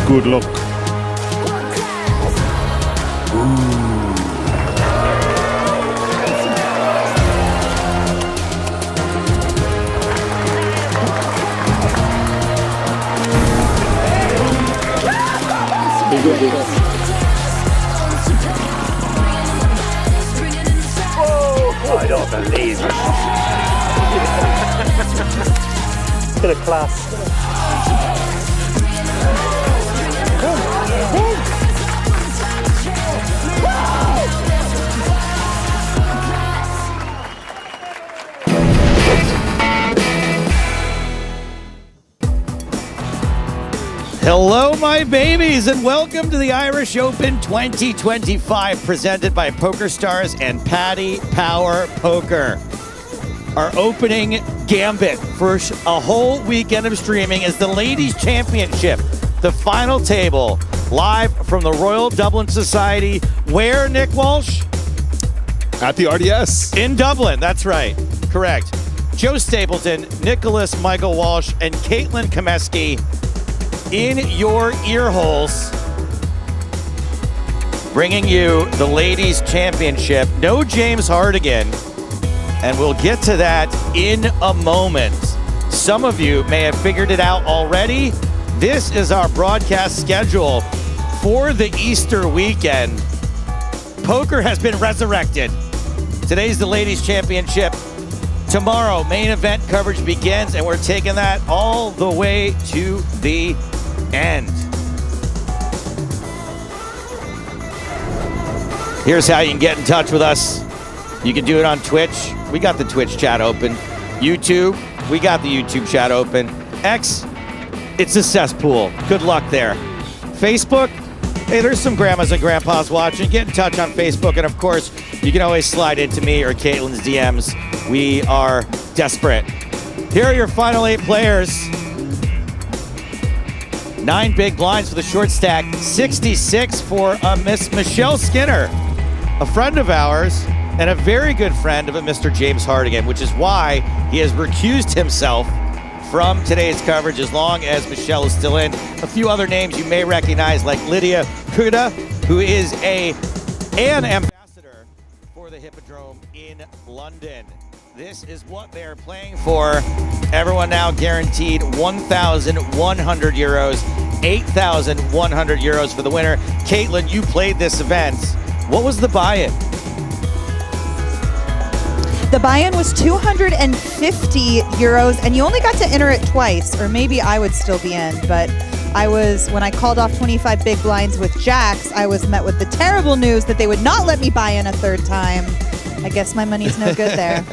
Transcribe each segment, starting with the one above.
Good luck. Lazy. Bit of class. Hello, my babies, and welcome to the Irish Open 2025, presented by PokerStars and Paddy Power Poker. Our opening gambit for a whole weekend of streaming is the Ladies Championship, the final table, live from the Royal Dublin Society. Where, Nick Walsh? At the RDS. In Dublin, that's right. Correct. Joe Stapleton, Nicholas Michael Walsh, and Caitlin Komeski in your ear holes, bringing you the Ladies Championship. No James Hartigan, and we'll get to that in a moment. Some of you may have figured it out already. This is our broadcast schedule for the Easter weekend. Poker has been resurrected. Today's the Ladies Championship. Tomorrow, main event coverage begins, and we're taking that all the way to the end. Here's how you can get in touch with us. You can do it on Twitch. We got the Twitch chat open. YouTube, we got the YouTube chat open. X, it's a cesspool. Good luck there. Facebook, hey, there's some grandmas and grandpas watching. Get in touch on Facebook. And of course, you can always slide into me or Caitlin's DMs. We are desperate. Here are your final 8 players. 9 big blinds for the short stack. 66 for Miss Michelle Skinner, a friend of ours and a very good friend of a Mr. James Hartigan, which is why he has recused himself from today's coverage as long as Michelle is still in. A few other names you may recognize, like Lydia Kuda, who is an ambassador for the Hippodrome in London. This is what they're playing for. Everyone now guaranteed 1,100 euros, 8,100 euros for the winner. Caitlin, you played this event. What was the buy-in? The buy-in was 250 euros, and you only got to enter it twice, or maybe I would still be in, but when I called off 25 big blinds with jacks, I was met with the terrible news that they would not let me buy in a third time. I guess my money's no good there.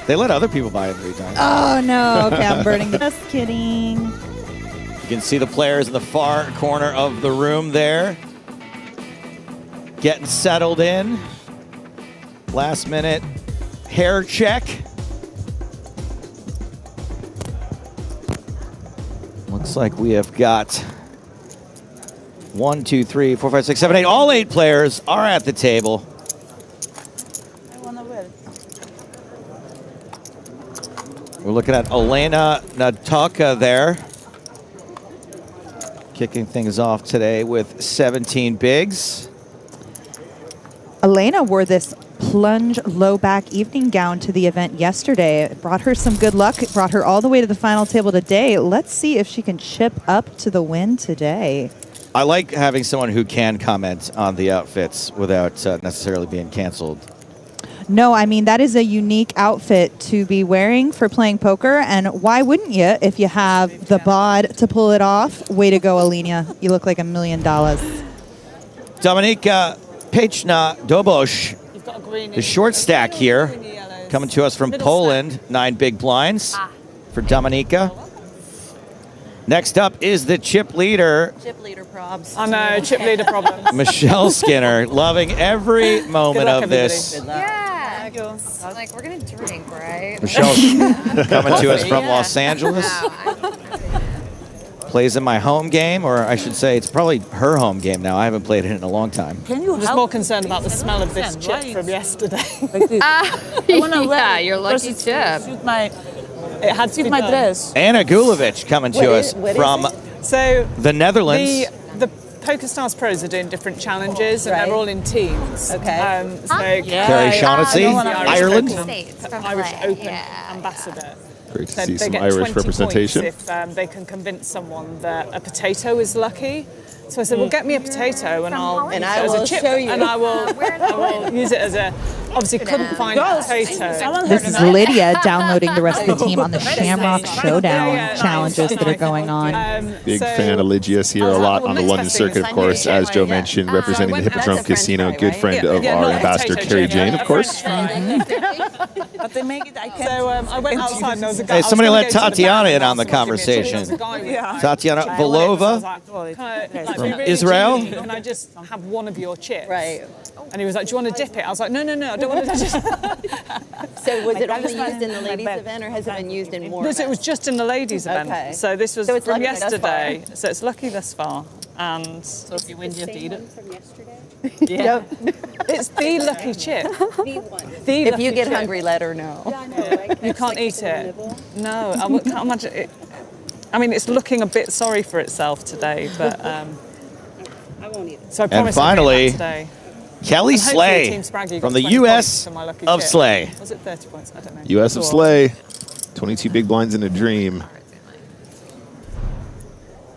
They let other people buy in 3 times. Oh, no. Okay, I'm burning. Just kidding. You can see the players in the far corner of the room there, getting settled in. Last minute hair check. Looks like we have got 1, 2, 3, 4, 5, 6, 7, 8. All 8 players are at the table. We're looking at Elena Nataka there, kicking things off today with 17 bigs. Elena wore this plunge low back evening gown to the event yesterday. It brought her some good luck. It brought her all the way to the final table today. Let's see if she can chip up to the win today. I like having someone who can comment on the outfits without necessarily being canceled. No, I mean, that is a unique outfit to be wearing for playing poker, and why wouldn't you if you have the bod to pull it off? Way to go, Elena. You look like $1 million. Dominika Pechna Dobosh, the short stack here, coming to us from Poland. 9 big blinds for Dominika. Next up is the chip leader. Chip leader probs. I know, chip leader problems. Michelle Skinner, loving every moment of this. Yeah. Like, we're going to drink, right? Michelle's coming to us from Los Angeles. Plays in my home game, or I should say it's probably her home game now. I haven't played it in a long time. I'm just more concerned about the smell of this chip from yesterday. Yeah, you're lucky chip. It had to be my dress. Anna Gulovic coming to us from the Netherlands. The PokerStars pros are doing different challenges, and they're all in teams. Okay. Carrie Shaughnessy, Ireland. Irish Open ambassador. Great to They see some get Irish 20 representation. points if they can convince someone that a potato is lucky. So I said, well, get me a potato and I'll use it as a chip, and I will use it as a. Obviously, couldn't find a potato. This is Lydia downloading the rest of the team on the Shamrock Showdown challenges that are going on. Big fan of Lygia's here a lot on the London circuit, of course, as Joe mentioned, representing the Hippodrome Casino. Good friend of our ambassador, Carrie Jane, of course. But they make it. So I went outside and there was a guy. Hey, somebody let Tatiana in on the conversation. Tatiana Volova from Israel. Can I just have one of your chips? Right. And he was like, do you want to dip it? I was like, no, I don't want to just... So was it only used in the ladies' event or has it been used in more This, it was just in the ladies' event. Okay. So this was from yesterday. So it's lucky thus far. And So if you win, you have to eat it? From yesterday? yeah, it's the lucky chip. The one. If you get hungry, let her know. You can't eat it. No, I can't imagine it. I mean, it's looking a bit sorry for itself today, but... I won't eat it. So I And promise finally, I'll do that today. Kelly And hopefully Slay Team Spraggy from got the 20 U.S. points for my lucky of chip. Slay. Was it 30 points? I don't know. U.S. of Slay. 22 big blinds in a dream.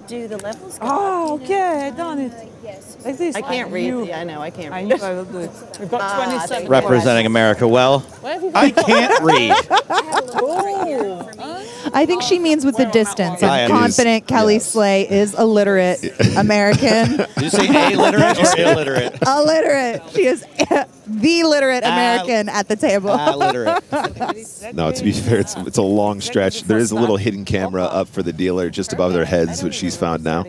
Do the levels go Oh, up, okay, I done it. Yes. Like this. I can't read. Yeah, I know, I can't I read. knew I will do it. We've got 27. Representing America well. I can't read. I think she means with the distance. I I'm am. confident Kelly Slay is illiterate American. Did you say illiterate or illiterate? Illiterate. She is the literate American at the table. Illiterate. No, to be fair, it's a long stretch. There is a little hidden camera up for the dealer just above their heads, which she's found now.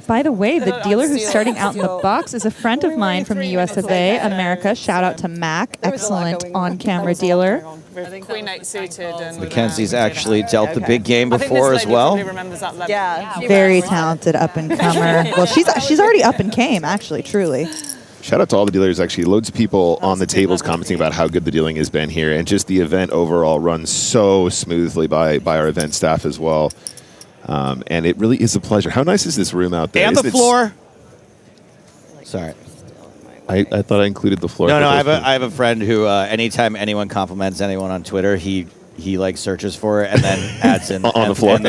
By the way, the dealer who's starting out in the box is a friend of mine from the US of A, America. Shout out to Mac, excellent on-camera dealer. Queen 8 suited. And, Mackenzie's actually dealt the big game I think before this as lady well. probably remembers that level. Yeah. Very talented up-and-comer. Well, she's already up and came, actually, truly. Shout out to all the dealers. Actually, loads of people on the tables commenting about how good the dealing has been here, and just the event overall runs so smoothly by our event staff as well. And it really is a pleasure. How nice is this room out there? And the floor. Sorry. I thought I included the floor. No, I have a friend who anytime anyone compliments anyone on Twitter, he like searches for it and then adds in on the floor. and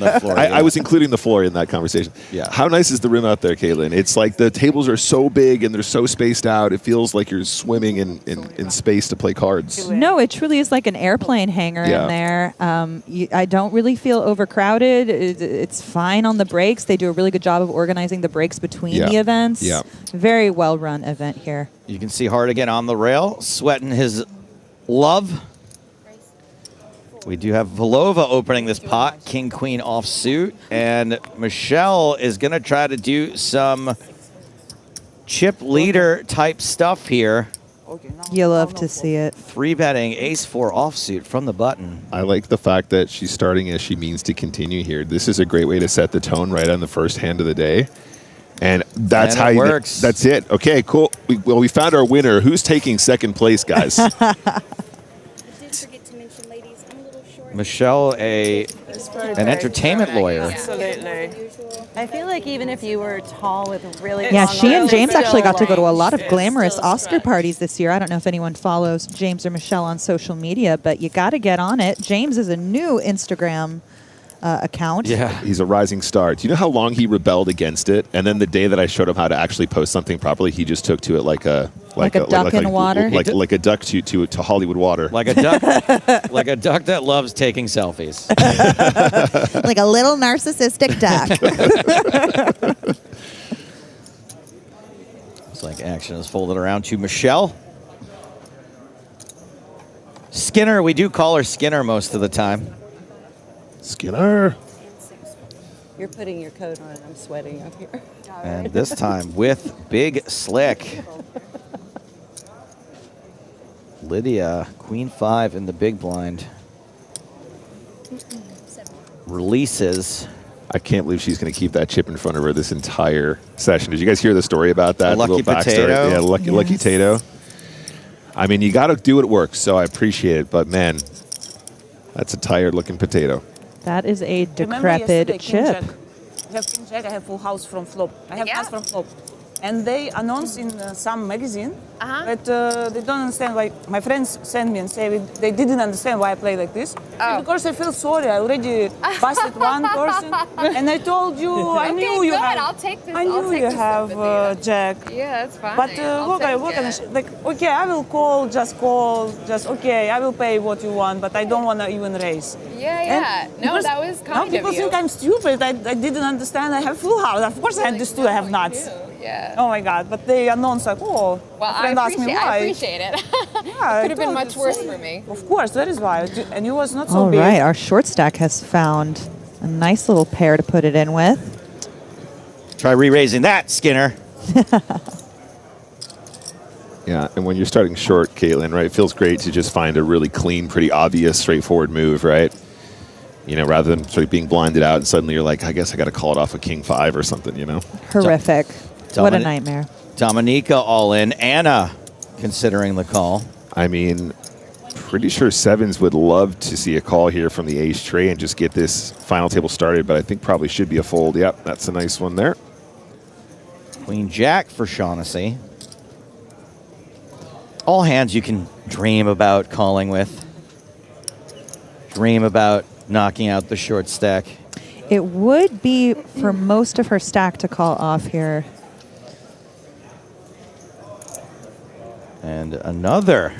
the floor. I was including the floor in that conversation. Yeah. How nice is the room out there, Caitlin? It's like the tables are so big and they're so spaced out. It feels like you're swimming in space to play cards. No, it truly is like an airplane hangar Yeah. in there. I don't really feel overcrowded. It's fine on the breaks. They do a really good job of organizing the breaks between the events. Yeah. Very well-run event here. You can see Hartigan on the rail, sweating his love. We do have Volova opening this pot, King, Queen offsuit, and Michelle is going to try to do some chip leader type stuff here. You love to see it. 3-betting ace-4 offsuit from the button. I like the fact that she's starting as she means to continue here. This is a great way to set the tone right on the first hand of the day. And that's And how it you works. That's it. Okay, cool. We found our winner. Who's taking second place, guys? Michelle, an entertainment lawyer. Absolutely. I feel like even if you were tall with really Yeah, long she and arms, James it's actually got to go to a still lot of range. glamorous Oscar parties this year. I don't know if anyone follows James or Michelle on social media, but you got to get on it. James is a new Instagram account. Yeah. He's a rising star. Do you know how long he rebelled against it? And then the day that I showed him how to actually post something properly, he just took to it like a duck in water? like a duck to Hollywood water. Like a duck, like a duck that loves taking selfies. Like a little narcissistic duck. It's like action is folded around to Michelle. Skinner, we do call her Skinner most of the time. Skinner. You're putting your coat on and I'm sweating up here. And this time with Big Slick. Lydia, Queen 5 in the big blind. Releases. I can't believe she's going to keep that chip in front of her this entire session. Did you guys hear the story about that? The lucky little backstory? potato? Yeah, lucky Yes. potato. I mean, you got to do what works, so I appreciate it. But man, that's a tired-looking potato. That is a decrepit chip. I have king jack, I have full house from flop. I have house from flop. and they announce in some magazine that they don't understand why. My friends send me and say they didn't understand why I play like this. Because I feel sorry. I already busted one person, and I told you I knew you have. I'll take this. I knew you have Jack. Yeah, that's fine. But okay, I will call. Just okay. I will pay what you want, but I don't want to even raise. Yeah. No, that was kind of you. People think I'm stupid. I didn't understand. I have full house. Of course, I understood. I have nuts. Yeah. Oh my God! But they announced like, oh. Well, I appreciate it. Yeah, could have been much worse for me. Of course, that is why. And it was not so All big. right, our short stack has found a nice little pair to put it in with. Try re-raising that, Skinner. Yeah, and when you're starting short, Caitlin, right, it feels great to just find a really clean, pretty obvious, straightforward move, right? You know, rather than sort of being blinded out and suddenly you're like, I guess I got to call it off a king 5 or something, you know? Horrific. What a nightmare. Dominika all in. Anna considering the call. I mean, pretty sure sevens would love to see a call here from the ace tray and just get this final table started, but I think probably should be a fold. Yep, that's a nice one there. Queen Jack for Shaughnessy. All hands you can dream about calling with. Dream about knocking out the short stack. It would be for most of her stack to call off here. And another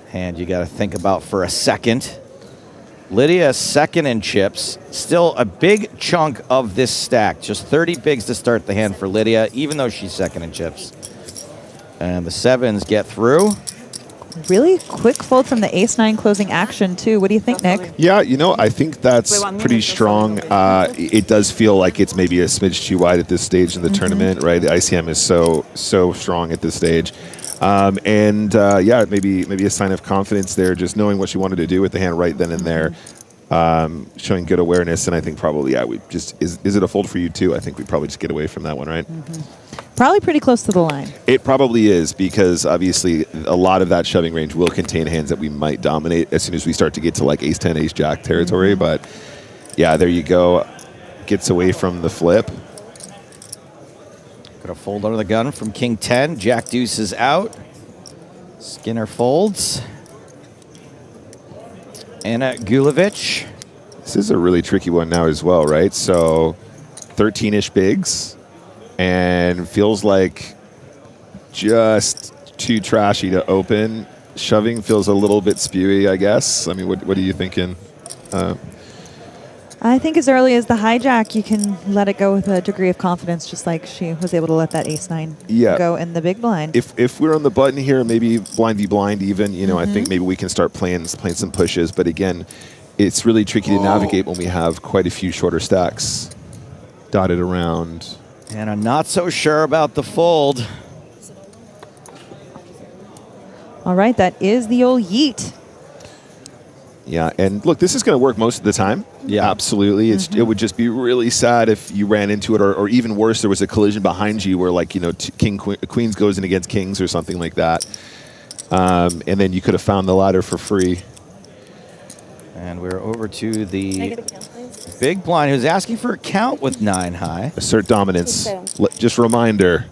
hand you got to think about for a second. Lydia second in chips. Still a big chunk of this stack. Just 30 bigs to start the hand for Lydia, even though she's second in chips. And the sevens get through. Really quick fold from the ace-9 closing action, too. What do you think, Nick? Yeah, you know, I think that's pretty strong. It does feel like it's maybe a smidge too wide at this stage in the tournament, right? The ICM is so strong at this stage. Yeah, maybe a sign of confidence there, just knowing what she wanted to do with the hand right then and there, showing good awareness. And I think probably, yeah, we just is it a fold for you too? I think we probably just get away from that one, right? Probably pretty close to the line. It probably is, because obviously a lot of that shoving range will contain hands that we might dominate as soon as we start to get to like ace-10, ace-jack territory. But yeah, there you go. Gets away from the flip. Got a fold under the gun from King 10. Jack deuce is out. Skinner folds. Anna Gulovich. This is a really tricky one now as well, right? So 13-ish bigs, and feels like just too trashy to open. Shoving feels a little bit spewy, I guess. I mean, what are you thinking? I think as early as the hijack, you can let it go with a degree of confidence, just like she was able to let that ace-9 go in the big blind. If we're on the button here, maybe blind v blind even, you know, I think maybe we can start playing some pushes. But again, it's really tricky to navigate when we have quite a few shorter stacks dotted around. And I'm not so sure about the fold. All right, that is the old yeet. Yeah, and look, this is going to work most of the time. Yeah, absolutely. It would just be really sad if you ran into it, or even worse, there was a collision behind you where, like, you know, queens goes in against kings or something like that, and then you could have found the ladder for free. And we're over to the big blind, who's asking for a count with 9 high. Assert dominance. Just reminder,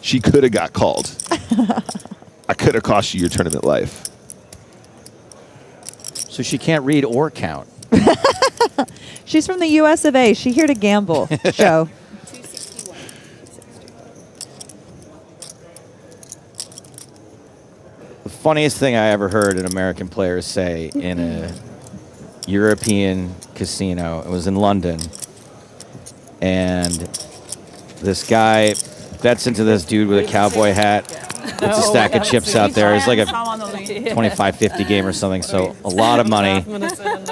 she could have got called. I could have cost you your tournament life. So she can't read or count. She's from the US of A. She's here to gamble. Show. The funniest thing I ever heard an American player say in a European casino, it was in London, and this guy bets into this dude with a cowboy hat. It's a stack of chips out there. It's like a 25-50 game or something, so a lot of money.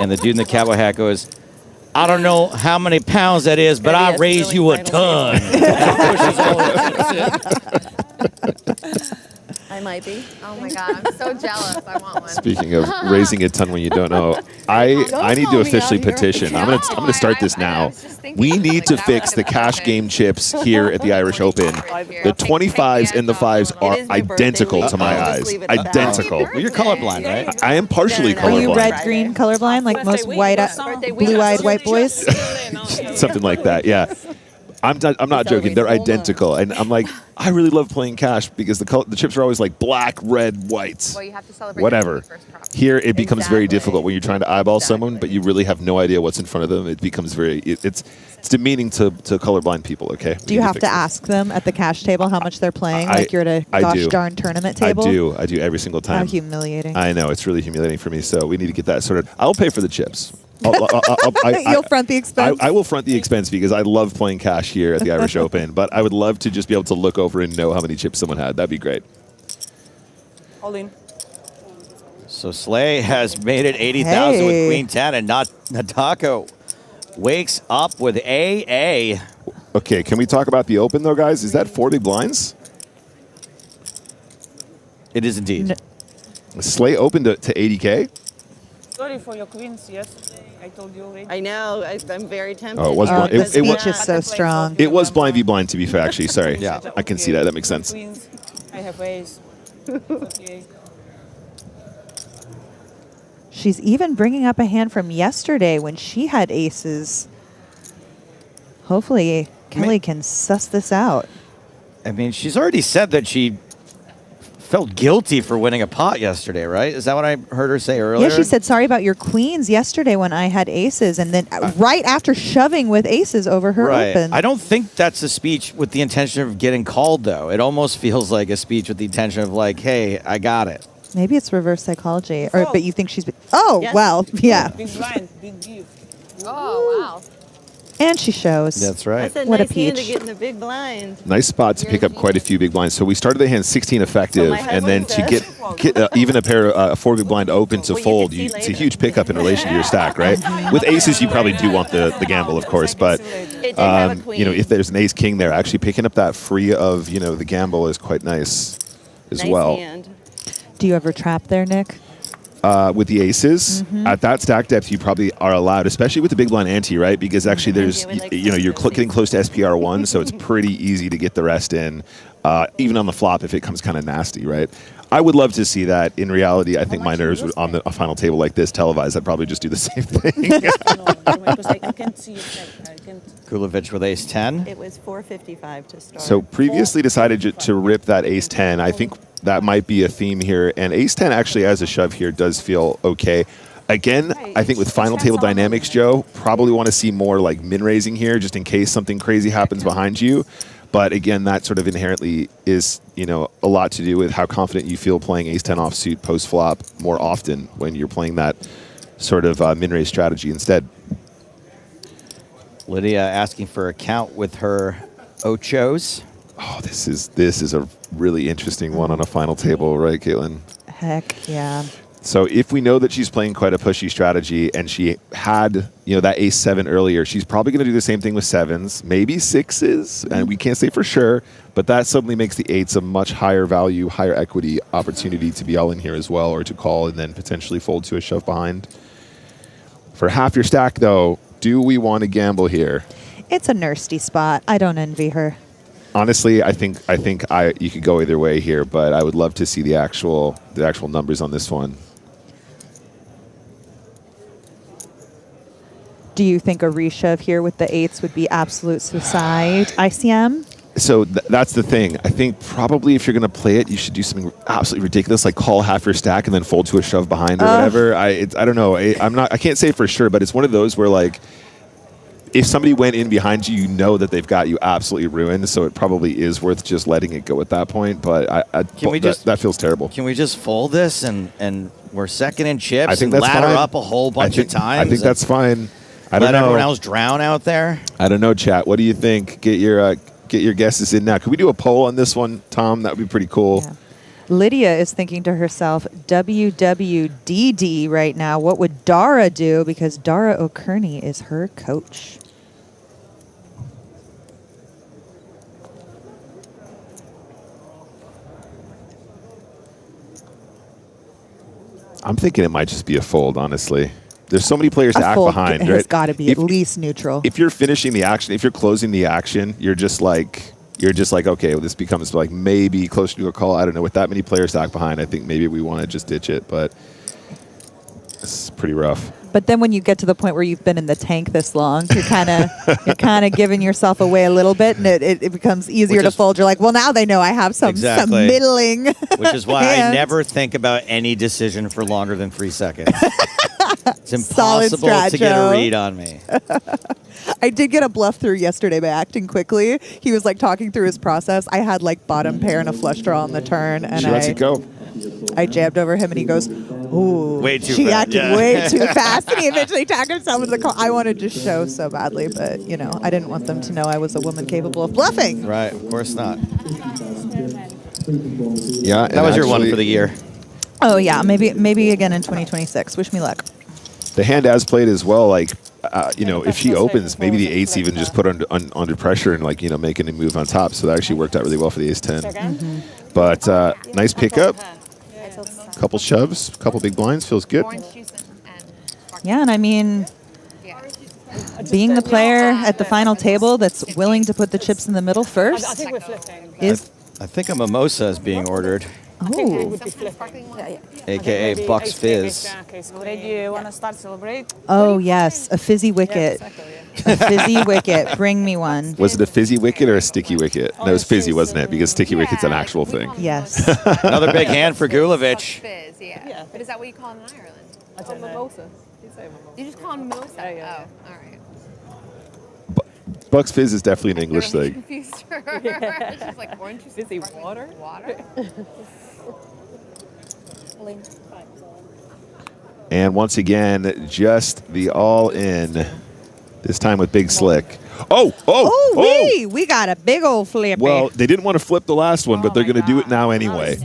And the dude in the cowboy hat goes, I don't know how many pounds that is, but I raise you a ton. I might be. Oh my God, I'm so jealous. I want one. Speaking of raising a ton when you don't know, I need to officially petition. I'm gonna start this now. We need to fix the cash game chips here at the Irish Open. The 25s and the 5s are identical to my eyes. Identical. Well, you're colorblind, right? I am partially colorblind. Are you red-green colorblind, like most blue-eyed white boys? Something like that, yeah. I'm not joking. They're identical, and I'm like, I really love playing cash because the chips are always like black, red, whites. Well, you have to celebrate whatever. Here, it becomes very difficult when you're trying to eyeball someone, but you really have no idea what's in front of them. It becomes it's demeaning to colorblind people. Okay. Do you have to ask them at the cash table how much they're playing, like you're at a gosh darn tournament table? I do every single time. How humiliating! I know, it's really humiliating for me. So we need to get that sorted. I'll pay for the chips. You'll front the expense? I will front the expense because I love playing cash here at the Irish Open, but I would love to just be able to look over and know how many chips someone had. That'd be great. All in. So Slay has made it 80,000 with Queen 10, and Nadako wakes up with AA. Okay, can we talk about the Open, though, guys? Is that 4 big blinds? It is indeed. Slay opened to 80K? Sorry for your queens yesterday. I told you already. I know. I'm very tempted. Oh, it was blind. The speech is so strong. It was blind v blind, to be fair, actually. Sorry. Yeah, I can see that. That makes sense. Queens, I have ace. Okay. She's even bringing up a hand from yesterday when she had aces. Hopefully, Kelly can suss this out. I mean, she's already said that she felt guilty for winning a pot yesterday, right? Is that what I heard her say earlier? Yeah, she said sorry about your queens yesterday when I had aces, and then right after shoving with aces over her open. I don't think that's a speech with the intention of getting called, though. It almost feels like a speech with the intention of like, hey, I got it. Maybe it's reverse psychology, but you think she's... Oh, yes. Well, yeah. Big blind, big gift. Oh, wow. And she shows. That's right. That's a What nice a peach. hand to get in the big blind. Nice spot to pick up quite a few big blinds. So we started the hand 16 effective, and then to get even a pair of 4 big blind open to fold, it's a huge pickup in relation to your stack, right? With aces, you probably do want the gamble, of course, but if there's an ace king there, actually picking up that free of the gamble is quite nice as well. Hand. Do you ever trap there, Nick? With the aces, at that stack depth, you probably are allowed, especially with the big blind ante, right? Because actually there's, you're getting close to SPR1, so it's pretty easy to get the rest in, even on the flop if it comes kind of nasty, right? I would love to see that. In reality, I think my nerves would, on a final table like this televised, I'd probably just do the same thing. Kulovic with ace 10. It was 455 to start. So previously decided to rip that ace 10. I think that might be a theme here. And ace 10 actually as a shove here does feel okay. Again, I think with final table dynamics, Joe, probably want to see more like min raising here just in case something crazy happens behind you. But again, that sort of inherently is, a lot to do with how confident you feel playing ace 10 offsuit post flop more often when you're playing that sort of min raise strategy instead. Lydia asking for a count with her ochos. Oh, this is a really interesting one on a final table, right, Caitlin? Heck yeah. So if we know that she's playing quite a pushy strategy and she had, that ace 7 earlier, she's probably going to do the same thing with 7s, maybe 6s, and we can't say for sure, but that suddenly makes the 8s a much higher value, higher equity opportunity to be all in here as well, or to call and then potentially fold to a shove behind. For half your stack, though, do we want to gamble here? It's a nasty spot. I don't envy her. Honestly, I think you could go either way here, but I would love to see the actual numbers on this one. Do you think a reshove here with the 8s would be absolute suicide? ICM? So that's the thing. I think probably if you're going to play it, you should do something absolutely ridiculous, like call half your stack and then fold to a shove behind or whatever. I don't know. I can't say for sure, but it's one of those where like if somebody went in behind you, you know that they've got you absolutely ruined. So it probably is worth just letting it go at that point. But that feels terrible. Can we just fold this and we're second in chips I think and that's ladder fine. up a whole bunch of times? I think that's fine. I don't let know. everyone else drown out there. I don't know, chat. What do you think? Get your guesses in now. Could we do a poll on this one, Tom? That would be pretty cool. Yeah. Lydia is thinking to herself, WWDD right now. What would Dara do? Because Dara O'Kearney is her coach. I'm thinking it might just be a fold, honestly. There's so many players to act behind, right? It's got to be at least neutral. If you're finishing the action, if you're closing the action, you're just like, okay, well, this becomes like maybe closer to a call. I don't know. With that many players to act behind, I think maybe we want to just ditch it. But it's pretty rough. But then when you get to the point where you've been in the tank this long, you're kind of giving yourself away a little bit, and it becomes easier to fold. You're like, well, now they know I have some middling. Which is why hands. I never think about any decision for longer than 3 seconds. It's impossible to get a read on me. I did get a bluff through yesterday by acting quickly. He was like talking through his process. I had like bottom pair and a flush draw on the turn, and She lets it go. I jabbed over him, and he goes, "Ooh, way too she fast. acted way too fast." And he eventually tagged himself in the call. I wanted to show so badly, but you know, I didn't want them to know I was a woman capable of bluffing. Right, of course not. Yeah, That was your one for the year. Oh yeah, maybe again in 2026. Wish me luck. The hand as played as well, like, you know, if she opens, maybe the eights even just put under pressure and, like, you know, making a move on top. So that actually worked out really well for the ace-10. But nice pickup. Couple shoves, couple big blinds, feels good. Yeah, and I mean, being the player at the final table that's willing to put the chips in the middle first I think we're flipping. I think a mimosa is being ordered, Oh, a.k.a. Bucks Fizz. Already want to start celebrate? oh yes, a fizzy wicket. A fizzy wicket. Bring me one. Was it a fizzy wicket or a sticky wicket? No, it was fizzy, wasn't it? Because sticky wicket's an actual thing. Yes. Another big hand for Gulovic. Fizz, yeah. But is that what you call them in Ireland? I don't know. Mimosa. You just call them mimosa? yeah. Oh, all right. Bucks Fizz is definitely an English thing. Confused her. She's like, orange juice? Fizzy water? Water? And once again, just the all-in. This time with Big Slick. Oh! We got a big old flip. Well, they didn't want to flip the last one, but they're going to do it now anyway.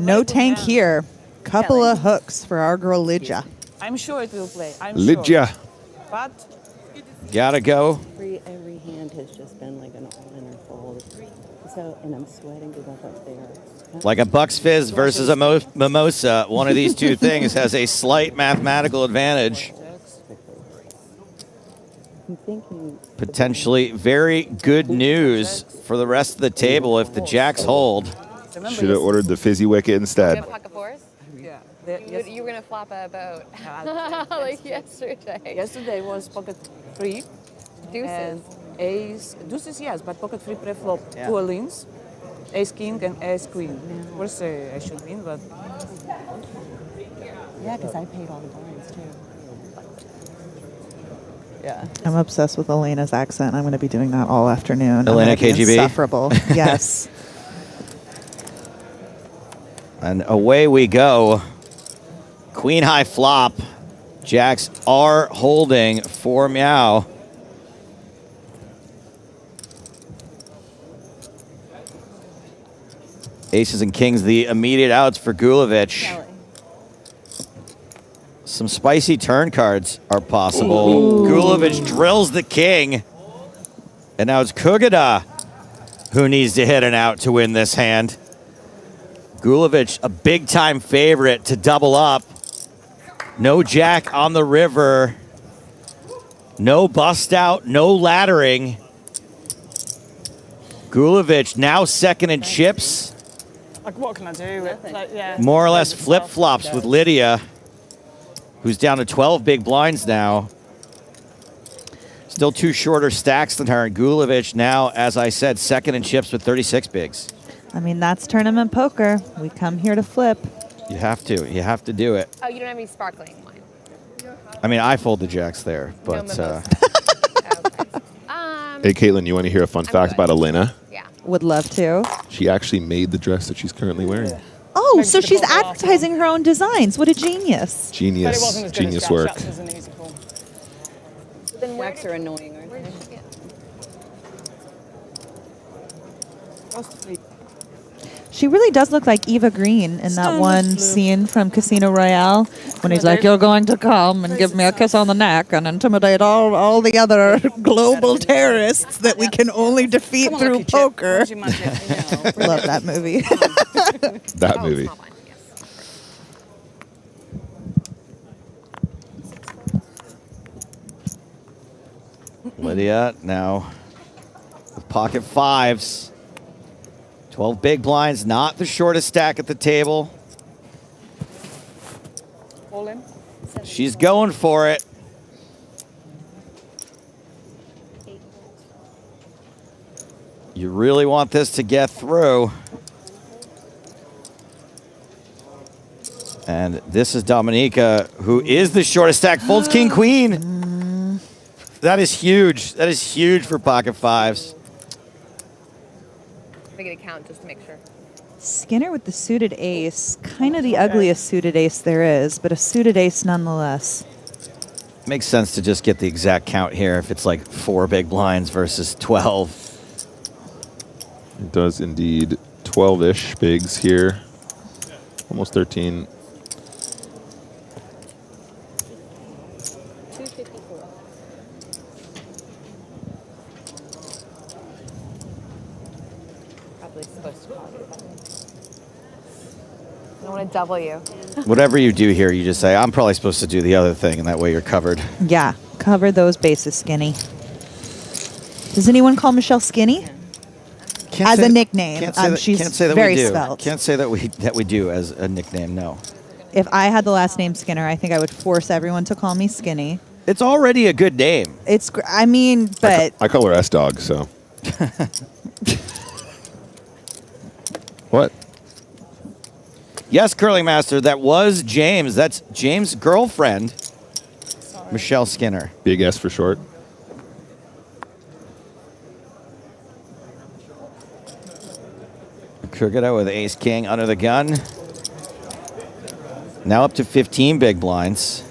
No tank here. Couple of hooks for our girl Lydia. I'm sure it will play. I'm Lydia. sure. But Gotta go. Every hand has just been like an all-in or fold. So, and I'm sweating to go up there. Like a Bucks Fizz versus a mimosa, one of these two things has a slight mathematical advantage. I'm thinking Potentially very good news for the rest of the table if the jacks hold. Should have ordered the fizzy wicket You instead. have pocket fours? yeah. You were going to flop a boat. Like yesterday. Yesterday was pocket 3. Deuces. And ace, deuces, yes, but pocket 3 pre-flop, 2 all-ins, ace king and ace queen. Of course, I should win, but yeah, because I paid all the blinds too. Yeah. I'm obsessed with Elena's accent. I'm going to be doing that all afternoon. Elena I'm gonna be KGB? Insufferable. Yes. And away we go. Queen high flop. Jacks are holding for Meow. Aces and kings, the immediate outs for Gulovic. Some spicy turn cards are possible. Gulovic drills the king. And now it's Kugada who needs to hit an out to win this hand. Gulovic, a big-time favorite to double up. No jack on the river. No bust out, no laddering. Gulovic now second in chips. Like, what can I do? Like, More or less flip-flops with Lydia, who's down to 12 big blinds now. Still 2 shorter stacks than her. And Gulovic now, as I said, second in chips with 36 bigs. I mean, that's tournament poker. We come here to flip. You have to. You have to do it. Oh, you don't have any sparkling wine? I mean, I fold the jacks there, but... mimosa. Hey, Caitlin, you want to hear a fun fact about Elena? Yeah. Would love to. She actually made the dress that she's currently wearing. Oh, Maybe so she she's could pull it off, advertising her own designs. What a genius. But it Genius. wasn't as good Genius as work. Jacks as an easy call. Then where Jacks are annoying, aren't where they? did you get? She really does look like Eva Green in that one scene from Casino Royale when he's like, "You're going to come and give me a kiss on the neck and intimidate all the other global terrorists that we can only defeat Come on, through Lucky Chip. poker." Where's your magic? You know, Love that movie. That Oh, movie. small wine, yes. Lydia now with pocket fives. 12 big blinds, not the shortest stack at the table. All in. She's going for it. You really want this to get through. And this is Dominika, who is the shortest stack. Folds king, queen. That is huge. That is huge for pocket fives. Make it a count just to make sure. Skinner with the suited ace. Kind of the ugliest suited ace there is, but a suited ace nonetheless. Makes sense to just get the exact count here if it's like 4 big blinds versus 12. It does indeed 12-ish bigs here. Almost 13. 254. Probably supposed to call you. I don't want to double you. Whatever you do here, you just say, I'm probably supposed to do the other thing, and that way you're covered. Yeah, cover those bases, Skinny. Does anyone call Michelle Skinny? As a nickname. She's very svelte. Can't say that we do as a nickname, no. If I had the last name Skinner, I think I would force everyone to call me Skinny. It's already a good name. I mean, but... I call her S-Dog, so... What? Yes, Curling Master, that was James. That's James' girlfriend, Michelle Skinner. Big S for short. Kurgata with ace king under the gun. Now up to 15 big blinds.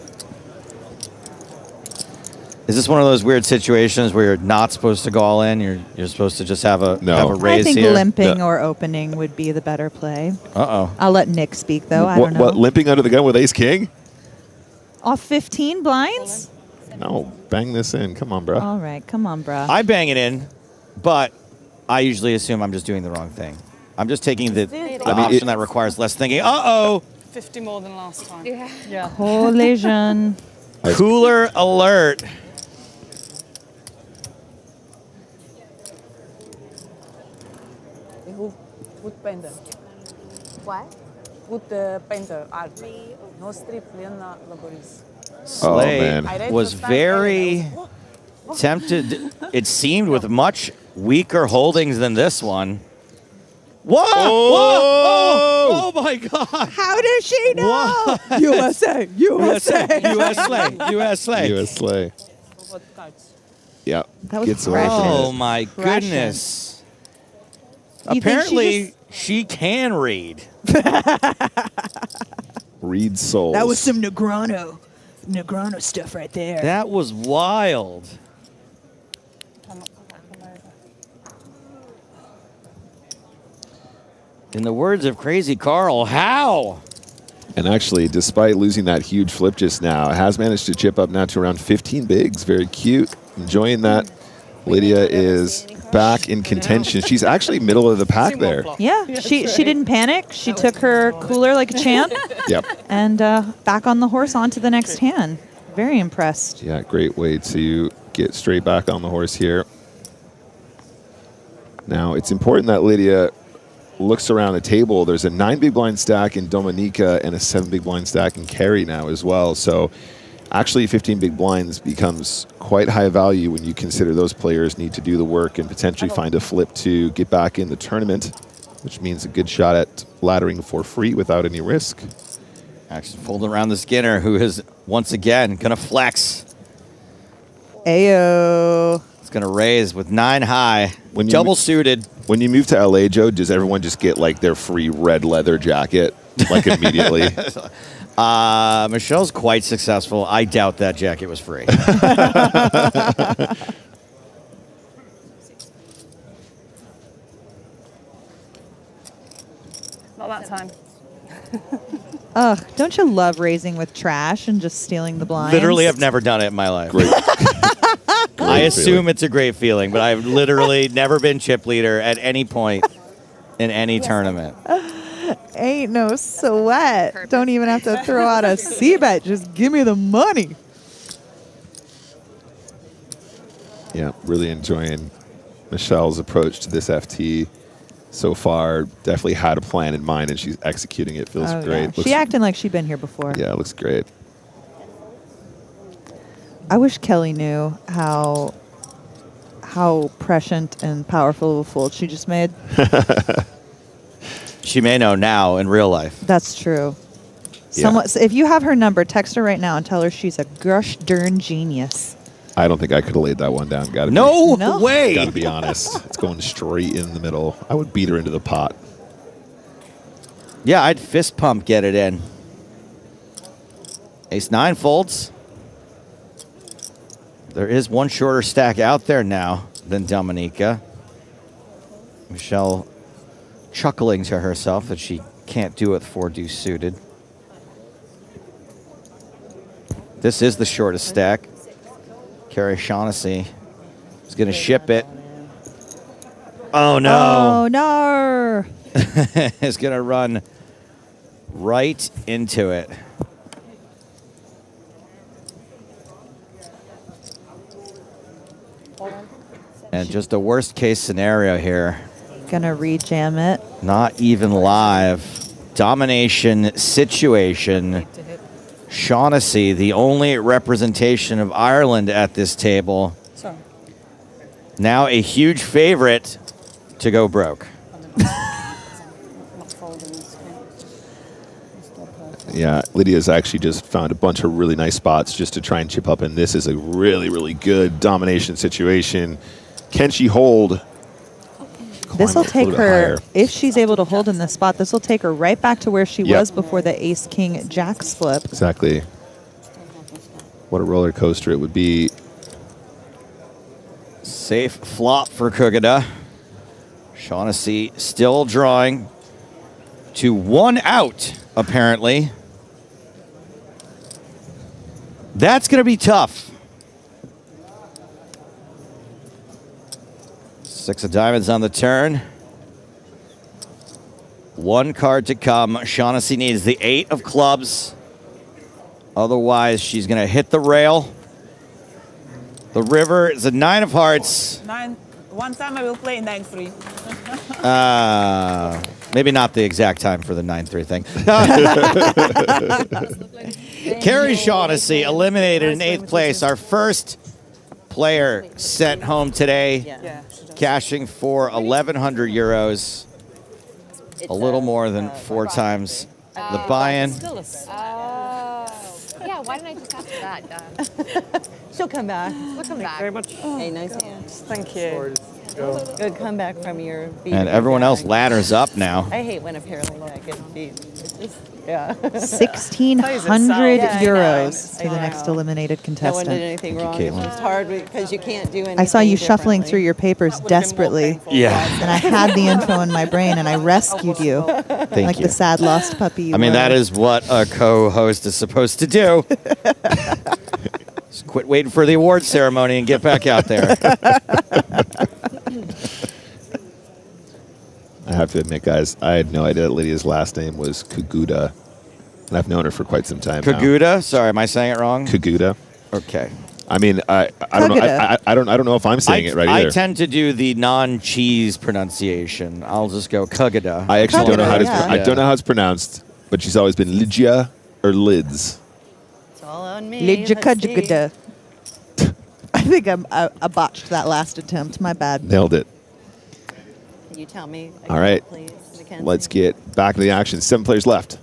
Is this one of those weird situations where you're not supposed to go all in? You're supposed to just have a raise I think here? limping or opening would be the better play. Uh-oh. I'll let Nick speak, though. I don't know. What, limping under the gun with ace king? Off 15 blinds? No, bang this in. Come on, bro. All right, come on, bro. I bang it in, but I usually assume I'm just doing the wrong thing. I'm just taking the option that requires less thinking. Uh-oh. 50 more than last time. Yeah. Collision. Cooler alert. Good painter. What? Good painter art. No strip, Lena Laboris. Slay man. was very tempted. It seemed with much weaker holdings than this one. Whoa! Whoa! Oh my God! How does she know? USA! US Slay. US Slay. What cards? Yeah. That was Gets away from Oh it. my Prescient. goodness. You think Apparently, she can read. Read souls. That was some Negrano stuff right there. That was wild. In the words of Crazy Carl, how? And actually, despite losing that huge flip just now, has managed to chip up now to around 15 bigs. Very cute. Enjoying that. Lydia is back in contention. She's actually middle of the pack there. Yeah, she didn't panic. She took her cooler like a champ. Yep. And back on the horse onto the next hand. Very impressed. Yeah, great way to get straight back on the horse here. Now, it's important that Lydia looks around the table. There's a 9 big blind stack in Dominika and a 7 big blind stack in Carey now as well. So actually 15 big blinds becomes quite high value when you consider those players need to do the work and potentially find a flip to get back in the tournament, which means a good shot at laddering for free without any risk. Actually folding around the Skinner, who is once again going to flex. Ayo. It's going to raise with 9 high, When you- double suited. When you move to LA, Joe, does everyone just get like their free red leather jacket like immediately? Michelle's quite successful. I doubt that jacket was free. Not that time. Ugh, don't you love raising with trash and just stealing the blinds? Literally, I've never done it in my life. Great. I assume it's a great feeling, but I've literally never been chip leader at any point in any tournament. Ain't no sweat. Perfect. Don't even have to throw out a C-bet. Just give me the money. Yeah, really enjoying Michelle's approach to this FT. so far. Definitely had a plan in mind, and she's executing it. Feels great. Yeah. She acting like she'd been here before. Yeah, it looks great. I wish Kelly knew how prescient and powerful of a fold she just made. She may know now in real life. That's true. Yeah. If you have her number, text her right now and tell her she's a gosh darn genius. I don't think I could have laid that one down. No way. Gotta be honest. It's going straight in the middle. I would beat her into the pot. Yeah, I'd fist pump get it in. Ace-9 folds. There is one shorter stack out there now than Dominika. Michelle chuckling to herself that she can't do it 4-deuce suited. This is the shortest stack. Carrie Shaughnessy is going to ship it. Oh, no. Oh, no. Is going to run right into it. And just a worst case scenario here. Gonna rejam it. Not even live. Domination situation. Shaughnessy, the only representation of Ireland at this table. Sorry. Now a huge favorite to go broke. Yeah, Lydia's actually just found a bunch of really nice spots just to try and chip up, and this is a really, really good domination situation. Can she hold? This will take her, if she's able to hold in this spot, this will take her right back to where she was before the ace-king-jacks flip. Exactly. What a roller coaster it would be. Safe flop for Kugada. Shaughnessy still drawing to 1 out, apparently. That's going to be tough. 6 of diamonds on the turn. 1 card to come. Shaughnessy needs the 8 of clubs. Otherwise, she's going to hit the rail. The river is a 9 of hearts. 9. One time I will play 9-3. Maybe not the exact time for the 9-3 thing. Carrie Shaughnessy eliminated in 8th place. Our first player sent home today, Yeah. cashing for 1,100 euros. A little more than 4 times the buy-in. Yeah, why didn't I just ask that? She'll come back. We'll come back. Very much. Hey, nice hands. Thank you. Good comeback from your beat. And everyone else ladders up now. I hate when a pair like that gets beat. It's just, yeah. 1,600 Yeah, I know. euros to I the know. next eliminated No one did contestant. anything Thank you, wrong. It's Caitlin. just hard because you can't do anything I saw you shuffling differently. through your papers desperately, Yeah. and I had the info in my brain, and I rescued you Thank like you. the sad lost puppy you I mean, were. that is what a co-host is supposed to do. Just quit waiting for the award ceremony and get back out there. I have to admit, guys, I had no idea that Lydia's last name was Kaguda, and I've known her for quite some time now. Kaguda? Sorry, am I saying it wrong? Kaguda. Okay. I mean, I don't know. I don't know if I'm saying it right either. I tend to do the non-cheese pronunciation. I'll just go Kugada. I actually don't know how to. Yeah. I don't know how it's pronounced, but she's always been Lydia or Lids. It's all on me. Lydia Let's see. Kudjugada. I think I botched that last attempt. My bad. Nailed it. You tell me. All right. Please, Mackenzie. Let's get back to the action. 7 players left.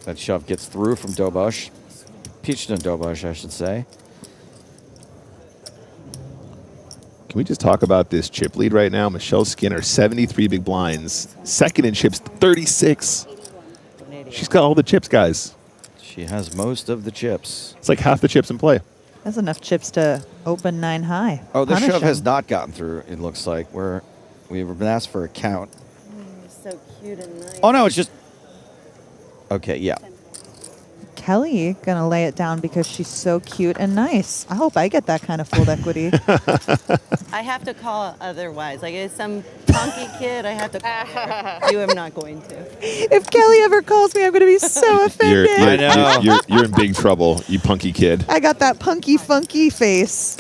That shove gets through from Dobosh. Peachton Dobosh, I should say. Can we just talk about this chip lead right now? Michelle Skinner, 73 big blinds. Second in chips, 36. She's got all the chips, guys. She has most of the chips. It's like half the chips in play. That's enough chips to open 9 high. Oh, the Punish shove has him. not gotten through, it looks like. We've been asked for a count. So cute and nice. Oh, no, it's just... Okay, yeah. Kelly gonna lay it down because she's so cute and nice. I hope I get that kind of fold equity. I have to call otherwise. Like it's some punky kid. I have to call her. You am not going to. If Kelly ever calls me, I'm gonna be so offended. I know. You're in big trouble, you punky kid. I got that punky funky face.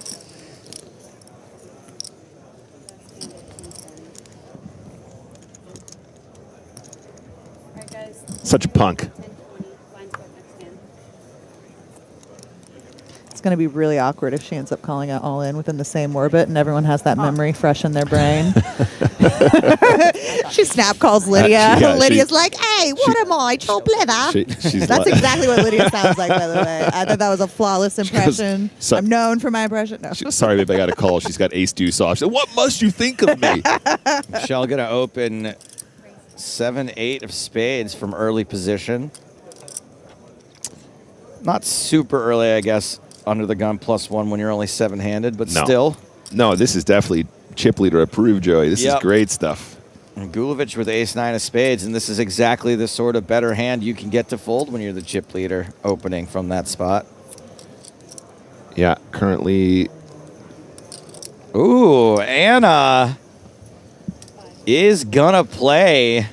Such a punk. It's going to be really awkward if she ends up calling out all in within the same orbit and everyone has that memory fresh in their brain. She snap calls Lydia. Lydia's like, hey, what am I? Chop leather. That's exactly what Lydia sounds like, by the way. I thought that was a flawless impression. I'm known for my impression. No. Sorry, babe, I got a call. She's got ace deuce off. She said, what must you think of me? Michelle going to open 7-8 of spades from early position. Not super early, I guess, under the gun +1 when you're only 7-handed, but still. No, this is definitely chip leader approved, Joey. This is great stuff. And Gulovic with ace-9 of spades, and this is exactly the sort of better hand you can get to fold when you're the chip leader opening from that spot. Yeah, currently. Ooh, Anna is gonna play.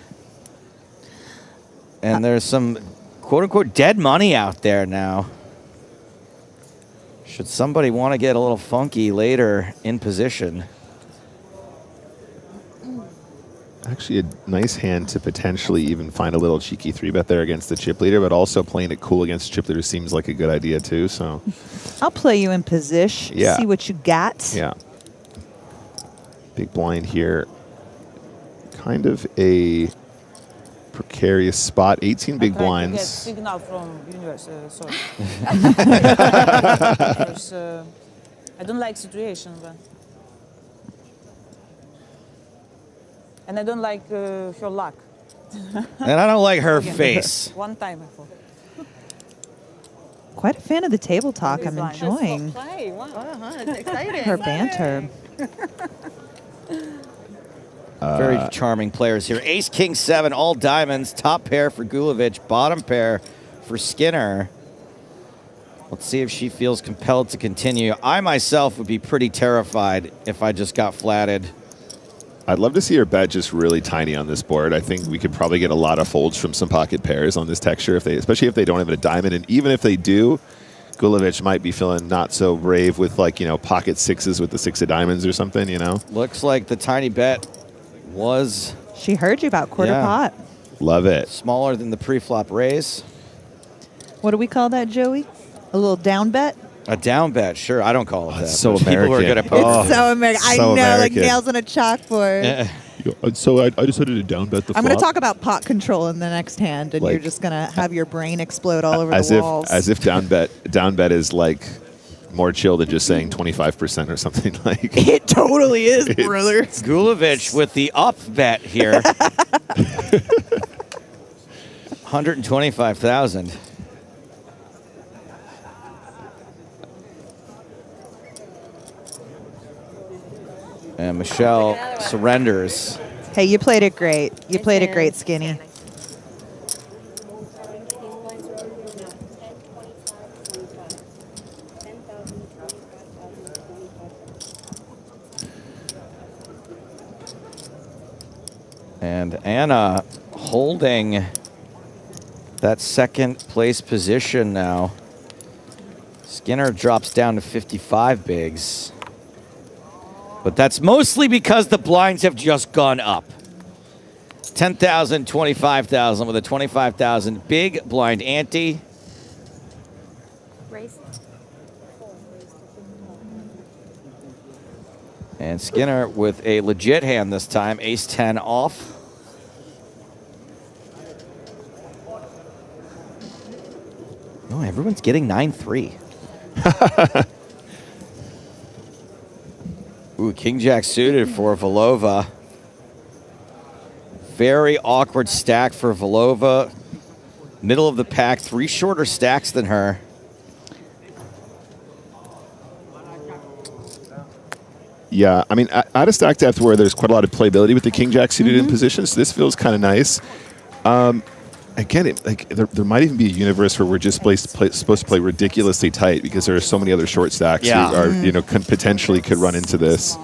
And there's some quote-unquote dead money out there now. Should somebody want to get a little funky later in position? Actually, a nice hand to potentially even find a little cheeky 3-bet there against the chip leader, but also playing it cool against chip leader seems like a good idea too. So I'll play you in position. See what you got. Yeah. Big blind here. Kind of a precarious spot. 18 big blinds. Get signal from universe. Sorry. I don't like situation, but. And I don't like her luck. And I don't like her face. One time I thought. Quite a fan of the table talk. I'm enjoying It's exciting. her banter. Very charming players here. Ace, king, 7, all diamonds. Top pair for Gulovic. Bottom pair for Skinner. Let's see if she feels compelled to continue. I myself would be pretty terrified if I just got flatted. I'd love to see her bet just really tiny on this board. I think we could probably get a lot of folds from some pocket pairs on this texture, especially if they don't have a diamond. And even if they do, Gulovic might be feeling not so brave with, like, pocket sixes with the 6 of diamonds or something, Looks like the tiny bet was... She heard you about quarter pot. Love it. Smaller than the pre-flop raise. What do we call that, Joey? A little down bet? A down bet, sure. I don't call it that. So People American. are good at poker. It's so American. I know, American. like nails on a chalkboard. So I decided to down bet the flop. I'm going to talk about pot control in the next hand, and you're just going to have your brain explode all over the walls. As if down bet is like more chill than just saying 25% or something like. It totally is, brother. Gulovic with the up bet here. 125,000. And Michelle surrenders. Hey, you played it great. You played it great, Skinny. And Anna holding that second place position now. Skinner drops down to 55 bigs. But that's mostly because the blinds have just gone up. 10,000, 25,000 with a 25,000 big blind ante. Raise. And Skinner with a legit hand this time, ace-10 off. Oh, everyone's getting 9-3. Ooh, king-jack suited for Vlhova. Very awkward stack for Vlhova. Middle of the pack, 3 shorter stacks than her. Yeah, I mean, at a stack depth where there's quite a lot of playability with the king-jack suited in position, so this feels kind of nice. Again, there might even be a universe where we're just supposed to play ridiculously tight because there are so many other short stacks who are, potentially could run into this.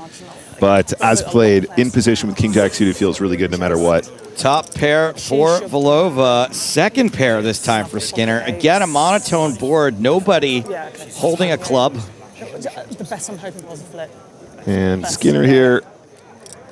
But as played, in position with king-jack suited feels really good no matter what. Top pair for Vlhova. Second pair this time for Skinner. Again, a monotone board. Nobody holding a club. The best I'm hoping was a flip. And Skinner here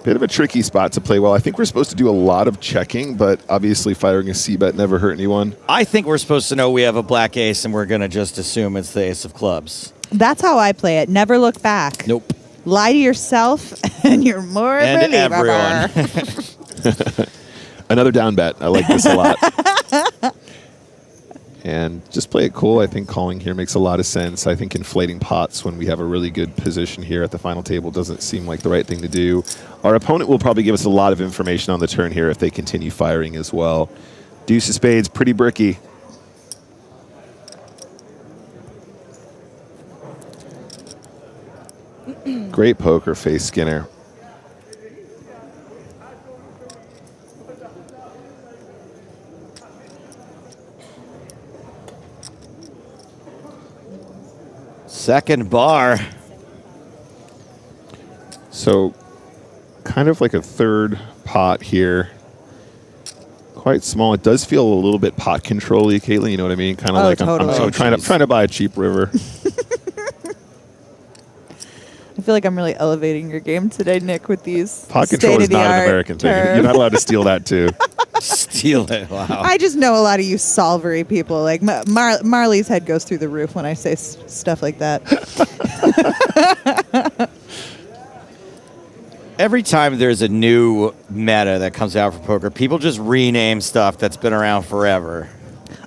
Bit of a tricky spot to play well. I think we're supposed to do a lot of checking, but obviously firing a C-bet never hurt anyone. I think we're supposed to know we have a black ace, and we're going to just assume it's the ace of clubs. That's how I play it. Never look back. Nope. Lie to yourself, and you're more And believable. everyone. Another down bet. I like this a lot. And just play it cool. I think calling here makes a lot of sense. I think inflating pots when we have a really good position here at the final table doesn't seem like the right thing to do. Our opponent will probably give us a lot of information on the turn here if they continue firing as well. Deuce of spades, pretty bricky. Great poker face, Skinner. Second bar. So kind of like a third pot here. Quite small. It does feel a little bit pot control-y, Caitlin. You know what I mean? Kind of like totally. I'm trying to buy a cheap river. I feel like I'm really elevating your game today, Nick, with these Pot control is not an American thing. You're not allowed to steal that too. Steal it. Wow. I just know a lot of you solvery people. Like Marley's head goes through the roof when I say stuff like that. Every time there's a new meta that comes out for poker, people just rename stuff that's been around forever.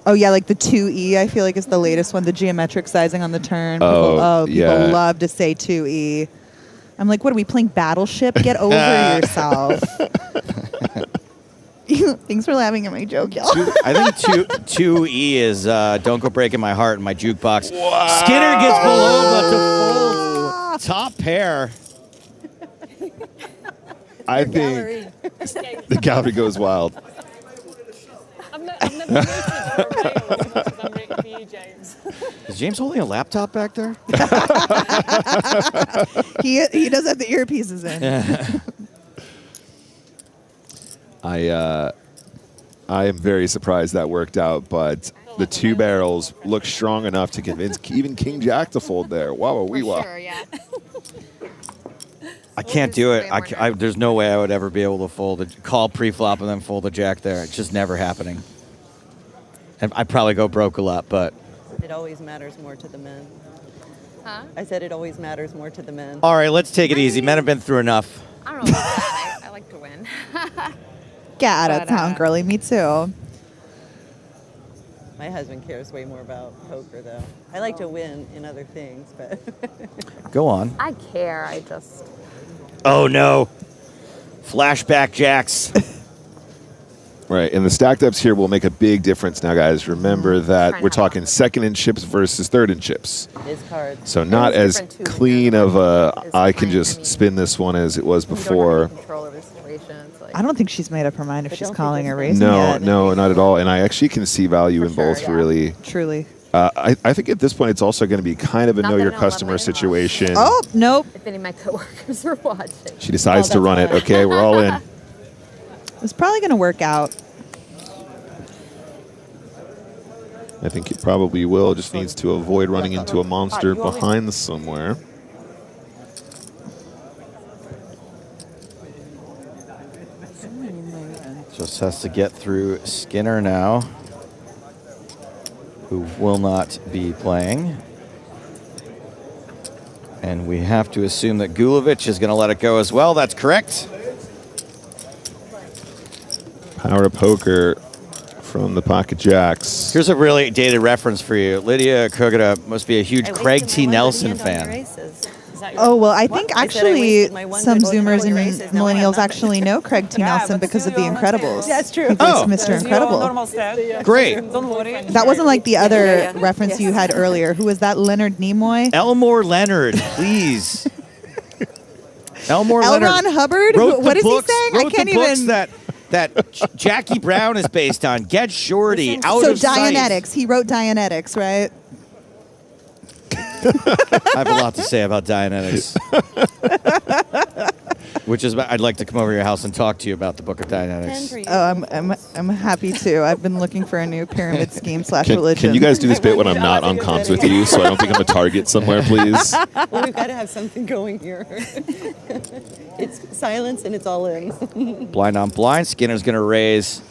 Oh, yeah, like the 2E, I feel like is the latest one, the geometric sizing on the turn. People people love to say 2E. I'm like, what are we playing Battleship? Get over yourself. Thanks for laughing at my joke, y'all. I think 2E is Don't Go Breaking My Heart in my jukebox. Wow. Skinner gets below but to fold. Top pair. I think the gallery goes wild. I've never noticed your rail as much as I'm rooting for you, James. Is James holding a laptop back there? He does have the earpieces in. I am very surprised that worked out, but the two barrels look strong enough to convince even King Jack to fold there. Wow, wee wah. Sure, yeah. I can't do it. There's no way I would ever be able to call pre-flop and then fold a jack there. It's just never happening. And I'd probably go broke a lot, but... It always matters more to the men. Huh? I said it always matters more to the men. All right, let's take it easy. Men have been through enough. I don't know about that. I like to win. Get out of town, girly. Me too. My husband cares way more about poker, though. I like to win in other things, but... Go on. I care. I just... Oh, no. Flashback jacks. Right, and the stacked ups here will make a big difference now, guys. Remember that we're talking second in chips versus third in chips. His cards. So not as clean of a I can just spin this one as it was before. I don't think she's made up her mind if she's calling or raising yet. No, not at all. And I actually can see value in both, really. Truly. I think at this point it's also going to be kind of a know your customer situation. Oh, nope. If any of my coworkers are watching. She decides to run it. Okay, we're all in. It's probably going to work out. I think it probably will. Just needs to avoid running into a monster behind somewhere. Just has to get through Skinner now, who will not be playing. And we have to assume that Gulovic is going to let it go as well. That's correct. Power of poker from the pocket jacks. Here's a really dated reference for you. Lydia Kogota must be a huge Craig T. Nelson fan. Oh, well, I think actually some Zoomers and millennials actually know Craig T. Nelson because of The Incredibles. That's true. He voiced Mr. Incredible. Great. Don't worry. That wasn't like the other reference you had earlier. Who was that? Leonard Nimoy? Elmore Leonard, please. Elmore Leonard. L. Ron Hubbard? What is he saying? I can't even... That Jackie Brown is based on. Get Shorty, Out of Sight. Dianetics. He wrote Dianetics, right? I have a lot to say about Dianetics. Which is, I'd like to come over to your house and talk to you about the Book of Dynamics. Oh, I'm happy to. I've been looking for a new pyramid scheme / religion. Can you guys do this bit when I'm not on comms with you, so I don't think I'm a target somewhere, please? Well, we've got to have something going here. It's silence and it's all in. Blind on blind. Skinner's going to raise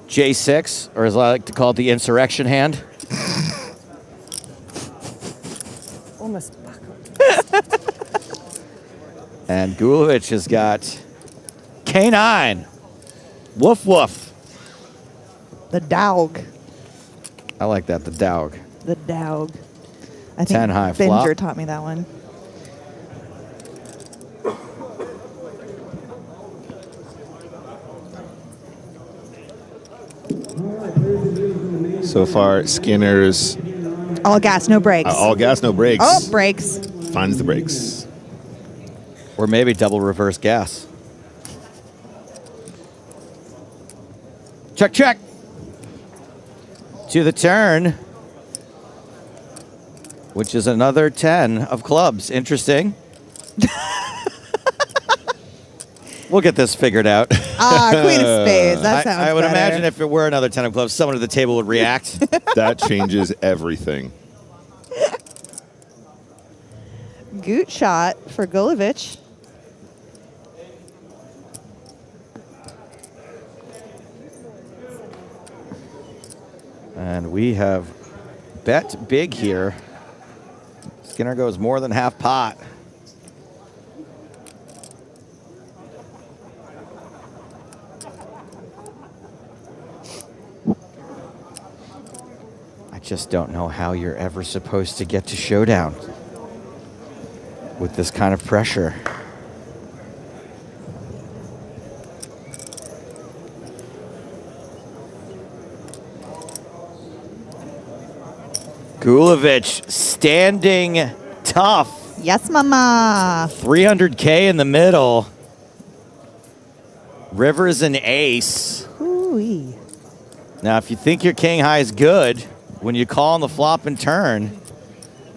J6, or as I like to call it, the insurrection hand. Almost back up. And Gulovich has got K9. Woof woof. The dog. I like that, the dog. The dog. I think 10 high Benger flop. taught me that one. So far, Skinner's All gas, no brakes. all gas, no brakes. Oh, brakes. Finds the brakes. Or maybe double reverse gas. Check, check. To the turn, which is another 10 of clubs. Interesting. We'll get this figured out. Queen of spades. That sounds I would better. imagine if it were another 10 of clubs, someone at the table would react. That changes everything. Goot shot for Gulovich. And we have bet big here. Skinner goes more than half pot. I just don't know how you're ever supposed to get to showdown with this kind of pressure. Gulovich standing tough. Yes, mama. 300K in the middle. River's an ace. Ooh-wee. Now, if you think your king high is good, when you call on the flop and turn,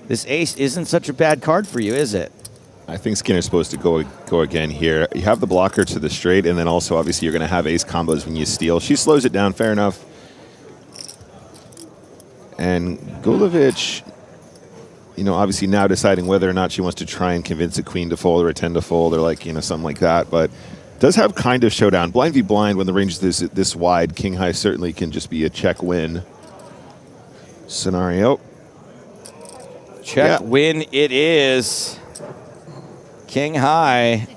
this ace isn't such a bad card for you, is it? I think Skinner's supposed to go again here. You have the blocker to the straight, and then also, obviously, you're going to have ace combos when you steal. She slows it down, fair enough. And Gulovich, obviously now deciding whether or not she wants to try and convince a queen to fold or a 10 to fold or something like that. But does have kind of showdown. Blind v blind when the range is this wide. King high certainly can just be a check win scenario. Check win it is. King high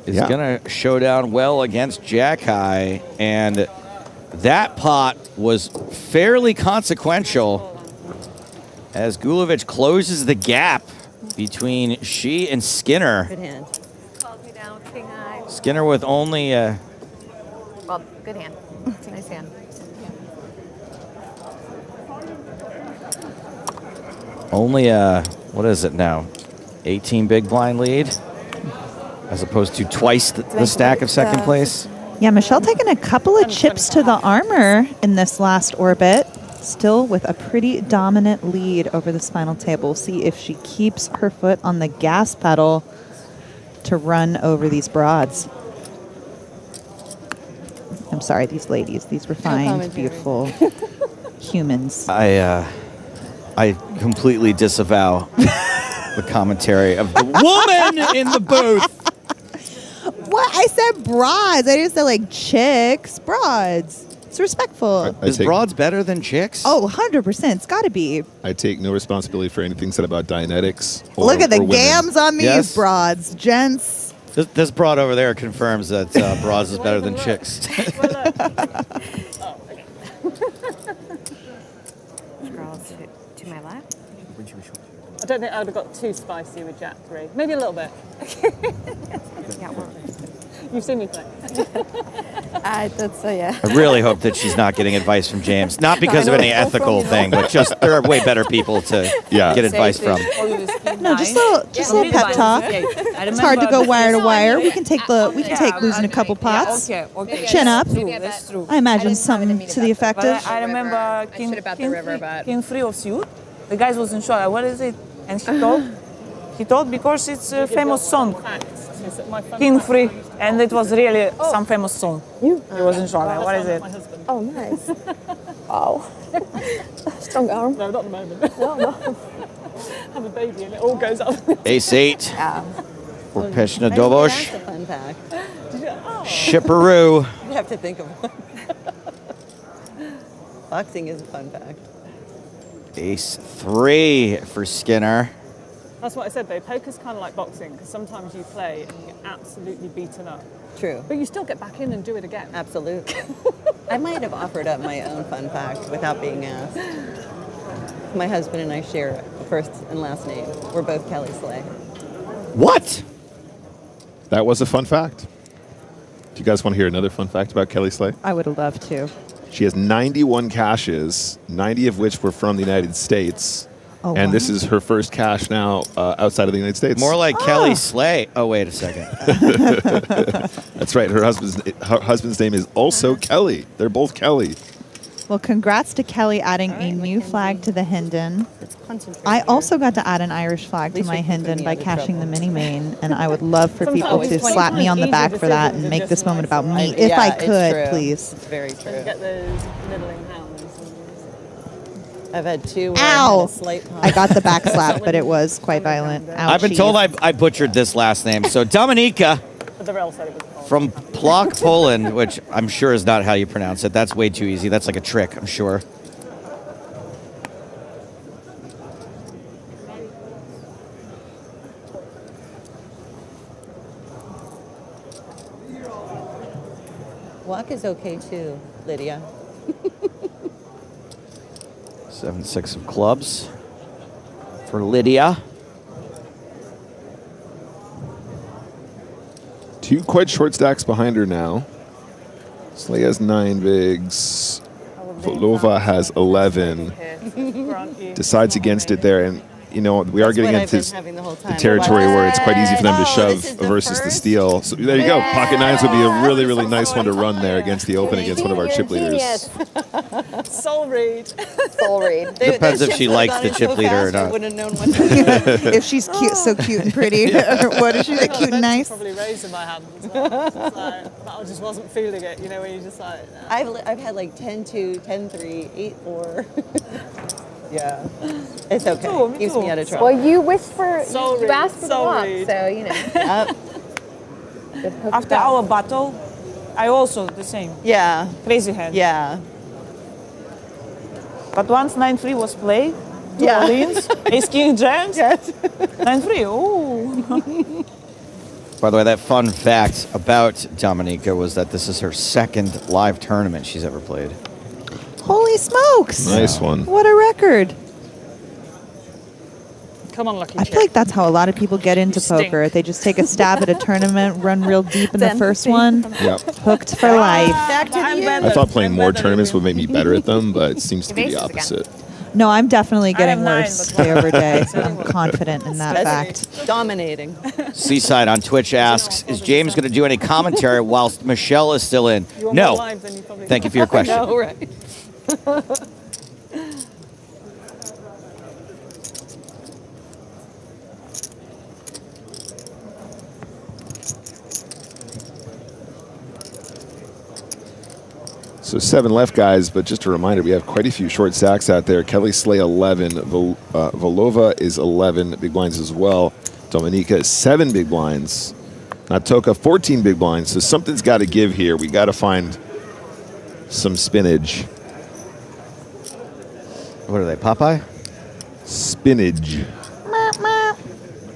is going to show down well against Jack high. And that pot was fairly consequential as Gulovich closes the gap between she and Skinner. Good hand. Calls me down with king high. Skinner with only Well, good hand. It's a nice hand. only what is it now? 18 big blind lead as opposed to twice the stack of second place. Yeah, Michelle taking a couple of chips to the armor in this last orbit. Still with a pretty dominant lead over this final table. See if she keeps her foot on the gas pedal to run over these broads. I'm sorry, these ladies. These refined, beautiful humans. I completely disavow the commentary of the woman in the booth. What? I said broads. I didn't say like chicks. Broads. It's respectful. Is broads better than chicks? Oh, 100%. It's got to be. I take no responsibility for anything said about Dianetics. Look at the women. gams on these Yes. broads. Gents. This broad over there confirms that broads is better than chicks. Girls to my left. I don't think I would have got too spicy with Jack 3. Maybe a little bit. Yeah, well, You've seen me play. that's yeah. I really hope that she's not getting advice from James. Not because of any ethical thing, but just there are way better people to get advice from. No, just a little pep talk. It's hard to go wire to wire. We can take losing a couple pots. Okay. Chin up. That's true. I imagine something to the effect But of. I remember King 3 of suit. The guys wasn't sure. What is it? And he told He told because it's a famous song, King Free, and it was really some famous song. He wasn't sure. What is it? Oh, nice. Wow. Strong arm. No, not at the moment. No. Have a baby and it all goes up. Ace-8 Yeah. for Peshna Dobosh. That's a fun fact. Shipperoo. You have to think of one. Boxing is a fun fact. Ace-3 for Skinner. That's what I said though. Poker's kind of like boxing because sometimes you play and you get absolutely beaten up, True. but you still get back in and do it again. Absolutely. I might have offered up my own fun fact without being asked. My husband and I share a first and last name. We're both Kelly Slay. What? That was a fun fact. Do you guys want to hear another fun fact about Kelly Slay? I would love to. She has 91 cashes, 90 of which were from the United States. Oh, and wow. this is her first cash now outside of the United States. More like Kelly Slay. Oh, wait a second. That's right. Her husband's name is also Kelly. They're both Kelly. Well, congrats to Kelly adding a new flag to the Hinden. I also got to add an Irish flag to my Hinden by cashing the mini main, and I would love for people to slap me on the back for that and make this moment about me, if I could, please. It's very true. Get those middling hounds. I've had two where I Ow! had a slight pop. I got the back slap, but it was quite violent. I've been told I butchered this last name. So Dominika But the rail said it was cold. from Plock, Poland, which I'm sure is not how you pronounce it. That's way too easy. That's like a trick, I'm sure. Walk is okay too, Lydia. 7-6 of clubs for Lydia. Two quite short stacks behind her now. Slay has 9 bigs. Volova has 11. Decides against it there. And, you know, we are getting into the territory where it's quite easy for them to shove versus the steal. So there you go. Pocket nines would be a really, really nice one to run there against the open against one of our chip leaders. Soul read. Soul read. Depends if she likes the chip leader or not. Wouldn't have known what to do. If she's cute, so cute and pretty. What is she, like, cute and nice? Probably raising my hand as well. It's like, but I just wasn't feeling it, you know, when you just like... I've had like 10-2, 10-3, 8-4. Yeah. It's okay. Me Keeps too. me out of trouble. Well, you wished for, Soul you read, asked for the soul walk, read. so, you know. Yep. Good hook After down. our battle, I also the same. Yeah. Crazy hand. Yeah. But once 9-3 was played, Yeah. Orleans, Ace King James, 9-3. Oh. By the way, that fun fact about Dominika was that this is her second live tournament she's ever played. Holy smokes! Nice one. What a record. Come on, lucky I chip. feel like that's how a lot of people get into You stink. poker. They just take a stab at a tournament, run real deep in the first one, Yep. hooked for life. Back to the end. I thought playing more tournaments would make me better at them, but it seems to be the opposite. No, I'm definitely I getting have 9, worse but- day over day. I'm confident in that fact. Dominating. Seaside on Twitch asks, is James going to do any commentary whilst Michelle is still in? You want more No. live than you probably Thank you for your question. No, right. So 7 left, guys, but just a reminder, we have quite a few short stacks out there. Kelly Slay 11, Volova is 11 big blinds as well. Dominika is 7 big blinds. Natoka 14 big blinds. So something's got to give here. We got to find some spinach. What are they, Popeye? Spinach.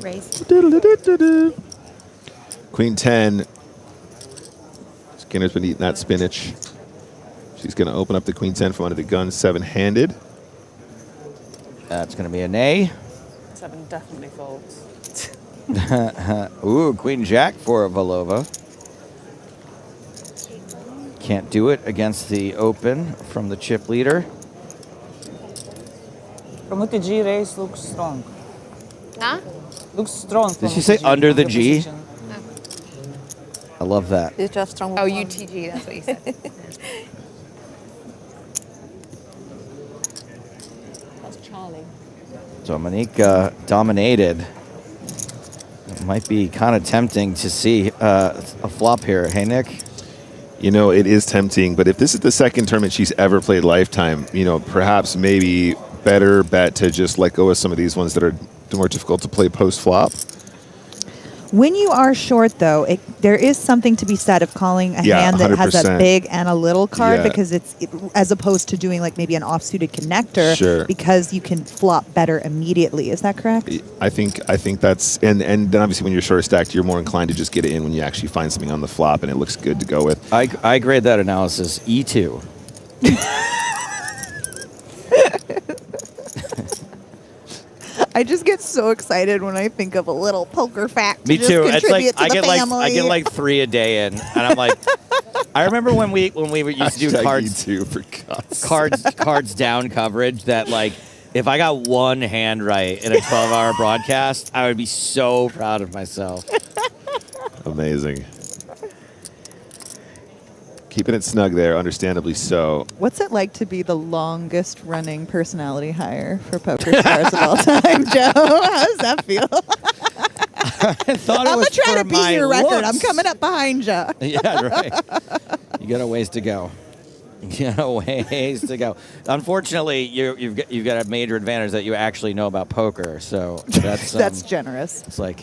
Race. Queen 10. Skinner's been eating that spinach. She's going to open up the Queen 10 from under the gun, 7-handed. That's going to be a nay. 7 definitely folds. Ooh, Queen Jack for Volova. Can't do it against the open from the chip leader. From UTG, race looks strong. Huh? Looks strong. Did from she say UTG, under the from G? position. I love that. It's just strong. Oh, UTG, that's what you said. That's Charlie. Dominika dominated. Might be kind of tempting to see a flop here. Hey, Nick? You know, it is tempting, but if this is the second tournament she's ever played Lifetime, you know, perhaps maybe better bet to just let go of some of these ones that are more difficult to play post-flop. When you are short, though, there is something to be said of calling a hand that 100%. has a big and a little card Yeah. because as opposed to doing like maybe an offsuited connector, Sure. because you can flop better immediately. Is that correct? I think that's and then obviously when you're short stacked, you're more inclined to just get it in when you actually find something on the flop and it looks good to go with. I grade that analysis E2. I just get so excited when I think of a little poker fact. Me to too. Just It's like contribute to the family. I get like 3 a day in, and I'm like, I remember when we used to do cards down coverage. That like, if I got one hand right in a 12-hour broadcast, I would be so proud of myself. Amazing. Keeping it snug there, understandably so. What's it like to be the longest running personality hire for PokerStars of all time, Joe? How does that feel? I thought I'm it was going to try for to beat my your record. looks. I'm coming up behind you. Yeah, right. You got a ways to go. You got a ways to go. Unfortunately, you've got a major advantage that you actually know about poker. So that's That's generous. It's like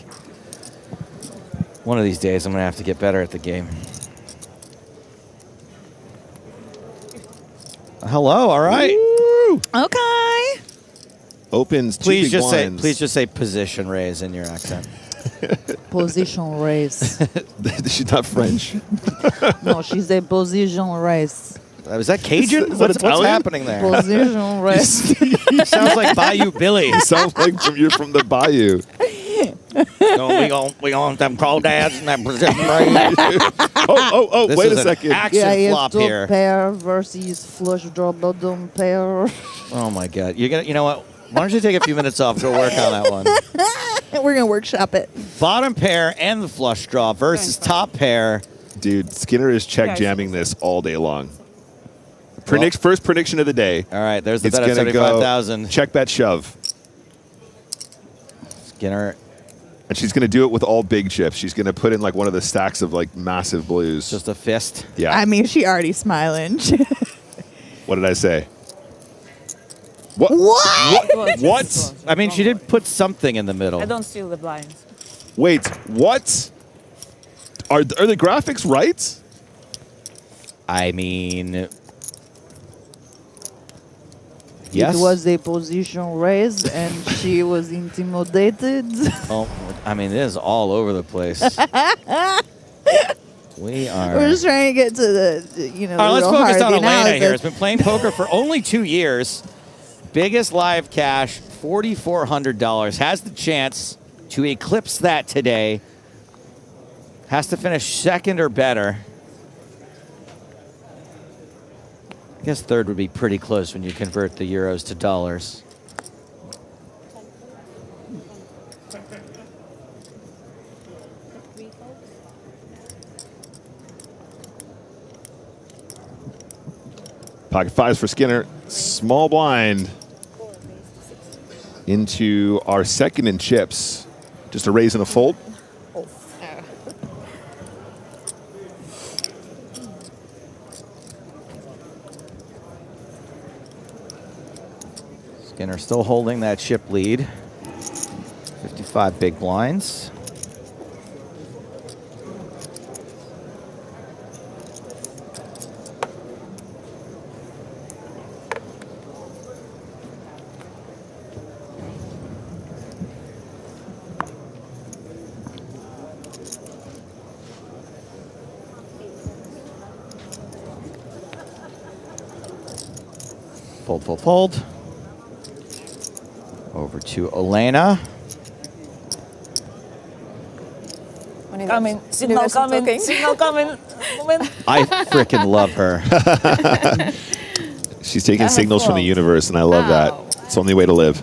one of these days I'm gonna have to get better at the game. Hello. All right. Woo! Okay. Opens two Please big just say blinds. position raise in your accent. Position raise. She's not French. No, she's a position raise. Was that Cajun? Is that What's Italian? happening there? Position raise. Sounds like Bayou Billy. You sound like you're from the Bayou. We on them crawdads and that position raise. Oh, This wait is a an second. action flop here. pair versus flush draw bottom pair. Oh my God! You know what? Why don't you take a few minutes off to work on that one? We're going to workshop it. Bottom pair and the flush draw versus top pair. Dude, Skinner is check jamming this all day long. First prediction of the day. All right, there's the It's bet at gonna go 75,000. check, bet, shove. Skinner, And she's going to do it with all big chips. She's going to put in like one of the stacks of like massive blues. just a fist. Yeah. I mean, she already smiling. What did I say? What? What? I mean, she did put something in the middle. I don't steal the blinds. Wait, what? Are the graphics right? I mean, yes. It was a position raise, and she was intimidated. Oh, I mean, it is all over the place. We are. We're just trying to get to the, All right, let's real focus heart on of the Elena here. analysis. Has been playing poker for only 2 years. Biggest live cash, $4,400. Has the chance to eclipse that today. Has to finish second or better. I guess third would be pretty close when you convert the euros to dollars. Pocket fives for Skinner. Small blind into our second in chips. Just a raise and a fold. Skinner still holding that chip lead. 55 big blinds. Fold, fold, fold. Over to Elena. Coming, signal coming, signal coming. Moment. I freaking love her. She's taking signals from the universe, and I love that. It's the only way to live.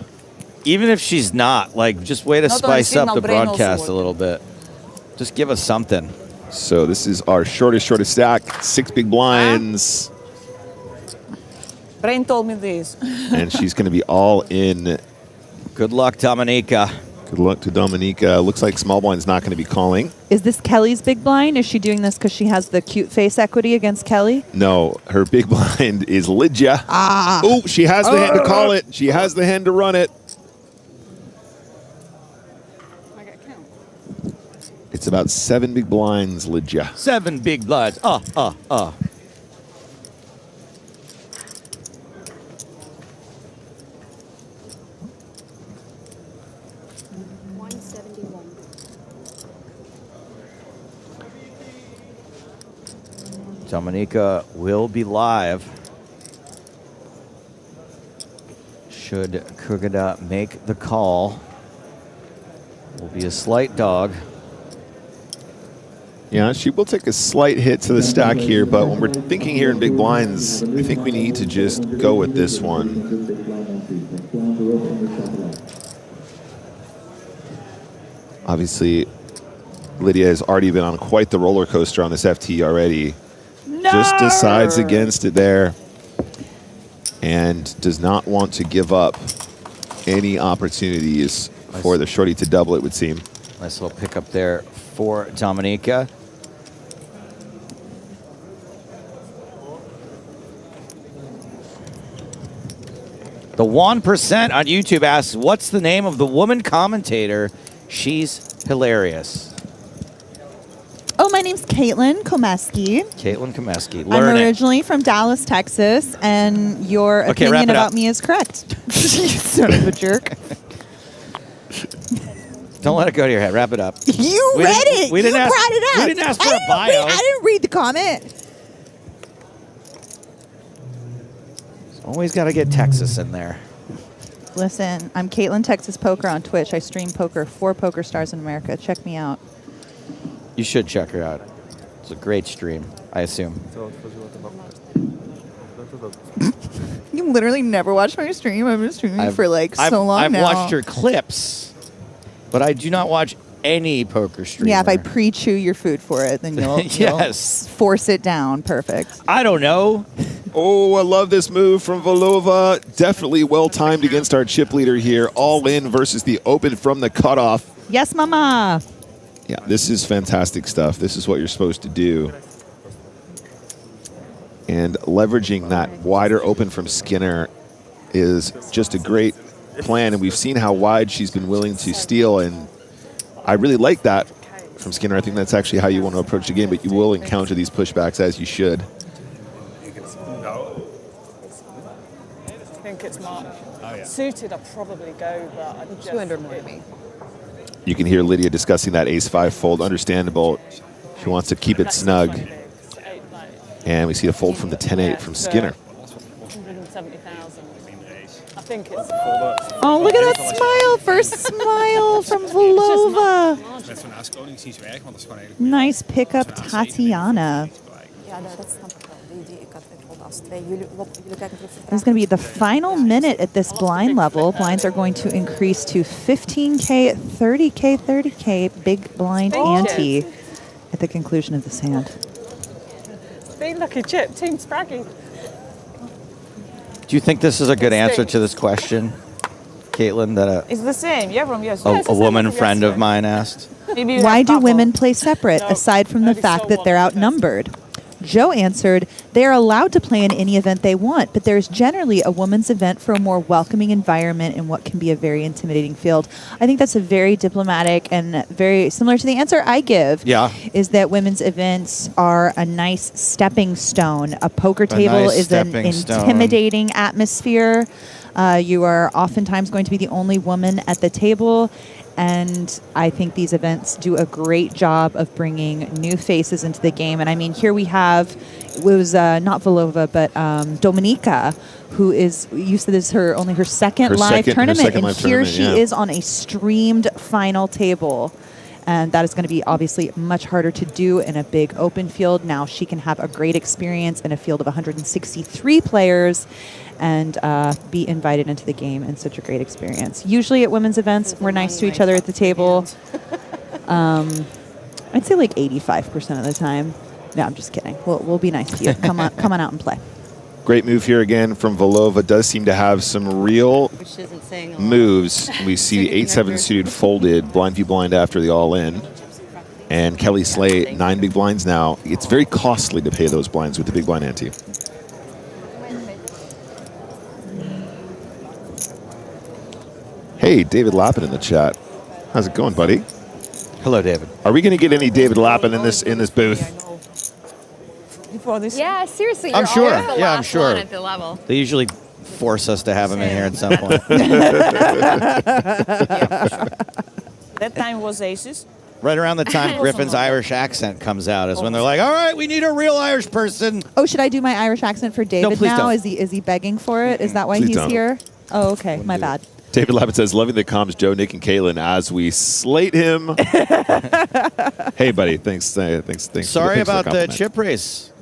Even if she's not, like, just way to Not only spice up the signal, brain broadcast also a little bit. Just give us something. So this is our shortest stack. 6 big blinds. Brain told me this. And she's going to be all in. Good luck, Dominika. Good luck to Dominika. Looks like small blind's not going to be calling. Is this Kelly's big blind? Is she doing this because she has the cute face equity against Kelly? No, her big blind is Lydia. Ah. Oh, she has the hand to call it. She has the hand to run it. It's about 7 big blinds, Lydia. 7 big blinds. Dominika will be live. Should Kugada make the call, will be a slight dog. Yeah, she will take a slight hit to the stack here, but when we're thinking here in big blinds, I think we need to just go with this one. Obviously, Lydia has already been on quite the roller coaster on this FT already. No! Just decides against it there and does not want to give up any opportunities for the shorty to double, it would seem. Nice little pick up there for Dominika. The 1% on YouTube asks, what's the name of the woman commentator? She's hilarious. Oh, my name's Caitlin Komeski. Caitlin Komeski. I'm originally from Dallas, Texas, and your opinion about me is correct. You son of a jerk. Don't let it go to your head. Wrap it up. You read it. We didn't you ask, brought it up. We didn't ask for a bio. I didn't read the comment. Always got to get Texas in there. Listen, I'm Caitlin Texas Poker on Twitch. I stream poker for PokerStars in America. Check me out. You should check her out. It's a great stream, I assume. You literally never watch my stream. I've been streaming for like so long now. I've watched your clips, but I do not watch any poker stream. Yeah, if I pre-chew your food for it, then you'll, yes. you'll force it down. Perfect. I don't know. Oh, I love this move from Volova. Definitely well-timed against our chip leader here. All in versus the open from the cutoff. Yes, mama. Yeah, this is fantastic stuff. This is what you're supposed to do. And leveraging that wider open from Skinner is just a great plan. And we've seen how wide she's been willing to steal. And I really like that from Skinner. I think that's actually how you want to approach the game. But you will encounter these pushbacks as you should. I think it's Mark. Suited, I'd probably go, but I just 200 more me. You can hear Lydia discussing that ace-5 fold. Understandable. She wants to keep it snug. And we see a fold from the 10-8 from Skinner. 170,000. I think it's... Oh, look at that smile. First smile from Volova. Nice pickup, Tatiana. This is going to be the final minute at this blind level. Blinds are going to increase to 15K, 30K, 30K, big blind ante at the conclusion of this hand. Big lucky chip, Team Spraggy. Do you think this is a good answer to this question, Caitlin, that It's the same, yeah, from yesterday. a woman friend of mine asked? Why do women play separate, aside from the fact that they're outnumbered? Joe answered, they are allowed to play in any event they want, but there's generally a women's event for a more welcoming environment in what can be a very intimidating field. I think that's a very diplomatic and very similar to the answer I give. Yeah. Is that women's events are a nice stepping stone. A poker table is an intimidating atmosphere. You are oftentimes going to be the only woman at the table. And I think these events do a great job of bringing new faces into the game. And I mean, here we have, it was not Volova, but Dominika, who is, you said this is only her second live tournament. And here she is on a streamed final table. And that is going to be obviously much harder to do in a big open field. Now she can have a great experience in a field of 163 players and be invited into the game, and such a great experience. Usually at women's events, we're nice to each other at the table. I'd say like 85% of the time. No, I'm just kidding. We'll be nice to you. Come on out and play. Great move here again from Vlhova. Does seem to have some real Which isn't saying a lot. moves. We see the 8-7 suited folded, blind v blind after the all-in. And Kelly Slay, 9 big blinds now. It's very costly to pay those blinds with the big blind ante. Hey, David Lappin in the chat. How's it going, buddy? Hello, David. Are we going to get any David Lappin in this booth? Before this. Yeah, seriously. I'm you're sure. always the Yeah, I'm last sure. one at the level. They usually force us to have him in here at some point. That time was aces. Right around the time Griffin's Irish accent comes out is when they're like, all right, we need a real Irish person. Oh, should I do my Irish accent for David please now? don't. Is he begging for it? Is that why Please he's don't. here? Oh, okay. My bad. David Lappin says, loving the comms, Joe, Nick, and Kaylin as we slate him. Hey, buddy. Thanks. Sorry thanks for about the compliment. chip race.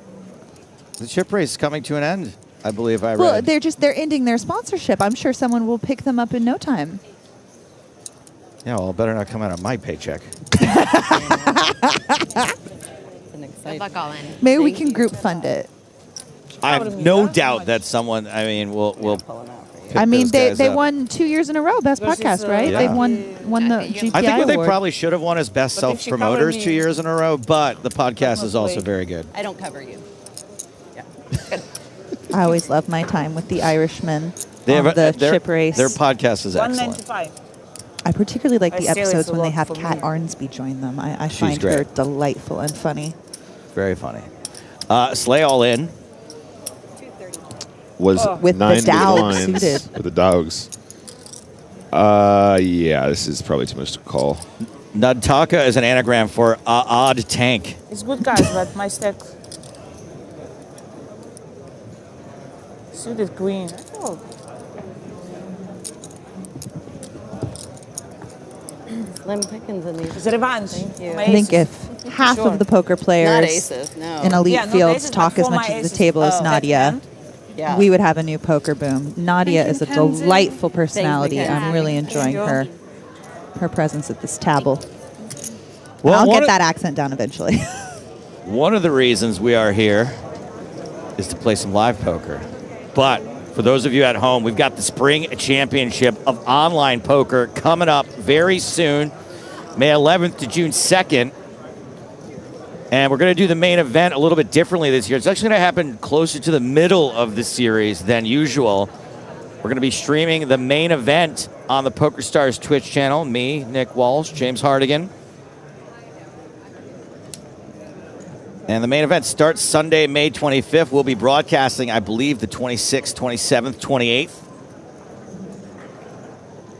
The chip race is coming to an end, I believe I read. Well, they're ending their sponsorship. I'm sure someone will pick them up in no time. Yeah, well, it better not come out of my paycheck. Good luck all in. Maybe we can group fund it. I have no doubt that someone, I mean, will pick I mean, those they guys up. won 2 years in a row, best Versus, podcast, right? Yeah. They've won the GPI I think what they award. probably should have won is best But if she self-promoters covered 2 me- years in a row, but the podcast is also play. very good. I don't cover you. I always love my time with the Irishmen They on have the their, chip race. Their podcast is excellent. 195. I particularly like I the still episodes it's a when they lot have for Kat me. Arnsby join them. I She's find her great. delightful and funny. Very funny. Slay all in. Was With the 9 big dogs blinds suited. with the dogs. Yeah, this is probably too much to call. Dominika is an anagram for odd tank. It's good, guys, but my stack. Suited queen. Oh, Slim pickings in these. it's a revenge. you. My I think aces. if half Sure. of the poker players Not aces, no. in elite Yeah, not fields aces, talk but as for much my at the aces, table as that Nadia, hand. Yeah. we would have a new poker boom. Nadia is a Mackenzie. delightful personality. Mackenzie. I'm really enjoying Thank her presence at this table. Well, I'll one get of- that accent down eventually. One of the reasons we are here is to play some live poker. But for those of you at home, we've got the Spring Championship of Online Poker coming up very soon, May 11th to June 2nd. And we're going to do the main event a little bit differently this year. It's actually going to happen closer to the middle of the series than usual. We're going to be streaming the main event on the PokerStars Twitch channel. Me, Nick Walsh, James Hartigan. And the main event starts Sunday, May 25th. We'll be broadcasting, I believe, the 26th, 27th, 28th.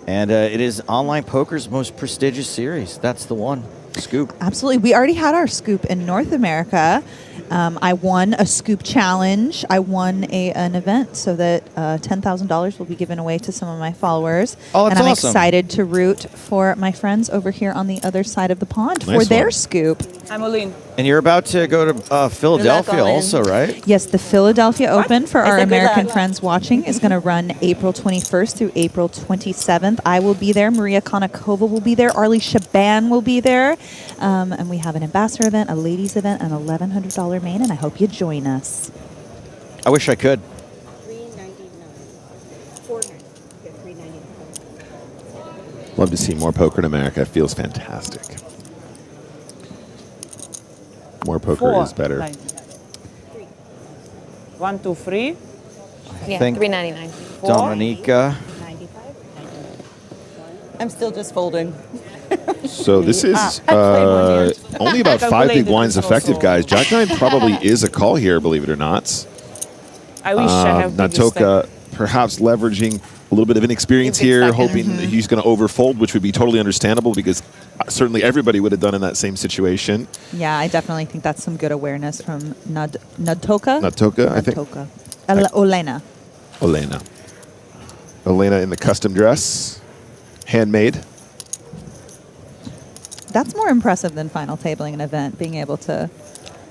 And it is Online Poker's most prestigious series. That's the one. Scoop. Absolutely. We already had our scoop in North America. I won a scoop challenge. I won an event so that $10,000 will be given away to some of my followers. Oh, that's and I'm awesome. excited to root for my friends over here on the other side of the pond Nice for their one. scoop. I'm all in. And you're about to go to Philadelphia all in. also, right? Yes, the Philadelphia Open for Is our that good? American friends watching is going to run April 21st through April 27th. I will be there. Maria Konnikova will be there. Arlie Shaban will be there. And we have an ambassador event, a ladies event, an $1,100 main, and I hope you join us. I wish I could. Love to see more poker in America. It feels fantastic. More poker 4. is better. 1, 2, 3. Yeah, think- $3.99. Dominika. I'm still just folding. So this is only about I 5 big calculated blinds this effective, also. guys. Jack 9 probably is a call here, believe it or not. I wish I have bigger Dominika perhaps leveraging a little bit of inexperience here, Exactly. hoping that he's going to overfold, which would be totally understandable because certainly everybody would have done in that same situation. Yeah, I definitely think that's some good awareness from Nadtoka. Natoka, I think. Nadtoka. Elena. Elena. Elena in the custom dress, handmade. That's more impressive than final tabling an event, being able to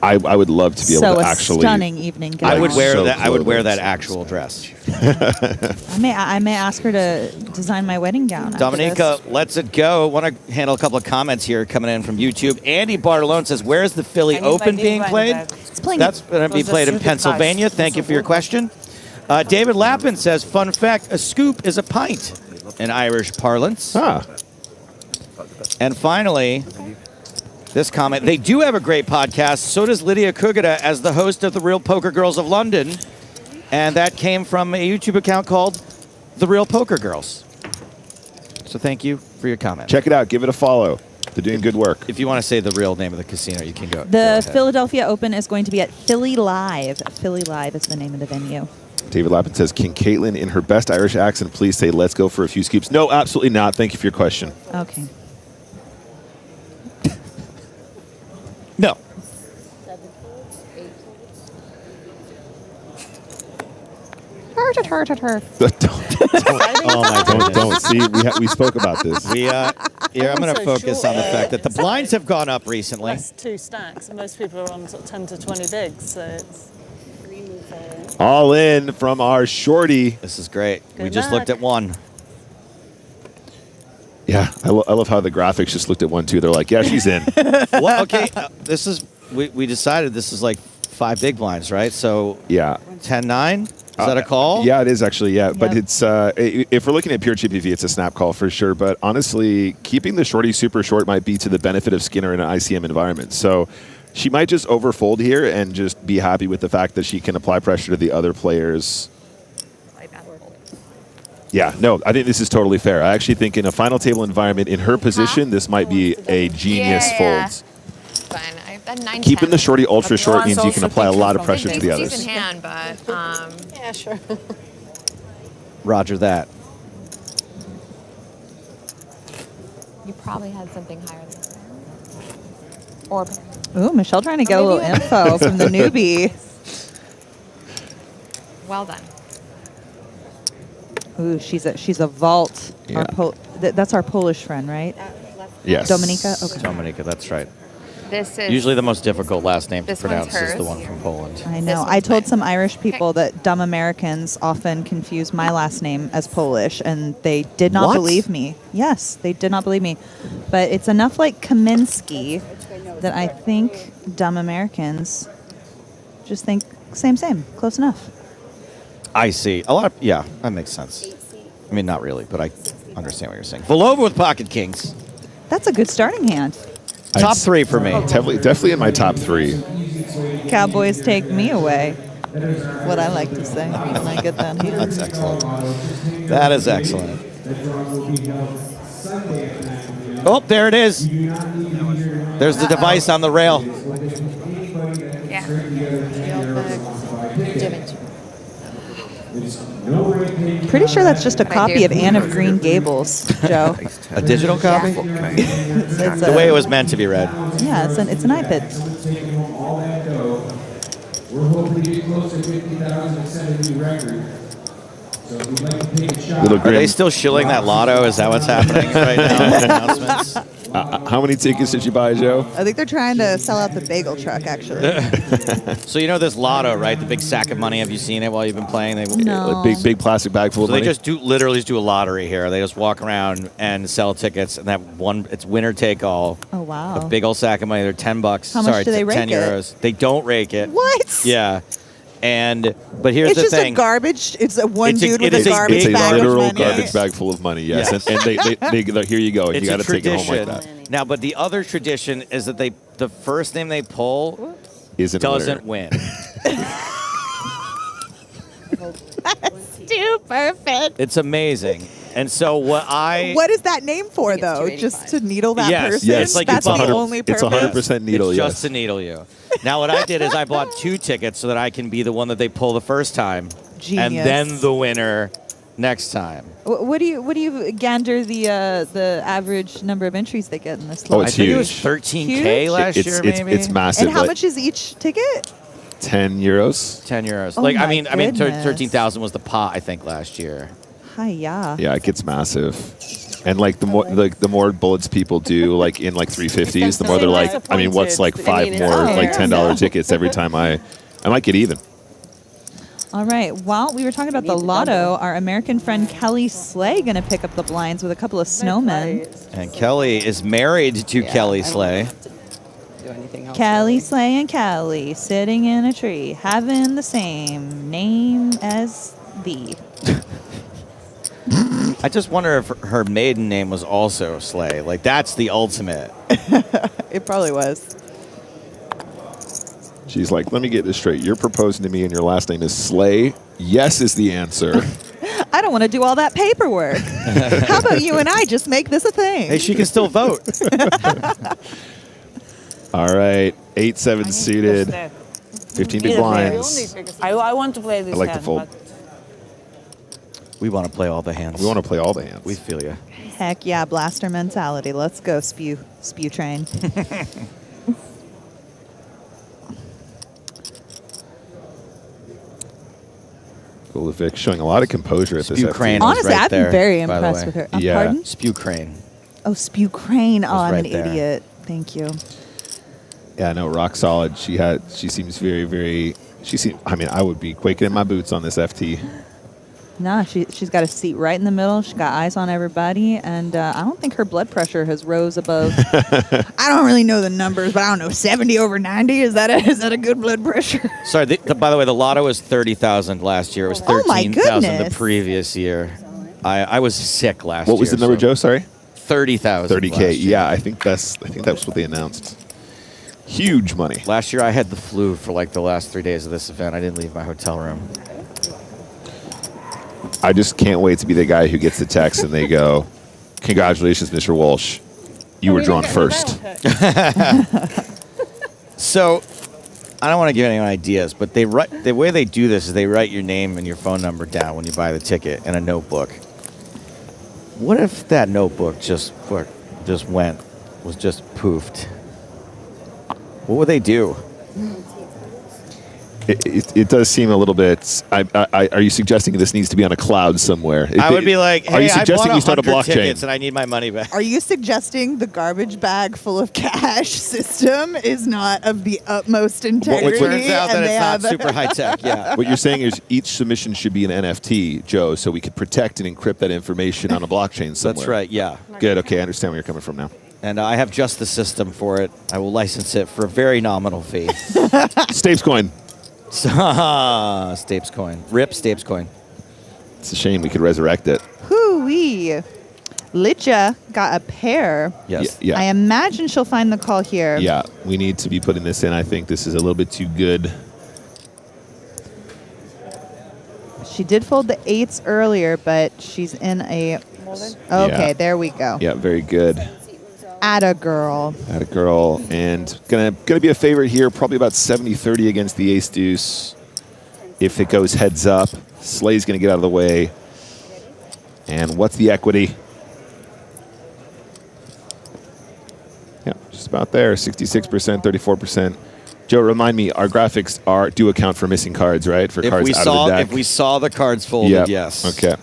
I would love to be able sew to a actually. stunning evening gown. I would wear so that. I would wear that clothing. actual dress. I may ask her to design my wedding gown. after Dominika, this. let's it go. I want to handle a couple of comments here coming in from YouTube. Andy Bartolone says, "Where's the Philly I need my Open big being blind played?" back. It's playing. That's going to be Those are played in suited Pennsylvania. guys. Thank you for your question. David Lappin says, "Fun fact: a scoop is a pint in Irish parlance." Ah, And finally, this comment: they do have a great podcast. So does Lydia Kugata as the host of the Real Poker Girls of London, and that came from a YouTube account called The Real Poker Girls. So thank you for your comment. check it out. Give it a follow. They're doing good work. If you want to say the real name of the casino, you can go. go The ahead. Philadelphia Open is going to be at Philly Live. Philly Live is the name of the venue. David Lappin says, "Can Caitlin, in her best Irish accent, please say, 'Let's go for a few scoops'?" No, absolutely not. Thank you for your question. Okay. No. Oh my goodness. Don't. See, we spoke about this. Here, I'm going to so focus short. on the fact that the blinds have gone up recently. That's 2 stacks, and most people are on sort of 10 to 20 bigs, so it's All in from our shorty. This is great. We Good just luck. looked at one. Yeah, I love how the graphics just looked at one, too. They're like, yeah, she's in. Well, okay, this is, we decided this is like 5 big blinds, right? So Yeah. 10-9? Is that a call? Yeah, it is actually, yeah. But Yep. it's if we're looking at pure chippy V, it's a snap call for sure. But honestly, keeping the shorty super short might be to the benefit of Skinner in an ICM environment. So she might just overfold here and just be happy with the fact that she can apply pressure to the other players. Yeah, no, I think this is totally fair. I actually think in a final table environment, in her position, this might be a genius fold. Fine. That 9, Keeping the shorty ultra But short no means one's you can also apply a lot of thinking pressure from to the It's a others. decent hand, but yeah, sure. Roger that. you probably had something higher than that. Or Ooh, Michelle trying to get a little maybe- info from the newbie. well done. Ooh, she's a vault. Yeah. That's our Polish friend, right? Yes. Dominika? Okay. Dominika, that's right. This is Usually the most difficult last name to This one's pronounce is the hers. one from Poland. I This know. one's I told mine. some Irish people that dumb Americans often confuse my last name as Polish, and they did not What? believe me. Yes, they did not believe me. But it's enough like Kaminsky that I think dumb Americans just think same, close enough. I see. A lot of, yeah, that makes sense. I mean, not really, but I understand what you're saying. Volova with pocket kings. That's a good starting hand. Top 3 for me. Definitely in my top 3. Cowboys take me away. What I like to say when I get that hand. That's excellent. That is excellent. Oh, there it is. There's the device on the rail. Yeah. Pretty sure that's just a I copy do. of Anne of Green Gables, Joe. A digital copy? It's The way it was meant to be read. Yeah, it's an iPad. We're hoping to get close to 50,000 and set a new record. So we'd like to take a shot. Little Are they grin. still shilling that lotto? Is that what's happening right now? in the announcements? How many tickets did you buy, Joe? I think they're trying to sell out the bagel truck, actually. So you know this lotto, right? The big sack of money. Have you seen it while you've been playing? They, No. A big plastic bag full So of they money. just literally do a lottery here. They just walk around and sell tickets, and that one, it's winner take all. Oh, wow. A big old sack of money. They're $10. How much Sorry, do they 10 rake it? euros. They don't rake it. What? Yeah. But here's It's the just thing. a garbage. It's a one It's a- dude it with is a a garbage It's a bag. literal of money. garbage bag full of money, yes. Yes. And they here you go. It's You got a to take it home tradition. like that. Now, but the other tradition is that the first name they pull Isn't a doesn't winner. win. Too perfect. It's amazing. And so What is that name for, though? Just to needle that Yes, person? yes, like That's it's the 100 only It's purpose. 100% needle, it's yes. just to needle you. Now, what I did is I bought 2 tickets so that I can be the one that they pull the first time, and Genius. then the winner next time. What do you gander the average number of entries they get in this Oh, lot? it's I think it was huge. 13K Huge? last year, maybe. It's massive. And how like much is each ticket? 10 euros? 10 euros. Oh like my I mean, goodness. 13,000 was the pot I think last year. Hi-ya. Yeah, it gets massive. And like the more bullets people do like in like 350s, the more they're like, I mean, what's like 5 more like $10 tickets every time I might get even. All right. Well, we were talking about the lotto. Our American friend Kelly Slay going to pick up the blinds with a couple of snowmen. And Kelly is married to Kelly Slay. Do anything else. Kelly Slay and Kelly sitting in a tree, having the same name as thee. I just wonder if her maiden name was also Slay. Like, that's the ultimate. It probably was. She's like, let me get this straight. You're proposing to me and your last name is Slay? Yes is the answer. I don't want to do all that paperwork. How about you and I just make this a thing? Hey, she can still vote. All right. 8-7 suited. 15 big blinds. I want to play this I like hand, the fold. but We want to play all the hands. We want to play all the hands. We feel you. Heck yeah, blaster mentality. Let's go, spew train. Vic showing a lot of composure at this Spew Crane FT. was Honestly, right I've there, been very by the impressed way. with her. Yeah. Pardon? Spew Crane. Oh, spew crane. Oh, I'm right an there. idiot. Thank you. Yeah, no, rock solid. She seems very, very. I mean, I would be quaking in my boots on this FT. Nah, she's got a seat right in the middle. She's got eyes on everybody, and I don't think her blood pressure has rose above. I don't really know the numbers, but I don't know, 70 over 90. Is that a good blood pressure? Sorry, by the way, the lotto was 30,000 last year. It was Oh my 13,000 the goodness. previous year. I was sick last year. What was the number, Joe? Sorry, 30,000. 30K. Yeah, I think that's what they announced. Huge money. Last year I had the flu for like the last 3 days of this event. I didn't leave my hotel room. I just can't wait to be the guy who gets the text and they go, "Congratulations, Mr. Walsh, you were drawn first." So, I don't want to give anyone ideas, but the way they do this is they write your name and your phone number down when you buy the ticket in a notebook. What if that notebook was just poofed? What would they do? It does seem a little bit. Are you suggesting this needs to be on a cloud somewhere? I would be like, hey, are you I suggesting bought you start a 100 blockchain? tickets and I need my money back. Are you suggesting the garbage bag full of cash system is not of the utmost integrity? It turns out that and it's they not have- super high tech. Yeah. What you're saying is each submission should be an NFT, Joe, so we could protect and encrypt that information on a blockchain somewhere. That's right. Yeah. Good. Okay, I understand where you're coming from now. And I have just the system for it. I will license it for a very nominal fee. Stapes coin. Stapes coin. Rip Stapes coin. It's a shame we could resurrect it. Hoo-wee. Litja got a pair. Yes. Yeah. I imagine she'll find the call here. Yeah, we need to be putting this in. I think this is a little bit too good. She did fold the 8s earlier, but she's in a... Okay, Yeah. there we go. Yeah, very good. Atta girl. At a girl, and gonna be a favorite here. Probably about 70-30 against the ace deuce. If it goes heads up, Slay's gonna get out of the way. And what's the equity? Yeah, just about there. 66%, 34%. Joe, remind me, our graphics do account for missing cards, right? For cards out of the deck. If we saw the cards folded, Yep. yes. Okay.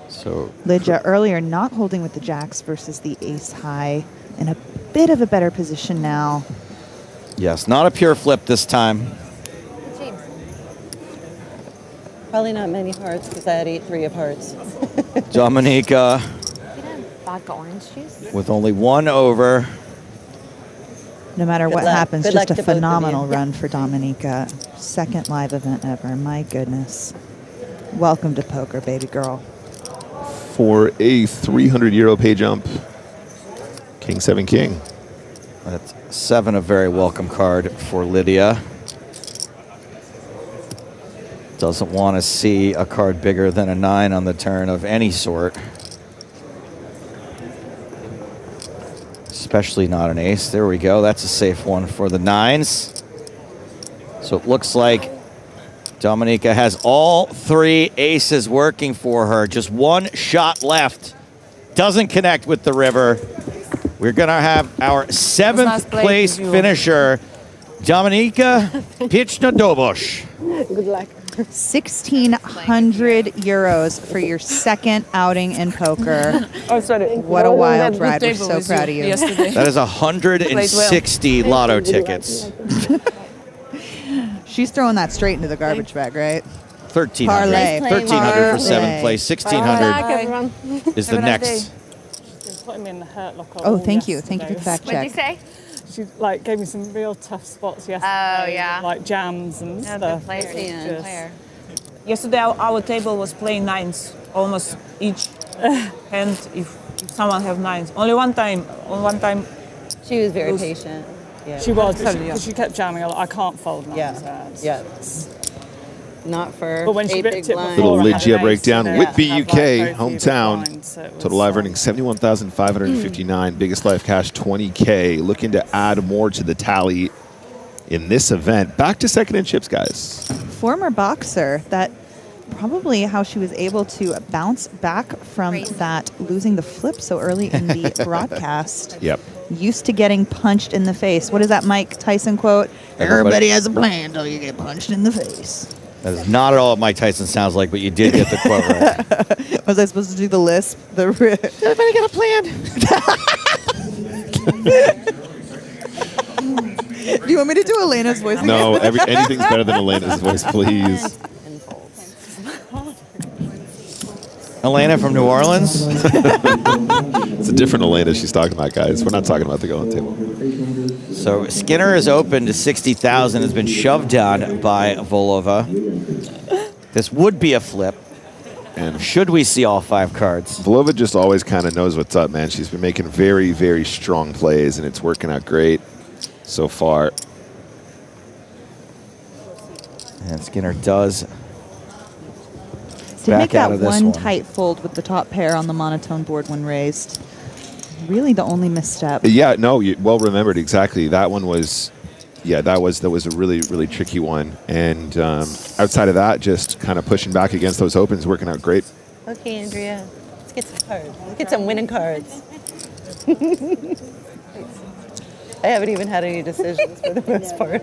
So Lidja earlier not holding with the jacks versus the ace high. In a bit of a better position now. yes, not a pure flip this time. James. Probably not many hearts because I had 8-3 of hearts. Dominika Get a vodka orange juice. with only one over. No matter Good what luck. happens, Good just luck a to both of you. phenomenal run for Dominika. Second live event ever. My goodness. Welcome to poker, baby girl. For a 300 pay jump, King 7 King. That's 7, a very welcome card for Lydia. Doesn't want to see a card bigger than a 9 on the turn of any sort. Especially not an ace. There we go. That's a safe one for the 9s. So it looks like Dominika has all 3 aces working for her. Just one shot left. Doesn't connect with the river. We're going to have our 7th nice play place to you. finisher, Dominika Pichnadobosh. Good luck. 1,600 euros for your second outing in poker. Oh, sorry. What a wild ride. We're so proud of you. Yesterday. That is 160 lotto tickets. She's throwing that straight into the garbage bag, right? 1,300. Parlay. 1,300 for 7th Parlay. place. 1,600 is the next. She's putting me in the hurt locker. Oh, all thank you. Thank you for the yesterday. fact What'd you check. say? She like gave me some real tough spots yesterday. Oh, yeah. Like jams and No, stuff. good player. It was just- Player. Yesterday, our table was playing nines, almost each hand if someone have nines. Only one time. She was very Loose. patient. Yeah. She was, Yeah. because she kept jamming a lot. I can't fold nines. Yeah. Yeah. Not for But when she 8 ripped big it blinds. before, Little I had Ligia an ace, breakdown. you know, Whitby, have, UK, like, both big hometown. blinds, so it was, Total live earnings 71,559. Biggest live cash 20K. Looking to add more to the tally in this event. Back to second in chips, guys. Former boxer, that probably how she was able to bounce back from that losing the flip so early in the broadcast. Yep. Used to getting punched in the face. What is that Mike Tyson quote? Everybody has a plan until you get punched in the face. That is not at all what Mike Tyson sounds like, but you did get the quote right. Was I supposed to do the lisp? Everybody got a plan. Do you want me to do Elena's voice again? No, anything's better than Elena's voice, please. Elena from New Orleans. It's a different Elena she's talking about, guys. We're not talking about the golden table. So Skinner is open to 60,000. Has been shoved down by Volova. This would be a flip. And Should we see all 5 cards? Volova just always kind of knows what's up, man. She's been making very, very strong plays, and it's working out great so far. And Skinner does Did make back out that of this one one. tight fold with the top pair on the monotone board when raised. Really the only misstep. Yeah, no, well remembered. Exactly. That one was, that was a really, really tricky one. And outside of that, just kind of pushing back against those opens, working out great. Okay, Andrea. Let's get some cards. Let's get some winning cards. I haven't even had any decisions for the most part.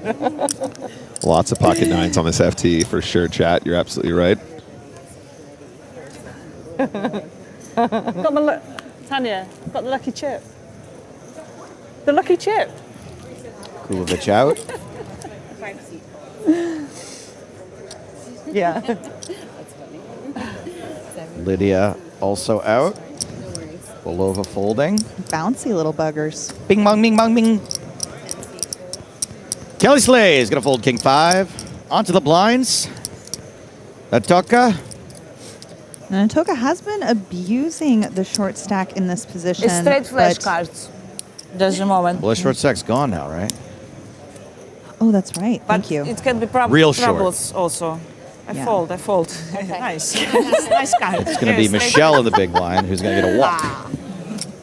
Lots of pocket nines on this FT for sure, chat. You're absolutely right. Got my Tanya, got the lucky chip. The lucky chip. Kulovic out. Yeah. Lydia also out. Volova folding. Bouncy little buggers. Bing bong, bing bong, bing. Kelly Slay is going to fold King 5. Onto the blinds. Atoka. And Toka has been abusing the short stack in this position. It's straight flash but- cards. Just a moment. Well, the short stack's gone now, right? Oh, that's right. But Thank you. it can be Real short. troubles also. I Yeah. fold. Nice. Nice card. It's going to be Michelle in the big blind who's going to get a walk.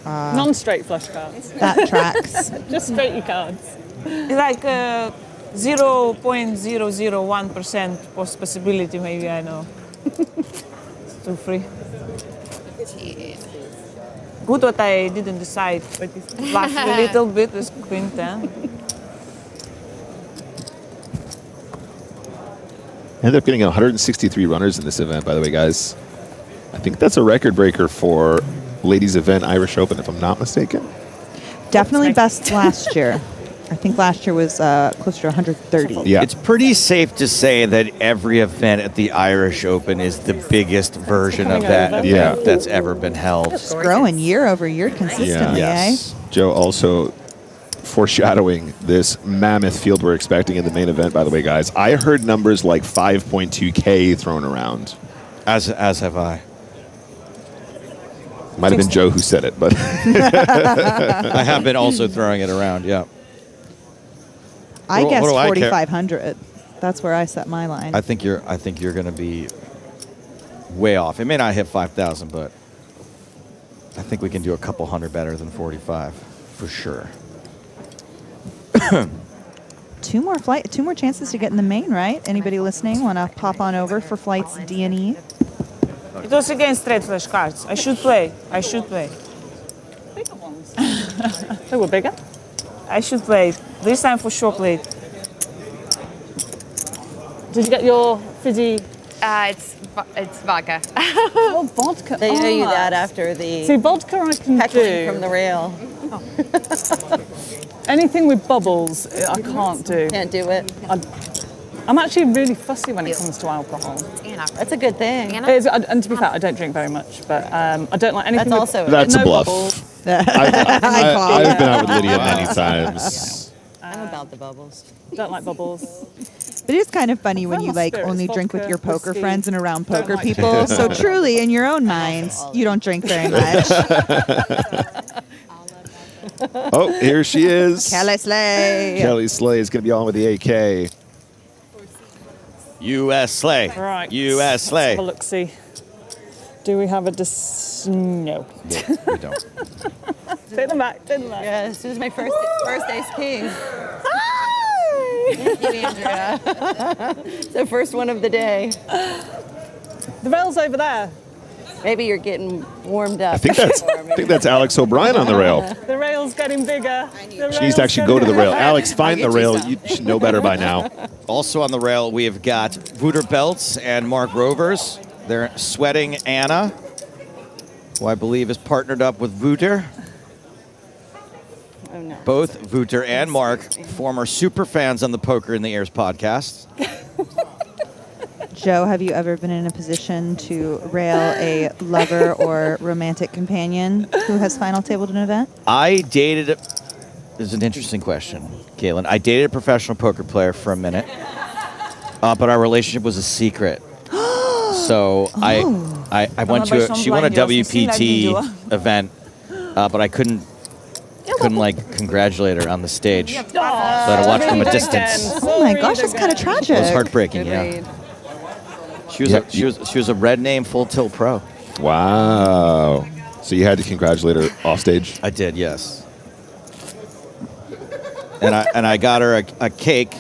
Non-straight flush cards. That tracks. Just straight your cards. Like 0.001% possibility, maybe, I know. It's too free. Good what I didn't decide, but it flashed a little bit with Queen 10. Ended up getting 163 runners in this event, by the way, guys. I think that's a record breaker for ladies' event Irish Open, if I'm not mistaken. Definitely best last year. I think last year was closer to 130. Yeah. It's pretty safe to say that every event at the Irish Open is the biggest version of that event Yeah. that's ever been held. It's growing year over year consistently, Yes. Joe also foreshadowing this mammoth field we're expecting in the main event, by the way, guys. I heard numbers like 5.2K thrown around. As have I. Might have been Joe who said it, but I have been also throwing it around, yeah. I What guessed do I care? 4,500. That's where I set my line. I think you're going to be way off. It may not hit 5,000, but I think we can do a couple hundred better than 45 for sure. Two more chances to get in the main, right? Anybody listening want to pop on over for flights D and E? It was again straight flash cards. I should play. Bigger ones. They were bigger. I should play. This time for sure played. Did you get your fizzy? It's vodka. Oh, vodka. They owe you that after the See, vodka I can heckling do. from the rail. Anything with bubbles, I can't do. Can't do it. I'm actually really fussy when it comes to alcohol. That's a good thing. And to be fair, I don't drink very much, but I don't like anything That's with also That's no a bluff. bubbles. I've been out with Lydia many times. I'm about the bubbles. Don't like bubbles. But it is kind of funny when you like spirits, only drink with vodka, your poker whiskey. friends and around Don't poker like people. So truly, in your own minds, you don't drink very much. Oh, here she is. Kelly Slay. Kelly Slay is going to be on with the AK. U.S. Slay. Right. U.S. Slay. Have a look, see. Do we have a no? We don't. Take them back. Take them back. Yeah, this is my first ace king. Hi! Thank you, Andrea. It's the first one of the day. The rail's over there. Maybe you're getting warmed up. I think that's Alex O'Brien on the rail. The rail's getting bigger. She needs to actually go to the rail. Alex, find the rail. You should know better by now. Also on the rail, we have got Wouter Belts and Mark Rovers. They're sweating Anna, who I believe is partnered up with Wouter. Oh, no. Both Wouter and Mark, former super fans on the Poker in the Airs podcast. Joe, have you ever been in a position to rail a lover or romantic companion who has final tabled an event? I dated, this is an interesting question, Caitlin. I dated a professional poker player for a minute, but our relationship was a secret. So I went to, she won a WPT event, but I couldn't like congratulate her on the stage. So I had to watch from a distance. Oh my gosh, that's kind of tragic. It was heartbreaking, yeah. She was a red name full tilt pro. Wow. So you had to congratulate her off stage? I did, yes. And I got her a cake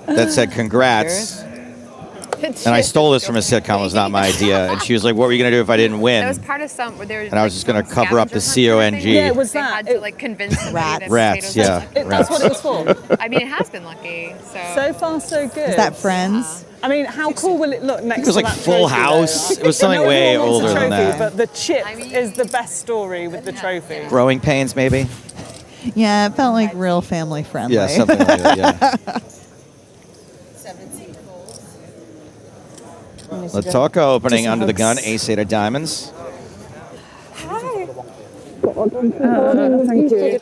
that said congrats. And I stole this from a sitcom. It was not my idea. And she was like, "What were you going to do if I didn't win?" That was part of some. Where there was, And I was just going to cover up the CONG. Yeah, it was They that. had to like convince somebody that Rats, potatoes yeah. were lucky. That's what it was for. I mean, it has been lucky. So far, so good. Is that Friends? I mean, how cool will it look next It was to like that Full trophy, House. though? It was something No way one wants a older than trophy, that. But the chip is the best story with the trophy. Growing pains, maybe? Yeah, it felt like real family friendly. Yeah, something like that, yeah. Latoka opening under the gun, ace-8 of diamonds. Thank you.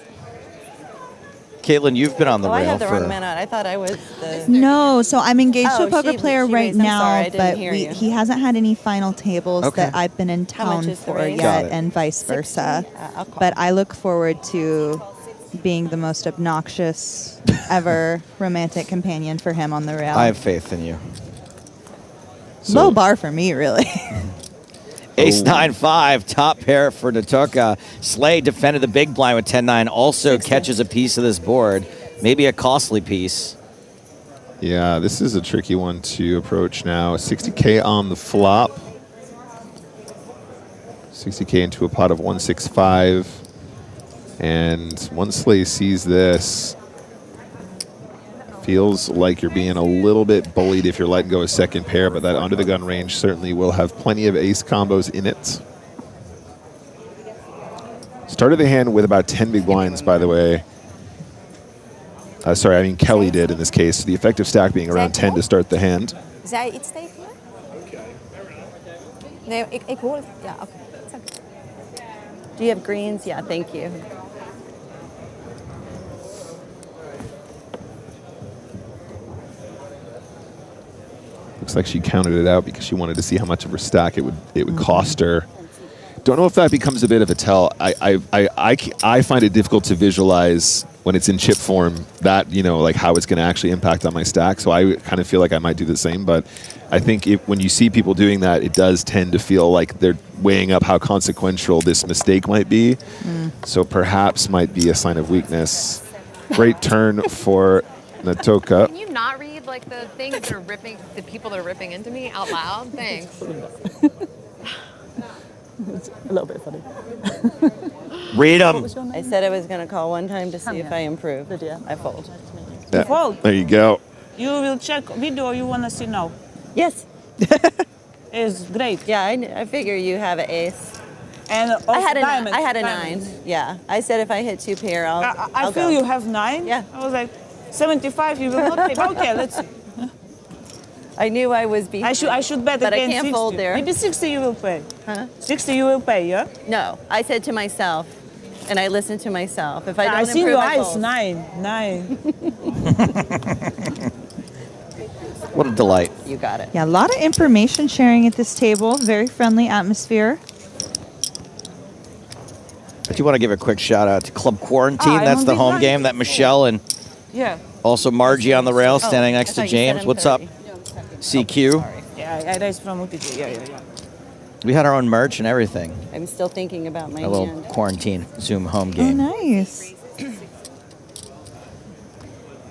Caitlin, you've been on the Oh, I rail had the for... wrong man out. I thought I was the... No, so I'm engaged to Oh, a poker she player right raised. I'm now, sorry, I didn't but hear you. he hasn't had any final tables Okay. that I've been in How much town is the for raise? Got yet, it. and vice versa. I'll call. But I look forward to being the most obnoxious ever romantic companion for him on the rail. I have faith in you. Low bar for me, really. Ace 9-5, top pair for Latoka. Slay defended the big blind with 10-9, also catches a piece of this board. Maybe a costly piece. Yeah, this is a tricky one to approach now. 60K on the flop. 60K into a pot of 165. And once Slay sees this, feels like you're being a little bit bullied if you're letting go a second pair, but that under the gun range certainly will have plenty of ace combos in it. Started the hand with about 10 big blinds, by the way. Sorry, I mean Kelly did in this case. The effective stack being around 10 to start the hand. Zij iets tekenen? Nee, ik hoor het. Ja, oké. Do you have greens? Yeah, thank you. Looks like she counted it out because she wanted to see how much of her stack it would cost her. Don't know if that becomes a bit of a tell. I find it difficult to visualize when it's in chip form that, you know, like how it's going to actually impact on my stack. So I kind of feel like I might do the same. But I think when you see people doing that, it does tend to feel like they're weighing up how consequential this mistake might be. So perhaps might be a sign of weakness. Great turn for Latoka. Can you not read like the things that are ripping, the people that are ripping into me out loud? Thanks. It's a little bit funny. Read them. I said I was going to call one time to see if I improved. I fold. Yeah, there you go. You will check video you want to see now. Yes. It's great. Yeah, I figure you have an ace. And also I had a diamonds, I had a diamonds. 9. Yeah, I said if I hit 2 pair, I I'll feel go. you have 9. Yeah. I was like, 75. You will not take. Okay, let's see. I knew I was behind. I should bet but again. I can't 60. fold there. Maybe 60 you will pay. Huh? 60 you will pay, yeah? No, I said to myself, and I listened to myself. If I don't I see improve, your I eyes. fold. 9. What a delight. You got it. Yeah, a lot of information sharing at this table. Very friendly atmosphere. I do want to give a quick shout out to Club Quarantine. I'm That's on the big home blind. game that Michelle and Yeah. also Margie on the rail standing I next to thought you said James. What's up, M30. CQ? Yeah, I raised from UTG. Yeah. We had our own merch and everything. I'm still thinking about my A little hand. quarantine Zoom home Oh, game. nice.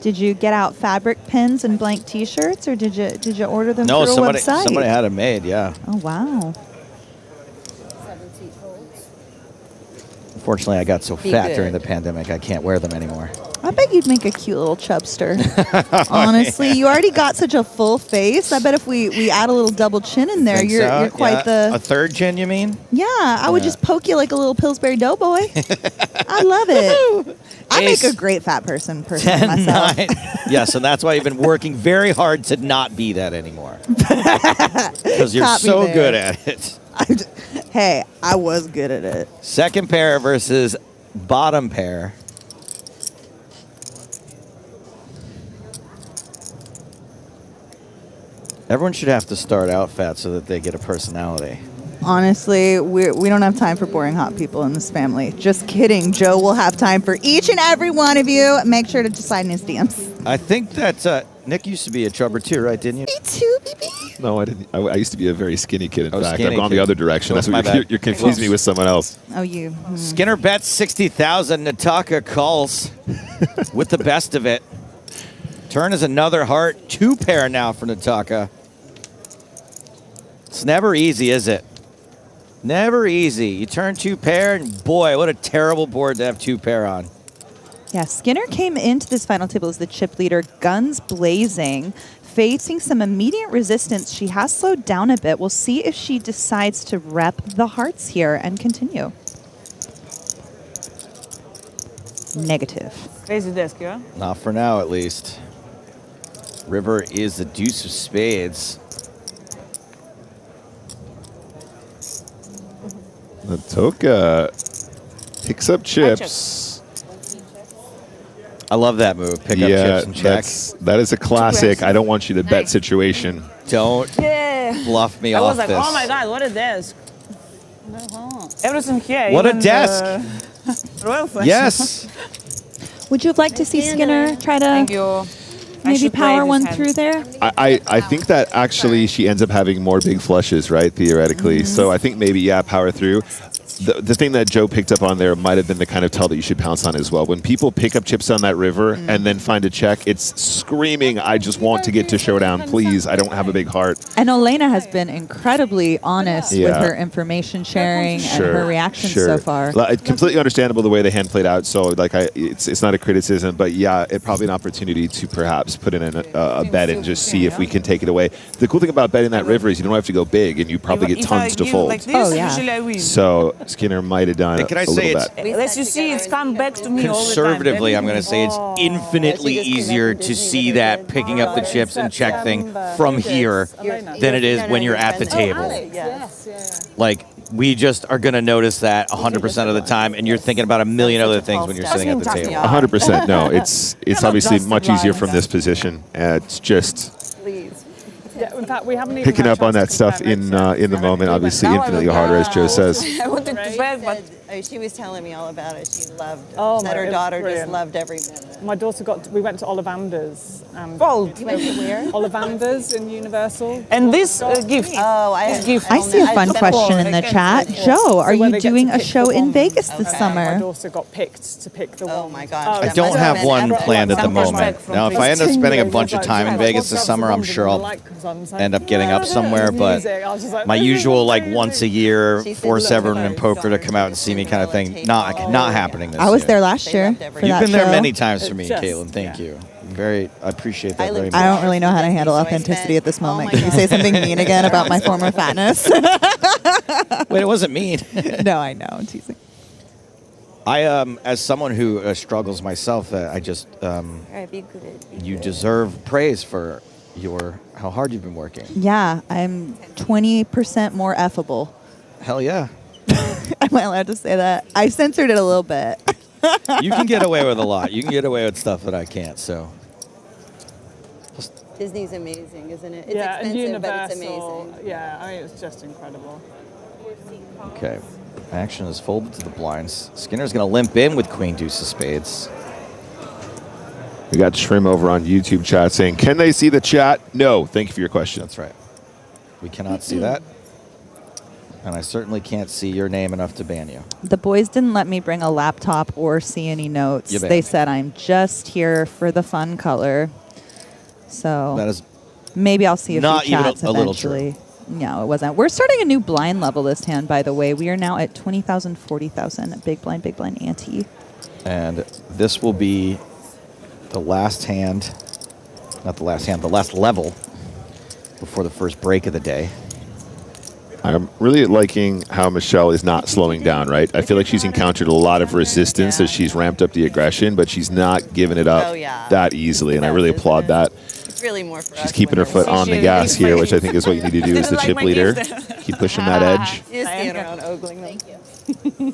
Did you get out fabric pins and blank T-shirts, or did you order them No, through a somebody website? had it made. Yeah. Oh wow. Unfortunately, I got so Be fat good. during the pandemic, I can't wear them anymore. I bet you'd make a cute little chubster. Honestly, you already got such a full face. I bet if we add a little double chin in there, Think you're so? you're quite Yeah. A the. third chin, you mean? Yeah, I would Yeah. just poke you like a little Pillsbury Doughboy. I love it. I make Ace. a great fat person 10, myself. 9. Yes, and that's why you've been working very hard to not be that anymore. Because you're Caught me so there. good at it. Hey, I was good at it. Second pair versus bottom pair. Everyone should have to start out fat so that they get a personality. Honestly, we don't have time for boring hot people in this family. Just kidding. Joe will have time for each and every one of you. Make sure to decide in his DMs. I think that Nick used to be a chubber too, right? Didn't you? Me too, baby. No, I didn't. I used to be a very skinny kid. In Oh, fact, skinny I've gone kid. the other direction. That's My what bad. you're confusing me with someone else. Oh, you. Skinner bets 60,000. Nataka calls with the best of it. Turn is another heart. 2 pair now for Nataka. It's never easy, is it? Never easy. You turn 2 pair, and boy, what a terrible board to have 2 pair on. Yeah, Skinner came into this final table as the chip leader, guns blazing, facing some immediate resistance. She has slowed down a bit. We'll see if she decides to rep the hearts here and continue. Negative. Crazy desk, yeah? Not for now, at least. River is the deuce of spades. Nataka picks up chips. I love that move. Pick up chips and check. That is a classic. I don't want you to bet situation. Don't bluff me I off was like, this. oh my God, what a desk. Everything here. What a even desk. the Royal Flush. Yes. Would you have liked to see Skinner try to Thank you. I maybe should play power this one hand. through there? I think that actually she ends up having more big flushes, right, theoretically. So I think maybe, yeah, power through. The thing that Joe picked up on there might have been the kind of tell that you should pounce on as well. When people pick up chips on that river and then find a check, it's screaming, I just want to get to showdown, please. I don't have a big heart. And Elena has been incredibly honest with her information sharing and her reactions so far. It's completely understandable the way the hand played out. So, like, it's not a criticism, but yeah, it's probably an opportunity to perhaps put in a bet and just see if we can take it away. The cool thing about betting that river is you don't have to go big, and you probably get tons to fold. Like this, usually I win. So Skinner might have done Can I a say little it's bet. As you see, it's come back to me all the time. Conservatively, I'm going to say it's infinitely easier to see that picking up the chips and check thing from here than it is when you're at the table. Like, we just are going to notice that 100% of the time, and you're thinking about a million other things when you're sitting at the table. 100%. No, it's obviously much easier from this position. It's just Yeah, in fact, we haven't even picking had up on that chance to stuff compare in the moment. Obviously, infinitely harder, as Joe says. I wanted to bet, but She was telling me all about it. She loved Oh, that my- her it was daughter brilliant. just loved every minute. My daughter we went to Ollivander's. And fold. You went to where? Ollivander's in Universal. And this gift. Oh, I gift. I see a fun question in the chat. Joe, are where you they get doing to a pick show the in one. Vegas this My summer? daughter got picked to pick the one. Oh my gosh. I that don't must have been one epic. planned at the Some moment. perspective Now, if from I end up spending a Like, bunch of time in Vegas this summer, I'm sure I'll end up getting up somewhere. But my usual, like, once a year, force everyone in poker to come out and see me kind of thing, not happening this I was year. there last year for You've that been there show. many times for me, It's just- Caitlin. Thank you. I appreciate that very much. I don't really know how to handle authenticity at this moment. Can you say something mean again about my former fatness? Wait, it wasn't mean. No, I know. I'm teasing. I, as someone who struggles myself, I just, you deserve praise for how hard you've been working. Yeah, I'm 20% more effable. Hell yeah. Am I allowed to say that? I censored it a little bit. You can get away with a lot. You can get away with stuff that I can't, so. Disney's amazing, isn't it? It's and expensive, Universal. but it's amazing. Yeah, I mean, it's just incredible. Okay. Action is folded to the blinds. Skinner's going to limp in with Queen Deuce of Spades. We got Trim over on YouTube chat saying, can they see the chat? No. Thank you for your question. That's right. We cannot see that. And I certainly can't see your name enough to ban you. The boys didn't let me bring a laptop or see any notes. They said I'm just here for the fun color. So that is maybe I'll see a few chats a little true. eventually. No, it wasn't. We're starting a new blind level this hand, by the way. We are now at 20,000, 40,000. Big blind ante. And this will be the last hand, not the last hand, the last level before the first break of the day. I'm really liking how Michelle is not slowing down, right? I feel like she's encountered a lot of resistance as she's ramped up the aggression, but she's not giving it up that easily, and I really applaud that. It's really more for She's keeping her foot on the gas here, which I think is what you need to do as the chip leader. Keep pushing that edge. Just stand around ogling them. Thank you.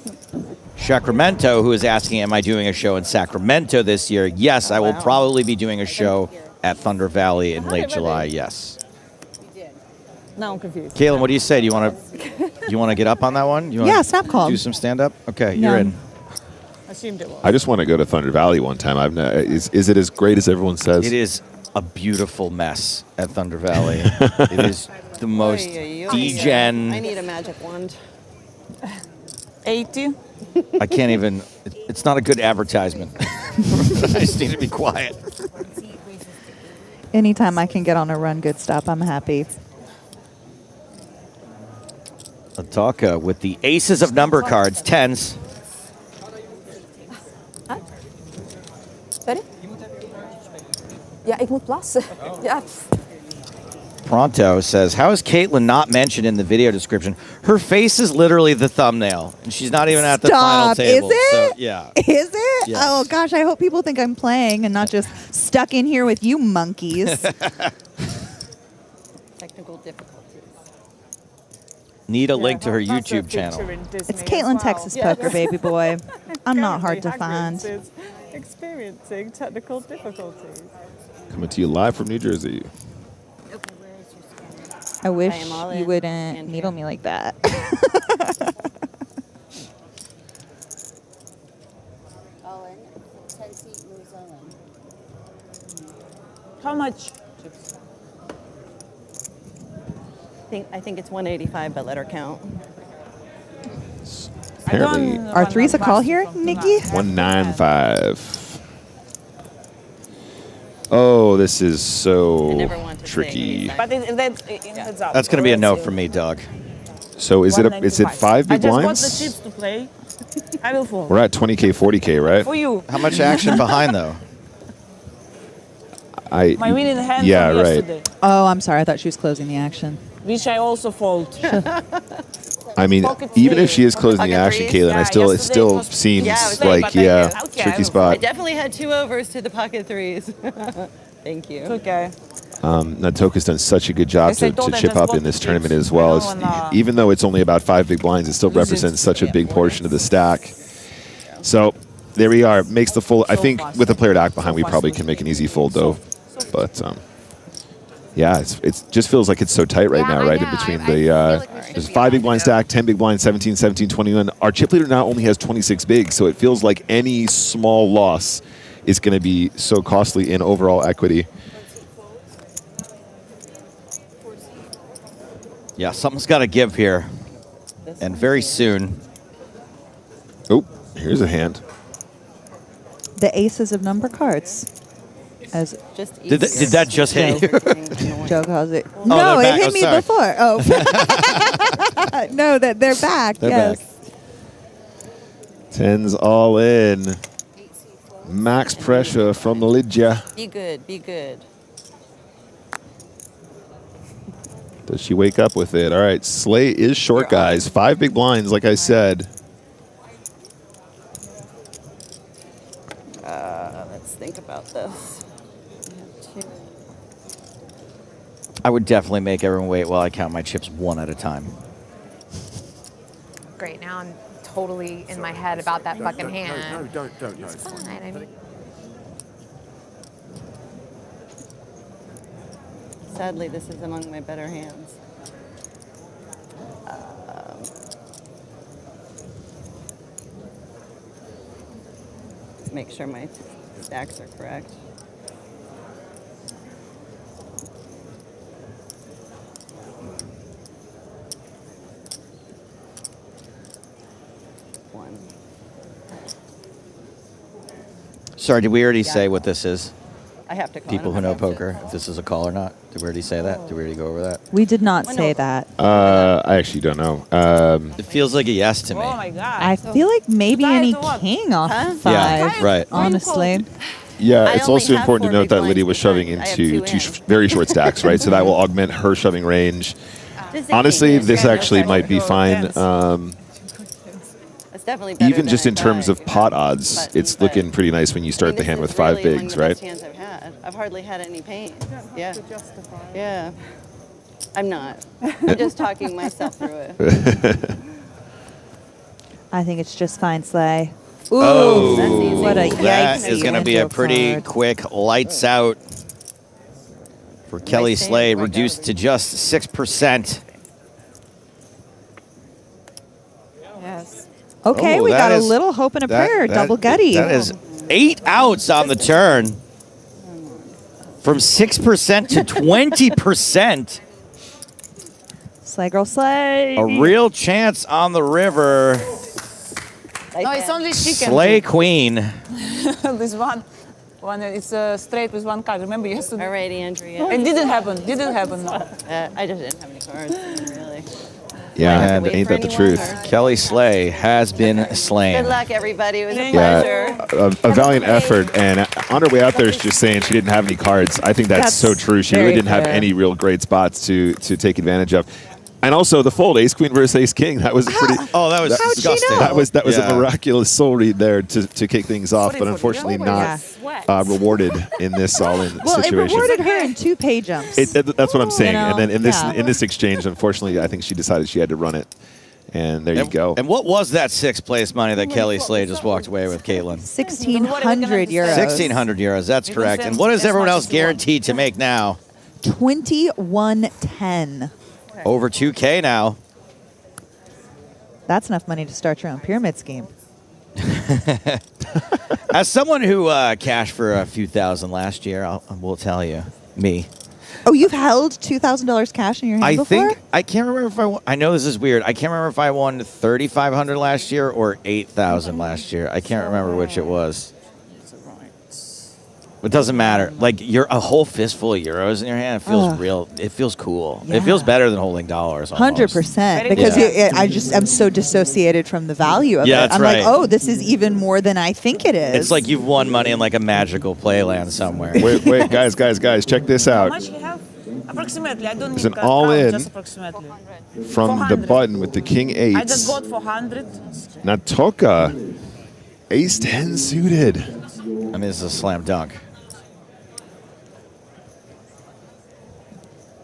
Sacramento, who is asking, am I doing a show in Sacramento this year? Yes, I will probably be doing a show at Thunder Valley in late July, yes. Now I'm confused. Caitlin, what do you say? Do you want to get up on that one? You Yeah, snap call. Do some stand up? Okay, you're in. I assumed it was. I just want to go to Thunder Valley one time. I've not, is it as great as everyone says? It is a beautiful mess at Thunder Valley. It is the most degen. I need a magic wand. 80. I can't even. It's not a good advertisement. I just need to be quiet. Anytime I can get on a run good stop, I'm happy. Lataka with the aces of number cards, tens. Sorry? Ja, ik moet plassen. Ja. Pronto says, how is Caitlin not mentioned in the video description? Her face is literally the thumbnail, and she's not even at the final table. Is it? So, yeah. Is it? Yes. Oh, gosh, I hope people think I'm playing and not just stuck in here with you monkeys. Technical difficulties. Need a link to her YouTube channel. It's Caitlin, Texas Poker, baby boy. I'm not hard to find. Experiencing technical difficulties. Coming to you live from New Jersey. I wish you wouldn't needle me like that. How much? I think it's 185, but let her count. Apparently, Are threes a call here, Nikki? 195. Oh, this is so tricky. But it's up. That's going to be a no from me, Doug. So is it 5 big I blinds? just got the chips to play. I will fold. We're at 20K, 40K, right? For you. How much action behind, though? My winning hand yeah, from right. yesterday. Oh, I'm sorry. I thought she was closing the action. Which I also fold. I mean, even if she is closing the action, Caitlin, it still seems like, tricky I spot. definitely had 2 overs to the pocket threes. Thank you. Okay. Natoka's done such a good job to chip up in this tournament as well. Even though it's only about 5 big blinds, it still represents such a big portion of the stack. So there we are. Makes the full. I think with a player to act behind, we probably can make an easy fold though. But yeah, it just feels like it's so tight right now, right? In between the there's 5 big blind stack, 10 big blind, 17, 17, 21. Our chip leader now only has 26 big, so it feels like any small loss is going to be so costly in overall equity. Yeah, something's got to give here, and very soon. Oh, here's a hand. The aces of number cards. As just did that just hit you? Joe calls it. Oh, no, it back. hit me before. Oh, no, that they're back. They're yes. back. 10's all in. Max pressure from Lydia. Be good, be good. Does she wake up with it? All right, Slay is short, guys. 5 big blinds, like I said. Let's think about this. I would definitely make everyone wait while I count my chips one at a time. Great. Now I'm totally in my head about that fucking hand. No, don't. It's fine. I mean, Sadly, this is among my better hands. Let's make sure my stacks are correct. One. Sorry, did we already say what this is? I have to call People it. who know poker, if this is a call or not. Did we already say that? Did we already go over that? We did not say that. I actually don't know. It feels like a yes to me. Oh my god. I feel like maybe any king off 5. Yeah, right. Honestly. Yeah, it's only also have important to 4 note big that blinds Lydia was shoving behind. I have into 2 two very short stacks, right? So that will augment her shoving range. Honestly, this actually might be fine. It's definitely better Even than just I in terms thought. of pot odds, it's looking pretty nice when you start the hand with 5 really bigs, one of right? the best hands I've had. I've hardly had any pain. Yeah. Yeah. I'm not. I'm just talking myself through it. I think it's just fine, Slay. Ooh, Oh, that's easy. what a that yikesy is going to be a intro pretty card. quick lights out for Kelly stand Slay, work reduced out. to just 6%. Yes. Okay, Oh, we that got a is- little hope and a prayer. Double gutty. That is 8 outs on the turn. From 6% to 20%. Slay girl, slay. A real chance on the river. No, it's only chicken. Slay Queen. This one, it's straight with 1 card. Remember yesterday? Alrighty, Andrea. It didn't happen. Didn't happen. No. I just didn't have any cards, really. Yeah, have to and wait ain't for that the anyone, truth? or- Kelly Slay has been slain. Good luck, everybody. It was a Yeah, pleasure. a valiant effort. And on her way out there, she's just saying she didn't have any cards. I think that's so true. She really very didn't have fair. any real great spots to take advantage of. And also the fold, Ace Queen versus Ace King. That was a pretty. Oh, that was How'd she disgusting. know? That was Yeah. a miraculous soul read there to kick things off, Sorry but for unfortunately the- not rewarded in this all-in Well, it situation. rewarded her in 2 pay jumps. That's what I'm saying. You know, and then in yeah. this exchange, unfortunately, I think she decided she had to run it. And there you go. And what was that 6th place money that Kelly Slay just walked away with, Caitlin? 1,600 euros. 1,600 euros, that's correct. And what is everyone else guaranteed to make now? 2110. Over 2K now. That's enough money to start your own pyramid scheme. As someone who cashed for a few thousand last year, I will tell you, me. Oh, you've held $2,000 cash in your hand I before? think I can't remember if I know this is weird. I can't remember if I won 3,500 last year or 8,000 last year. I can't remember which it was. It doesn't matter. Like you're a whole fistful of euros in your hand. It feels real. It feels cool. It feels better than holding dollars. 100%. Because I'm so dissociated from the value of Yeah, it. that's I'm right. like, oh, this is even more than I think it is. It's like you've won money in like a magical playland somewhere. Wait, guys, check this How out. much you have? Approximately. I don't It's need an all-in just approximately. From the 400. button with the King 8. I just got 400. Natoka, Ace 10 suited. I mean, this is a slam dunk.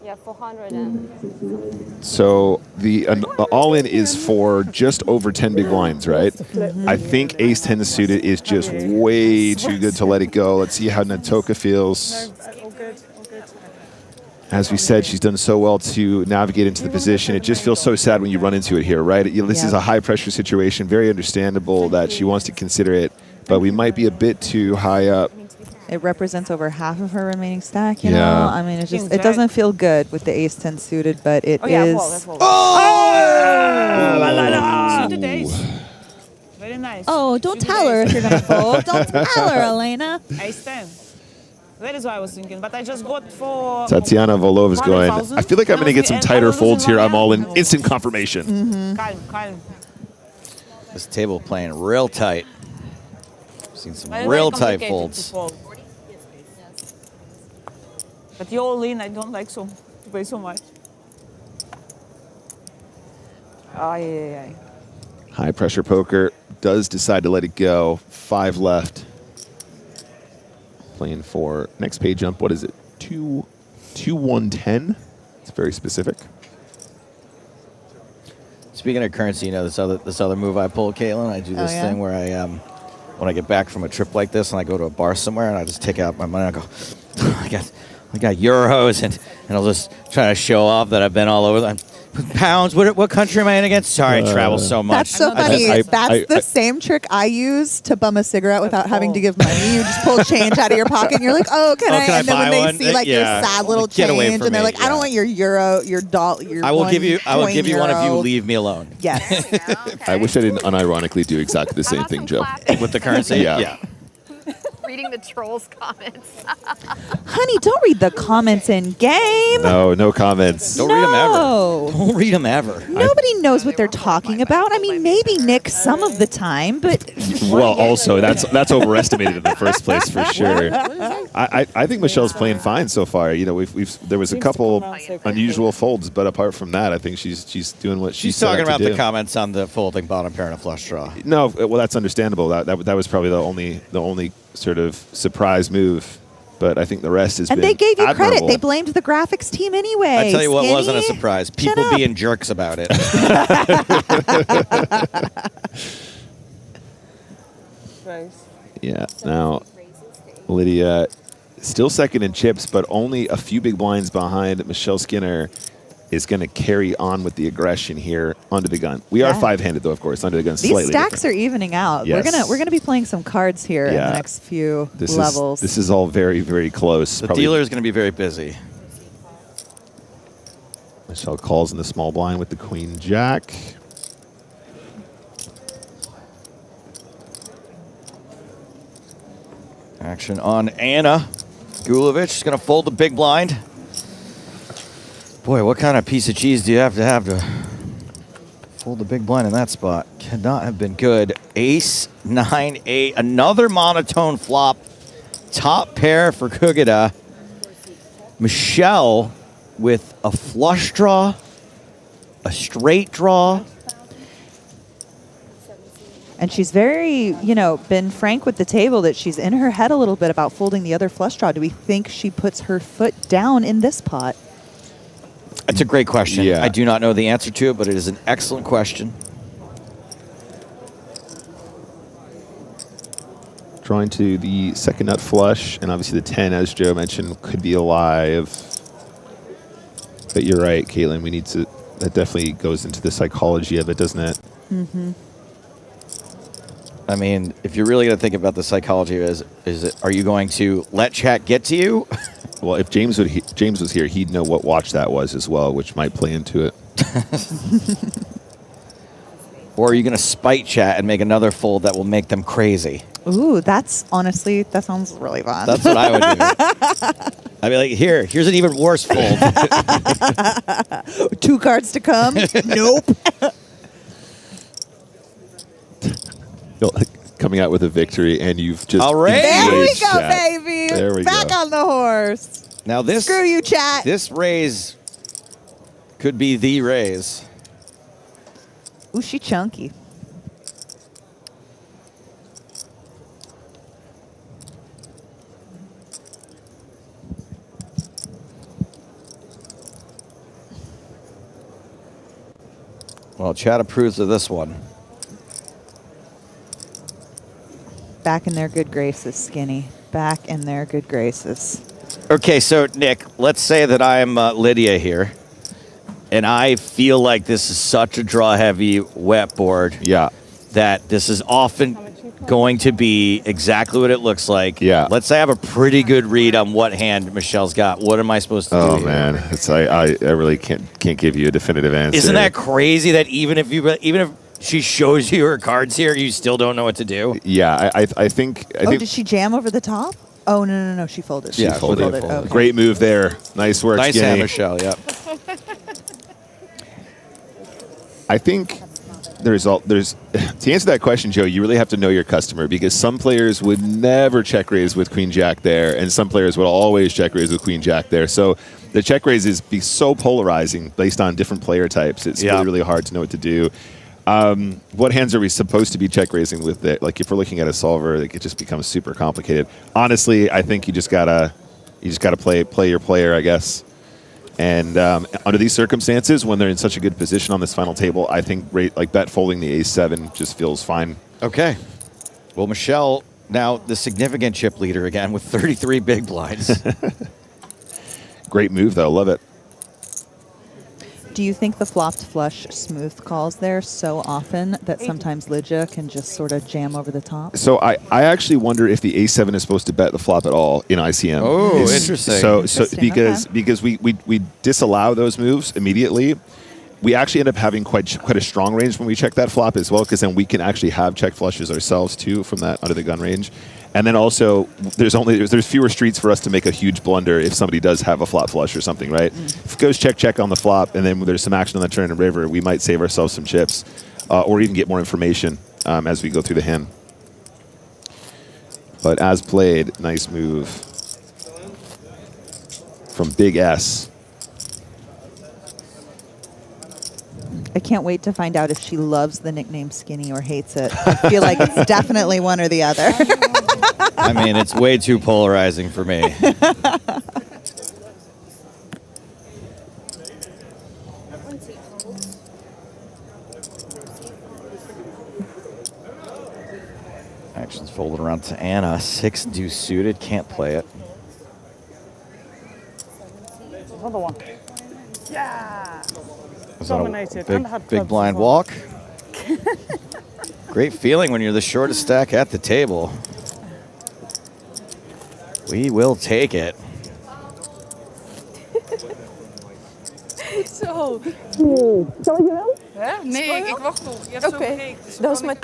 yeah, 400. So the all-in is for just over 10 big blinds, right? I think Ace 10 suited is just way too good to let it go. Let's see how Natoka feels. As we said, she's done so well to navigate into the position. It just feels so sad when you run into it here, right? This is a high-pressure situation. Very understandable that she wants to consider it, but we might be a bit too high up. It represents over half of her remaining stack, you Yeah. know? I mean, it doesn't feel good with the Ace 10 suited, but it is. Suited ace. Very nice. Oh, don't tell her if you're going to fold. Don't tell her, Elena. Ace 10. That is what I was thinking, but I just got for... Tatiana Volov is going, 100,000. I feel like I'm going to get some tighter folds here. I'm all in instant Mm-hmm. confirmation. Calm. This table playing real tight. Seen some But real very tight complicated to folds. fold. But you all in, I don't like to play so much. Ay. High pressure poker does decide to let it go. 5 left. Playing for next pay jump. What is it? 2-1-10. It's very specific. Speaking of currency, you know this other move I pull, Caitlin. I do this thing where I when I get back from a trip like this and I go to a bar somewhere and I just take out my money and I go, I got euros and I'll just try to show off that I've been all over. Pounds. What country am I in again? Sorry, I travel so much. That's so funny. That's the same trick I use to bum a cigarette without having to give money. You just pull change out of your pocket and you're like, oh, can I? And then when they see like your sad little change and they're like, I don't want your euro, your dollar, your I will give you one if you leave me alone. Yes. I wish I didn't unironically do exactly the same thing, Joe. With the currency? Yeah. Reading the trolls' comments. Honey, don't read the comments in game. No comments. Don't read them ever. Don't read them ever. Nobody knows what they're talking about. I mean, maybe Nick some of the time, but Well, also that's overestimated in the first place for sure. I think Michelle's playing fine so far. You know, there was a couple unusual folds, but apart from that, I think she's doing what she's talking about. The comments on the folding bottom pair and a flush draw. No, well, that's understandable. That was probably the only sort of surprise move. But I think the rest has been they gave you admirable. credit. They blamed the graphics team anyway. I tell you what Skinny. wasn't a surprise. People being jerks about it. Yeah. Now, Lydia still second in chips, but only a few big blinds behind. Michelle Skinner is going to carry on with the aggression here onto the gun. We are 5-handed, though, of course. Under the gun, These slightly stacks different. are evening out. Yes. We're gonna be playing some cards here in the next few levels. This is all very, very close. The dealer is going to be very busy. Michelle calls in the small blind with the queen jack. Action on Anna. Gulovich is going to fold the big blind. Boy, what kind of piece of cheese do you have to fold the big blind in that spot? Cannot have been good. Ace, 9, 8. Another monotone flop. Top pair for Kugita. Michelle with a flush draw, a straight draw. And she's very, been frank with the table that she's in her head a little bit about folding the other flush draw. Do we think she puts her foot down in this pot? That's a great question. Yeah. I do not know the answer to it, but it is an excellent question. Drawing to the second nut flush, and obviously the 10, as Joe mentioned, could be alive. But you're right, Caitlin. We need to. That definitely goes into the psychology of it, doesn't it? Mm-hmm. I mean, if you're really going to think about the psychology, are you going to let chat get to you? Well, if James was here, he'd know what watch that was as well, which might play into it. Or are you going to spite chat and make another fold that will make them crazy? Ooh, that sounds really fun. That's what I would do. I'd be like, here's an even worse fold. 2 cards to come? Nope. Coming out with a victory, and you've just All right. There we raised go, chat. baby. There we Back go. on the horse. Now this Screw you, chat. This raise could be the raise. Ooh, she chunky. Well, chat approves of this one. Back in their good graces, Skinny. Back in their good graces. Okay, so Nick, let's say that I'm Lydia here, and I feel like this is such a draw-heavy wet board. Yeah. That this is often going to be exactly what it looks like. Yeah. Let's say I have a pretty good read on what hand Michelle's got. What am I supposed to do? Oh here? man, I really can't give you a definitive answer. Isn't that crazy that even if she shows you her cards here, you still don't know what to do? Yeah, I think. Did she jam over the top? Oh, no. She folded. She folded. Okay. Great move there. Nice work, Nice Skinny. hand, Michelle. Yep. I think there's To answer that question, Joe, you really have to know your customer, because some players would never check raise with Queen Jack there, and some players would always check raise with Queen Jack there. So the check raises be so polarizing based on different player types. It's really, really hard to know what to do. What hands are we supposed to be check raising with it? Like if we're looking at a solver, it just becomes super complicated. Honestly, I think you just gotta play your player, I guess. And under these circumstances, when they're in such a good position on this final table, I think bet folding the ace-7 just feels fine. Okay. Well, Michelle, now the significant chip leader again with 33 big blinds. Great move, though. Love it. Do you think the flopped flush smooth calls there so often that sometimes Lydia can just sort of jam over the top? So I actually wonder if the ace-7 is supposed to bet the flop at all in ICM. Oh, interesting. So because we disallow those moves immediately, we actually end up having quite a strong range when we check that flop as well, because then we can actually have check flushes ourselves too from that under the gun range. And then also, there's fewer streets for us to make a huge blunder if somebody does have a flop flush or something, right? If it goes check on the flop, and then there's some action on the turn and river, we might save ourselves some chips, or even get more information as we go through the hand. But as played, nice move from Big S. I can't wait to find out if she loves the nickname Skinny or hates it. I feel like it's definitely one or the other. I mean, it's way too polarizing for me. Action's folded around to Anna. 6 deuce suited, can't play it. Another one. Yeah. Was that a big blind walk? Great feeling when you're the shortest stack at the table. We will take it. Zo. Zal ik wel? Hè? Nee, ik wacht nog. Oké, dat is mijn...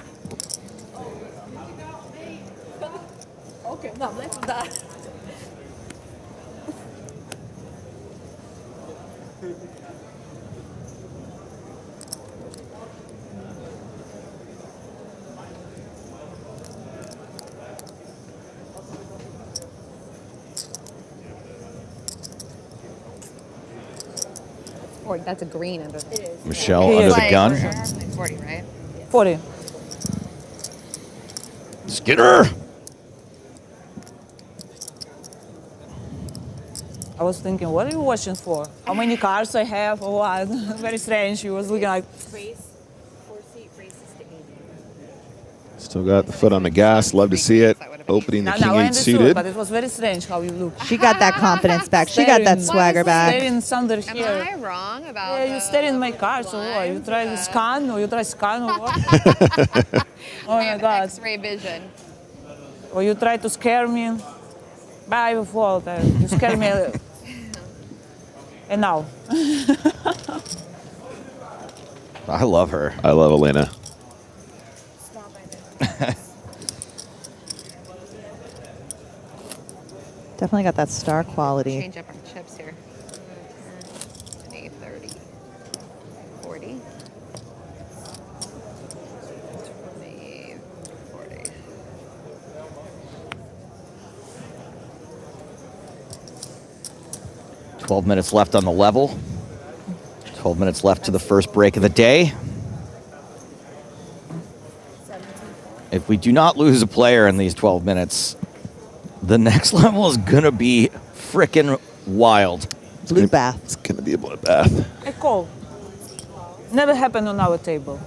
Oké, nou blijf daar. That's a green under there. Michelle under the gun. 40, right? 40. Skinner. I was thinking, what are you watching for? How many cards I have or what? Very strange. She was looking like... Still got the foot on the gas. Love to see it. Opening the king-8 suited. But it was very strange how you look. She got that confidence back. She got that swagger back. Am I wrong about Yeah, you stare in my cards or what? You try to scan or what? Oh my God. X-ray vision. Or you try to scare me. By default, you scare me. And now. I love her. I love Elena. Definitely got that star quality. Change up our chips here. 20, 30, 40. 20, 40. "12 minutes left on the level. 12 minutes left to the first break of the day. If we do not lose a player in these 12 minutes, the next level is going to be frickin' wild. Bloodbath. It's going to be a bloodbath. I call. Never happened on our table.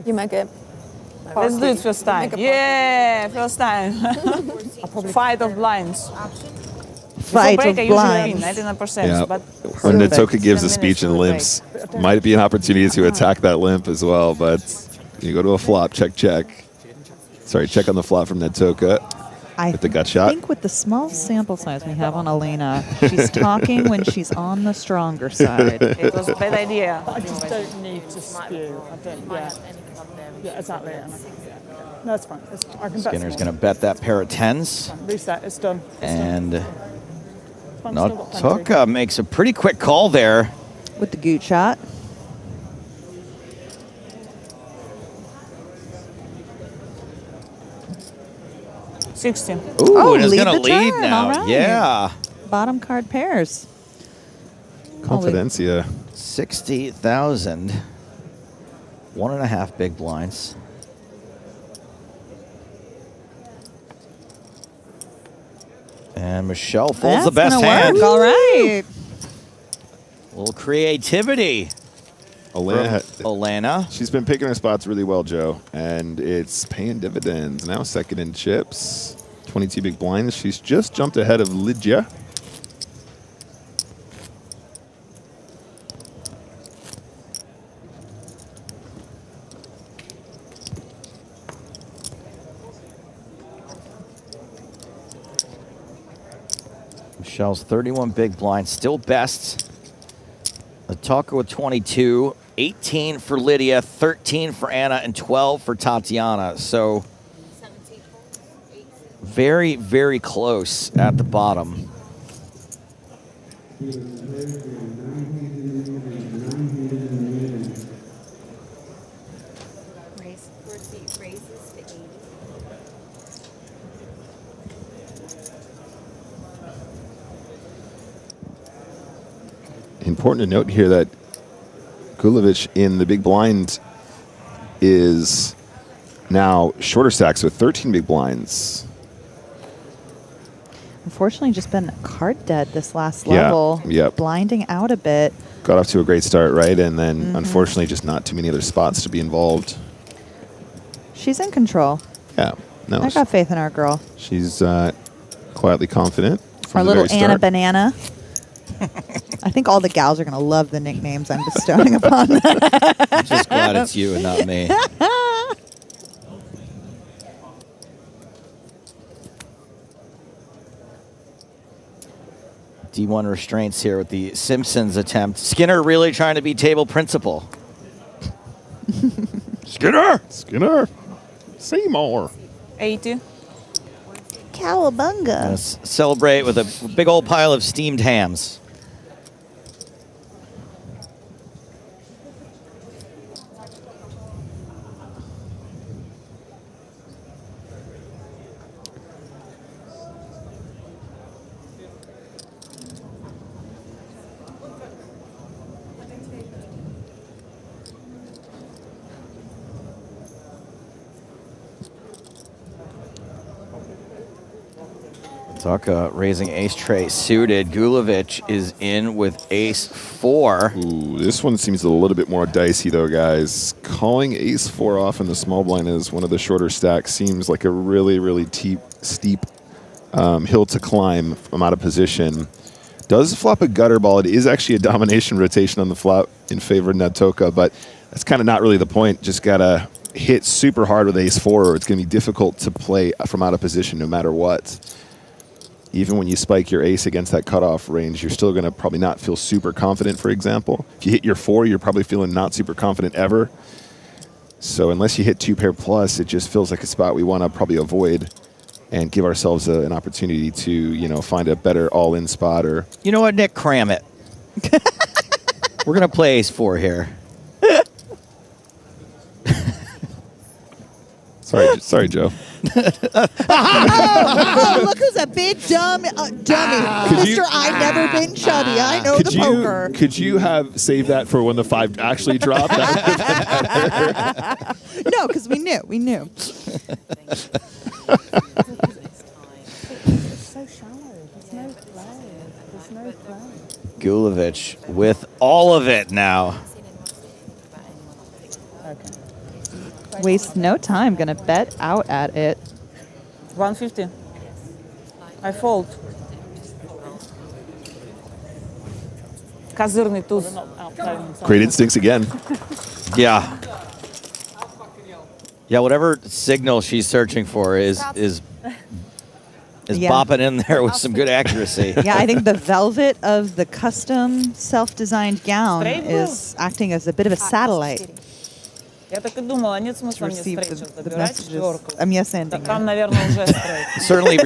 You make it. Let's do it first time. Yeah, first time. Fight of blinds. Fight of blinds. 99%. Yeah. But When Natoka gives a speech and limps, might be an opportunity to attack that limp as well, but you go to a flop, check. Sorry, check on the flop from Natoka. With the gut shot. I think with the small sample size we have on Elena, she's talking when she's on the stronger side. It was a bad idea. I just don't need to spew. I don't, yeah, exactly. No, it's fine. I can bet Skinner's going to bet that pair of tens. Reset, it's done. And Natoka makes a pretty quick call there. With the goot shot. 60. Ooh, Oh, and it's lead going to the lead turn, now. all right. Yeah. Bottom card pairs. Confidencia. 60,000. 1.5 big blinds. And Michelle folds the best hand. Work. All right. A little creativity. Elena. She's been picking her spots really well, Joe, and it's paying dividends. Now second in chips. 22 big blinds. She's just jumped ahead of Lydia. Michelle's 31 big blinds, still best. The talker with 22, 18 for Lydia, 13 for Anna, and 12 for Tatiana. So very, very close at the bottom. Important to note here that Gulovic in the big blind is now shorter stacks with 13 big blinds. Unfortunately, just been card dead this last level. Yep. Blinding out a bit. Got off to a great start, right? And then, unfortunately, just not too many other spots to be involved. She's in control. Yeah. No, I got faith in our girl. she's quietly confident. Our little Anna Banana. I think all the gals are going to love the nicknames I'm bestowing upon them. I'm just glad it's you and not me. D1 restraints here with the Simpsons attempt. Skinner really trying to be table principal. Skinner! Skinner! Seymour! 80. Cowabunga. Let's celebrate with a big old pile of steamed hams. Tucka raising ace tray suited. Gulovic is in with ace 4. Ooh, this one seems a little bit more dicey, though, guys. Calling ace 4 off in the small blind as one of the shorter stacks seems like a really, really steep hill to climb from out of position. Does flop a gutter ball. It is actually a domination rotation on the flop in favor of Natoka, but that's kind of not really the point. Just got to hit super hard with ace 4 or it's going to be difficult to play from out of position no matter what. Even when you spike your ace against that cutoff range, you're still going to probably not feel super confident, for example. If you hit your 4, you're probably feeling not super confident ever. So unless you hit 2 pair plus, it just feels like a spot we want to probably avoid and give ourselves an opportunity to, you know, find a better all-in spot. Or you know what, Nick? Cram it. We're going to play ace 4 here. Sorry, Joe. Oh, look who's a big dummy. Mister, I've never been chubby. I know the poker. Could you have saved that for when the 5 actually dropped? No, because we knew. So shallow. There's no play. There's no play. Gulovic with all of it now. Waste no time. Gonna bet out at it. 150. I fold. Kazırny tuz. great instincts again. Yeah. Yeah, whatever signal she's searching for is bopping in there with some good accuracy. Yeah, I think the velvet of the custom self-designed gown is acting as a bit of a satellite. Я так и думала, нет смысла мне стрейчер забирать четверку. I'm yes ending. Там, наверное, уже стрейчер. Certainly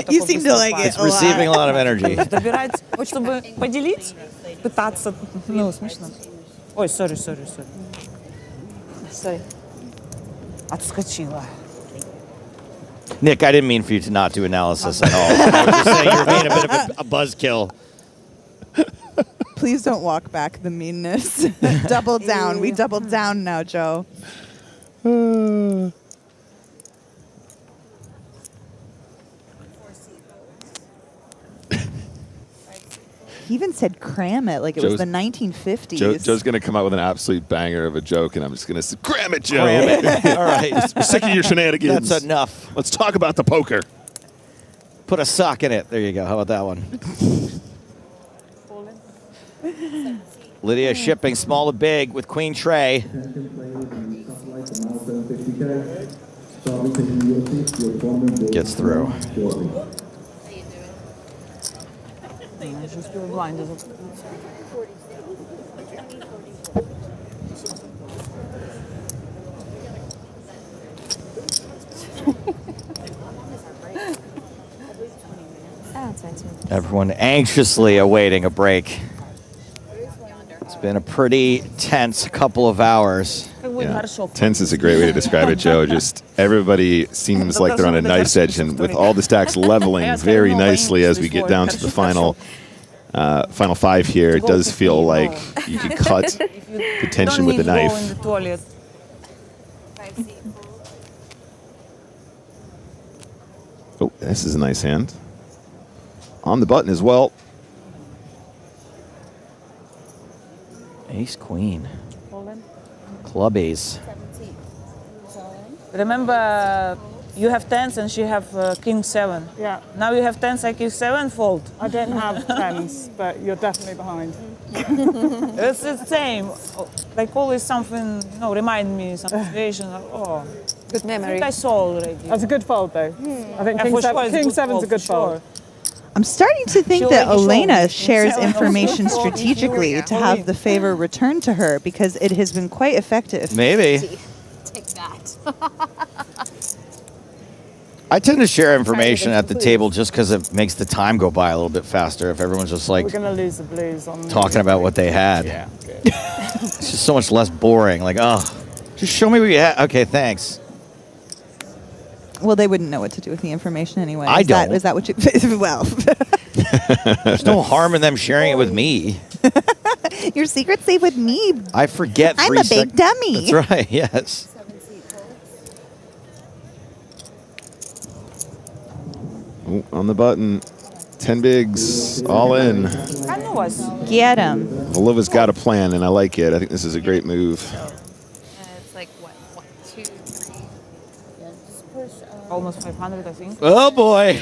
You seem to like it. It's receiving a lot of energy. Добирать, чтобы поделить, пытаться, ну, смешно. Ой, сори. Отскочила. Nick, I didn't mean for you to not do analysis at all. I was just saying you're being a bit of a buzzkill. Please don't walk back the meanness. Double down. We doubled down now, Joe. He even said cram it like it was the 1950s. Joe's going to come out with an absolute banger of a joke, and I'm just going to say, cram it, Joe. Cram it. All right. I'm sick of your shenanigans. That's enough. Let's talk about the poker. Put a sock in it. There you go. How about that one? Lydia shipping small to big with Queen Trey. Gets through. Just do a blind. Everyone anxiously awaiting a break. It's been a pretty tense couple of hours. Yeah. Tense is a great way to describe it, Joe. Just everybody seems like they're on a knife's edge, and with all the stacks leveling very nicely as we get down to the final five here, it does feel like you could cut the tension with a knife. Oh, this is a nice hand. On the button as well. Ace, queen. Club ace. Remember, you have tens and she have king 7. Yeah. Now you have tens, I king 7, fold. I don't have tens, but you're definitely behind. It's the same. Like always something, remind me some situation. Like, oh, good memory. I think I saw already. That's a good fold, though. I think king 7's a good fold. I'm starting to think that Elena shares information strategically to have the favor returned to her because it has been quite effective. Maybe. Take that. I tend to share information at the table just because it makes the time go by a little bit faster if everyone's just like We're going to lose the blues on talking about what they had. Yeah. It's just so much less boring. Like, oh, just show me what you had. Okay, thanks. Well, they wouldn't know what to do with the information anyway. I don't. Is that what you... Well. There's no harm in them sharing it with me. Your secret's safe with me. I forget. I'm a big dummy. That's right, yes. Ooh, on the button. 10 bigs, all in. Get him. Voliva's got a plan, and I like it. I think this is a great move. It's like, what, 1, 2, 3. Almost 500, I think. Oh, boy.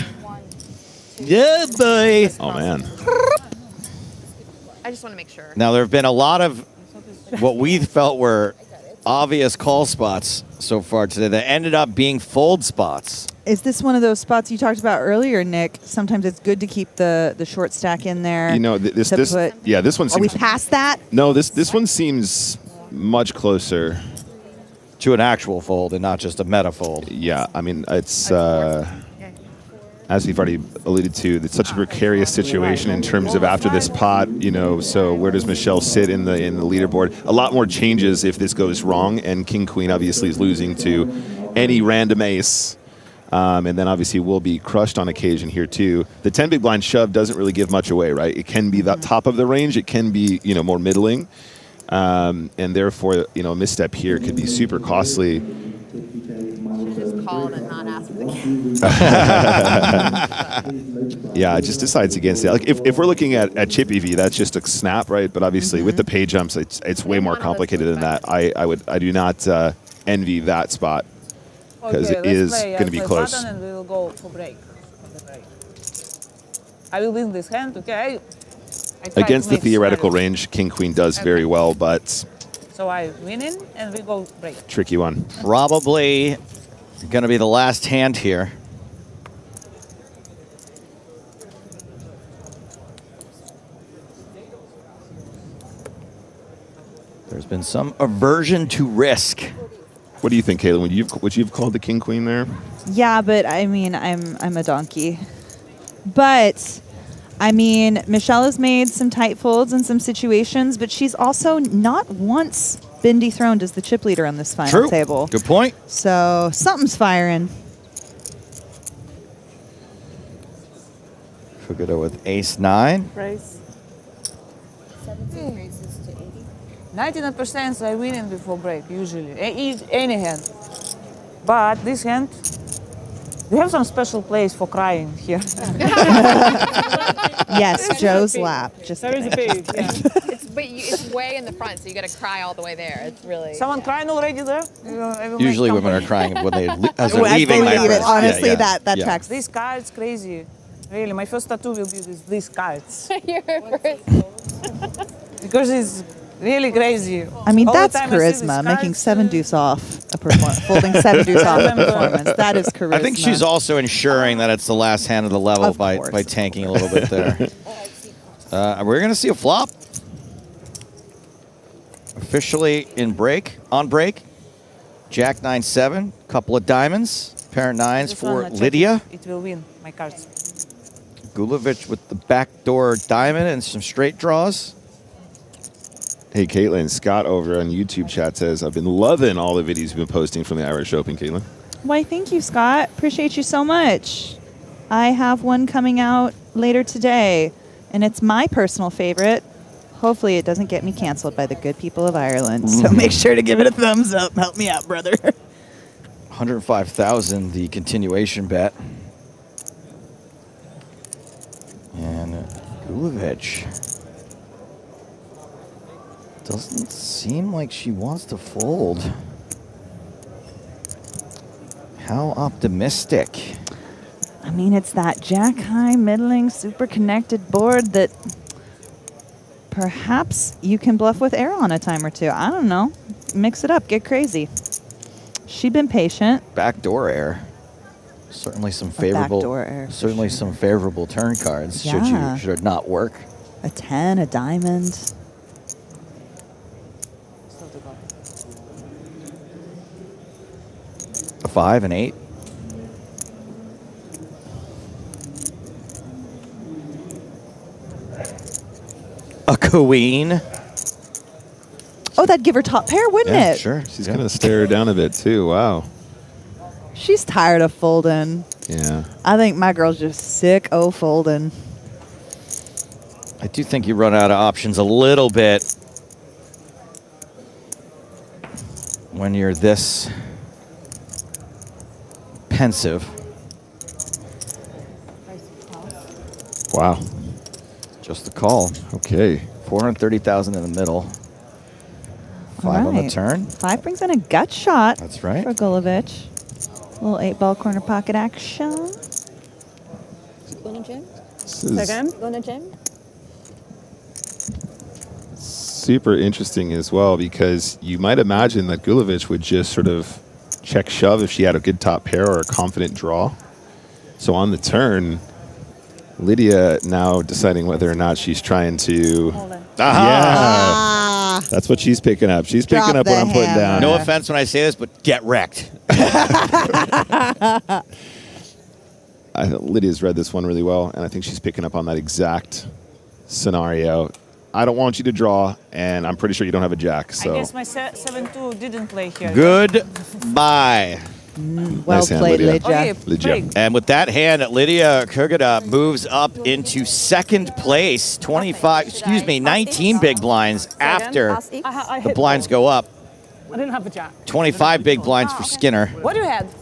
Yeah, boy. Oh, man. I just want to make sure. Now, there have been a lot of what we felt were obvious call spots so far today that ended up being fold spots. Is this one of those spots you talked about earlier, Nick? Sometimes it's good to keep the short stack in there. You know, this one seems... Are we past that? No, this one seems much closer to an actual fold and not just a meta fold. Yeah, I mean, it's as we've already alluded to, it's such a precarious situation in terms of after this pot, so where does Michelle sit in the leaderboard? A lot more changes if this goes wrong, and King Queen obviously is losing to any random ace. And then obviously will be crushed on occasion here too. The 10 big blind shove doesn't really give much away, right? It can be the top of the range, it can be, more middling. And therefore, a misstep here could be super costly. Just called and not asked for the game. Yeah, it just decides against it. Like if we're looking at chip EV, that's just a snap, right? But obviously with the pay jumps, it's way more complicated than that. I do not envy that spot because it is going to be close. And we will go for break. I will win this hand, okay? Against the theoretical range, King Queen does very well, but so I win in and we go break. Tricky one. Probably going to be the last hand here. There's been some aversion to risk. What do you think, Caitlin? Would you have called the King Queen there? Yeah, but I mean, I'm a donkey. But I mean, Michelle has made some tight folds in some situations, but she's also not once been dethroned as the chip leader on this final table. Good point. So something's firing. Kugata with ace-9. Raise. 17 raises to 80. 99% I win before break, usually. Any hand. But this hand, we have some special place for crying here. Yes, Joe's lap. Just There is a kidding. big, yeah. It's way in the front, so you got to cry all the way there. It's really. Someone crying already there? Usually women are crying when they as they're As leaving they my leave it, purse. honestly, that Yeah. tracks. These cards, crazy. Really, my first tattoo will be with these cards. Your first. Because it's really crazy. I mean, All the that's time I see these charisma. Making cards, 7 deuce off a performance, folding 7 deuce off a performance. That is charisma. I think she's also ensuring that it's the last hand of the level Of by course. tanking a little bit there. We're going to see a flop. Officially on break. Jack 9-7, couple of diamonds, pair of nines this for one, I check Lydia. It will win my cards. Gulovic with the backdoor diamond and some straight draws. Hey, Caitlin, Scott over on YouTube chat says, I've been loving all the videos you've been posting from the Irish Open, Caitlin. Why, thank you, Scott. Appreciate you so much. I have one coming out later today, and it's my personal favorite. Hopefully it doesn't get me canceled by the good people of Ireland. So make sure to give it a thumbs up. Help me out, brother. 105,000, the continuation bet. And Gulovic doesn't seem like she wants to fold. How optimistic. I mean, it's that jack high, middling, super connected board that perhaps you can bluff with air on a time or two. I don't know. Mix it up. Get crazy. She's been patient. Backdoor air. Certainly some favorable. backdoor air, for Certainly some favorable turn cards. Yeah. Should it not work? A 10, a diamond. A 5, an 8. A queen. Oh, that'd give her top pair, wouldn't Yeah, it? sure. She's going to stare her down a bit, too. Wow. She's tired of folding. Yeah. I think my girl's just sick of folding. I do think you run out of options a little bit when you're this pensive. Wow. Just a call. Okay. 430,000 in the middle. 5 on the turn. 5 brings in a gut shot. That's right. For Gulovic. Little 8-ball corner pocket action. Going to Jim? Again? Going to Jim? Super interesting as well, because you might imagine that Gulovic would just sort of check shove if she had a good top pair or a confident draw. So on the turn, Lydia now deciding whether or not she's trying to. Yeah. That's what she's picking up. She's picking up what I'm putting down. No offense when I say this, but get wrecked. Lydia's read this one really well, and I think she's picking up on that exact scenario. I don't want you to draw, and I'm pretty sure you don't have a jack. So. I guess my 7-2 didn't play here. Goodbye. Well Nice hand, played, Lydia. Lydia. Okay, Lydia. break. And with that hand, Lydia Kugata moves up into second place, 19 big blinds after I the hit blinds ball. go up. I didn't have a jack. 25 big blinds for Skinner. What do you have?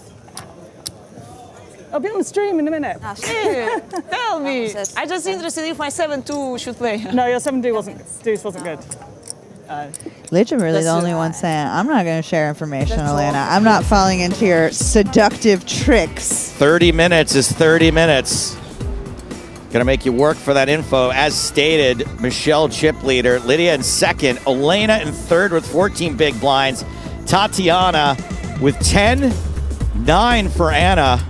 I'll be on the stream in a minute. Yeah, tell me. I just interested if my 7-2 should play. No, your 7-2 wasn't good. Lydia really the only one saying, I'm not going to share information, Elena. I'm not falling into your seductive tricks. 30 minutes is 30 minutes. Gonna make you work for that info. As stated, Michelle chip leader, Lydia in second, Elena in third with 14 big blinds, Tatiana with 10, 9 for Anna.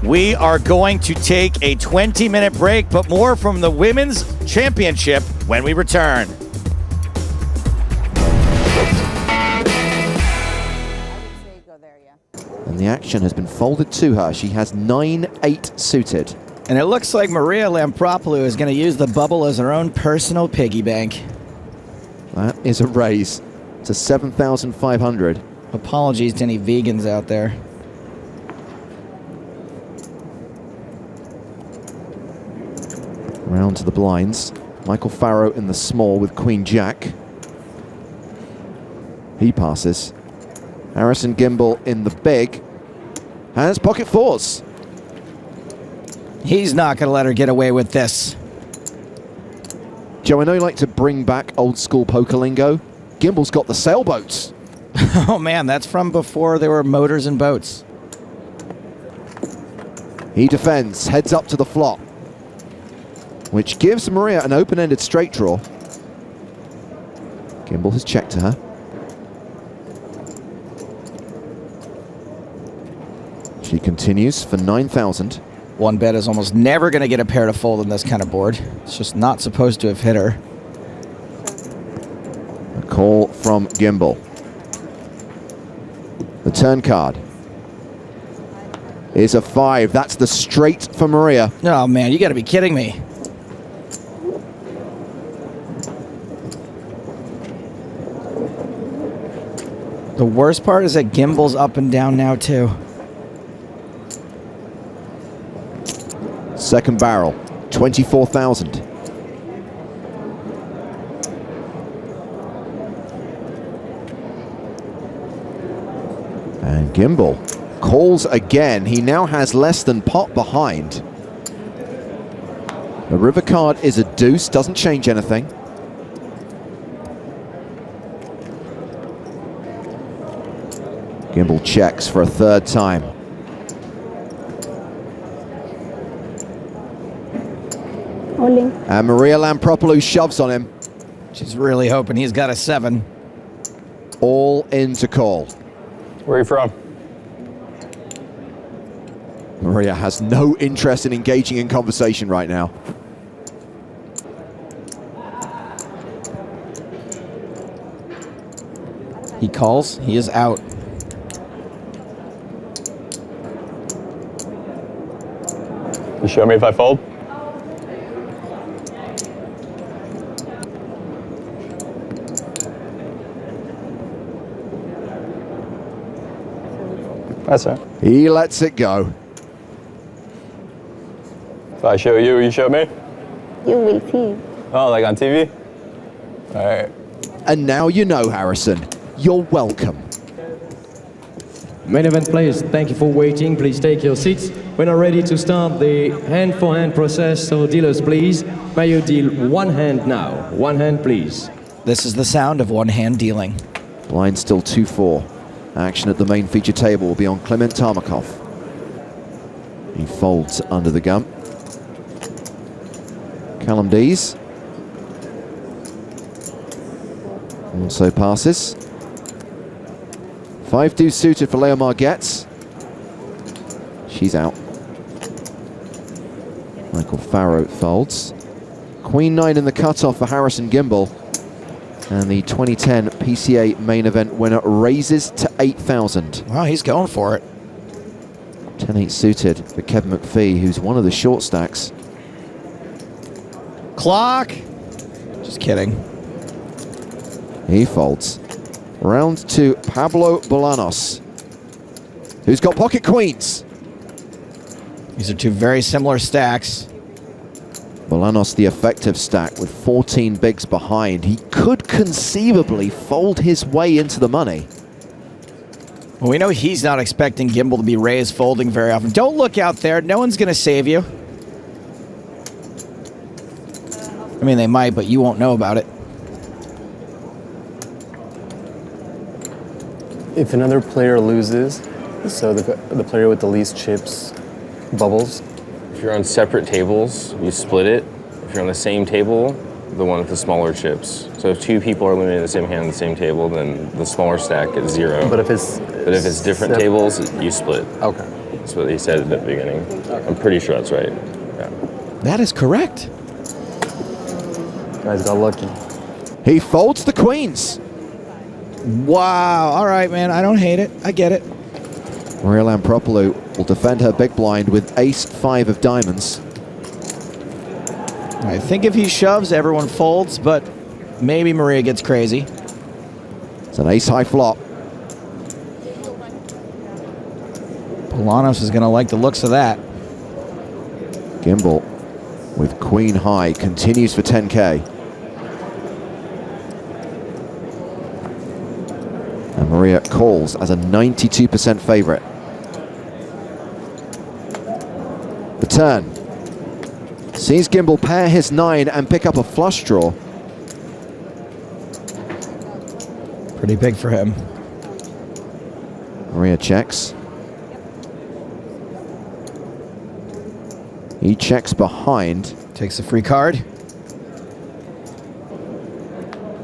We are going to take a 20-minute break, but more from the Women's Championship when we return. And the action has been folded to her. She has 9-8 suited. And it looks like Maria Lampropoulou is going to use the bubble as her own personal piggy bank. That is a raise to 7,500. Apologies to any vegans out there. Round to the blinds. Michael Farrow in the small with Queen Jack. He passes. Harrison Gimbel in the big. Has pocket fours. He's not going to let her get away with this. Joe, I know you like to bring back old school poker lingo. Gimbel's got the sailboats. Oh man, that's from before there were motors and boats. He defends, heads up to the flop, which gives Maria an open-ended straight draw. Gimbel has checked to her. She continues for 9,000. One bet is almost never going to get a pair to fold on this kind of board. It's just not supposed to have hit her. A call from Gimbel. The turn card is a 5. That's the straight for Maria. Oh man, you got to be kidding me. The worst part is that Gimbel's up and down now too. Second barrel, 24,000. And Gimbel calls again. He now has less than pot behind. The river card is a deuce, doesn't change anything. Gimbel checks for a third time. And Maria Lampropoulou shoves on him. She's really hoping he's got a 7. All in to call. Where are you from? Maria has no interest in engaging in conversation right now. He calls, he is out. You show me if I fold? That's it. He lets it go. If I show you, you show me? You will see. Oh, like on TV? All right. And now you know, Harrison. You're welcome. Main event players, thank you for waiting. Please take your seats. We're now ready to start the hand-for-hand process, so dealers, please. May you deal one hand now. One hand, please. This is the sound of one-hand dealing. Blind still 2-4. Action at the main feature table will be on Clement Tarmakov. He folds under the gun. Callum Dees also passes. 5-2 suited for Leo Margetts. She's out. Michael Farrow folds. Queen 9 in the cutoff for Harrison Gimbel. And the 2010 PCA main event winner raises to 8,000. Wow, he's going for it. 10-8 suited for Kevin McPhee, who's one of the short stacks. Clock. Just kidding. He folds. Round 2, Pablo Bolanos, who's got pocket queens. These are two very similar stacks. Bolanos, the effective stack with 14 bigs behind. He could conceivably fold his way into the money. Well, we know he's not expecting Gimbel to be raised folding very often. Don't look out there. No one's going to save you. I mean, they might, but you won't know about it. If another player loses, so the player with the least chips bubbles. If you're on separate tables, you split it. If you're on the same table, the one with the smaller chips. So if two people are eliminated in the same hand on the same table, then the smaller stack is 0. But if it's different tables, you split. Okay. That's what he said at the beginning. I'm pretty sure that's right. Yeah. That is correct. Guys got lucky. He folds the queens. Wow. All right, man. I don't hate it. I get it. Maria Lampropoulou will defend her big blind with ace-5 of diamonds. I think if he shoves, everyone folds, but maybe Maria gets crazy. It's an ace-high flop. Bolanos is going to like the looks of that. Gimbel with queen high, continues for 10K. And Maria calls as a 92% favorite. The turn. Sees Gimbal pair his 9 and pick up a flush draw. Pretty big for him. Maria checks. He checks behind. Takes a free card.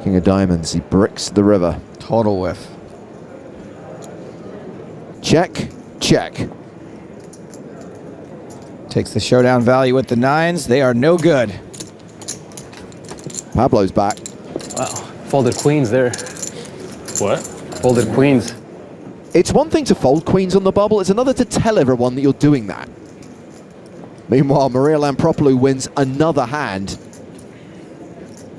King of diamonds, he bricks the river. Total whiff. Check, check. Takes the showdown value with the 9s. They are no good. Pablo's back. Wow, folded queens there. What? Folded queens. It's one thing to fold queens on the bubble, it's another to tell everyone that you're doing that. Meanwhile, Maria Lampropoulou wins another hand.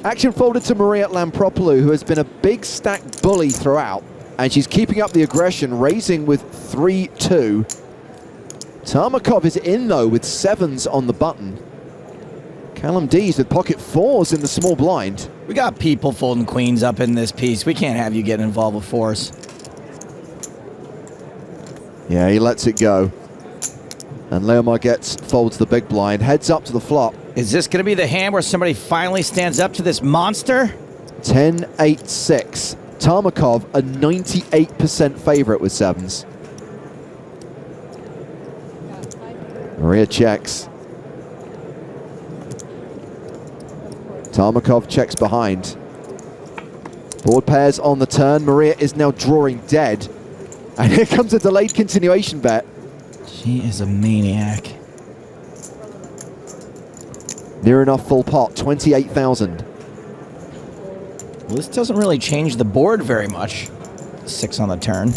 Action folded to Maria Lampropoulou, who has been a big stack bully throughout, and she's keeping up the aggression, raising with 3-2. Tarmakov is in, though, with 7s on the button. Callum Dees with pocket 4s in the small blind. We got people folding queens up in this piece. We can't have you getting involved with 4s. Yeah, he lets it go. And Leo Margetts folds the big blind, heads up to the flop. Is this going to be the hand where somebody finally stands up to this monster? 10-8-6. Tarmakov, a 98% favorite with 7s. Maria checks. Tarmakov checks behind. Board pairs on the turn. Maria is now drawing dead. And here comes a delayed continuation bet. She is a maniac. Near enough full pot, 28,000. Well, this doesn't really change the board very much. 6 on the turn.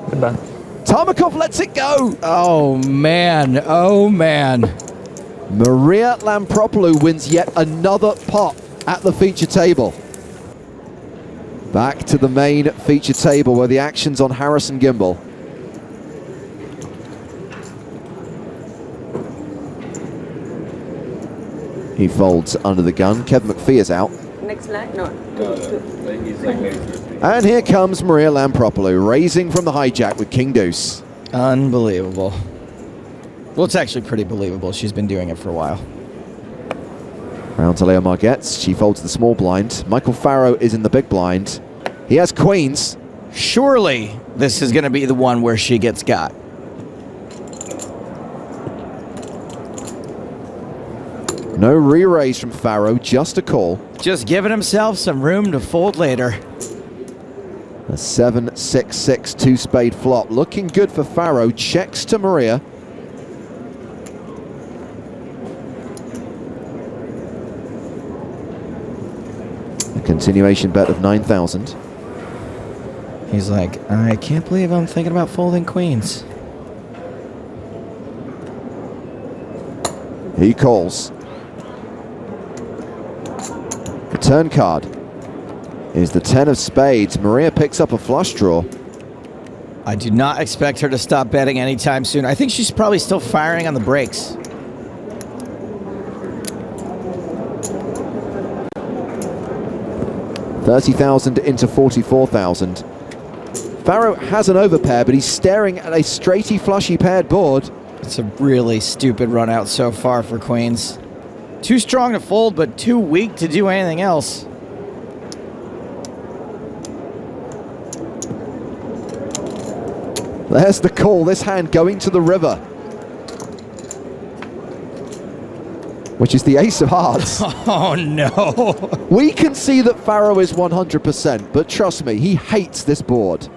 Goodbye. Tarmakov lets it go. Oh, man. Oh, man. Maria Lampropoulou wins yet another pot at the feature table. Back to the main feature table where the action's on Harrison Gimbal. He folds under the gun. Kevin McPhee is out. Next line? No. And here comes Maria Lampropoulou, raising from the hijack with King Deuce. Unbelievable. Well, it's actually pretty believable. She's been doing it for a while. Round to Leo Margetts. She folds the small blind. Michael Farrow is in the big blind. He has queens. Surely this is going to be the one where she gets got. No re-raise from Farrow, just a call. Just giving himself some room to fold later. A 7-6-6 two-spade flop. Looking good for Farrow. Checks to Maria. A continuation bet of 9,000. He's like, I can't believe I'm thinking about folding queens. He calls. The turn card is the 10 of spades. Maria picks up a flush draw. I do not expect her to stop betting anytime soon. I think she's probably still firing on the brakes. $30,000 into 44,000. Farrow has an overpair, but he's staring at a straighty flushy paired board. It's a really stupid run out so far for queens. Too strong to fold, but too weak to do anything else. There's the call. This hand going to the river, which is the ace of hearts. Oh, no. We can see that Farrow is 100%, but trust me, he hates this board.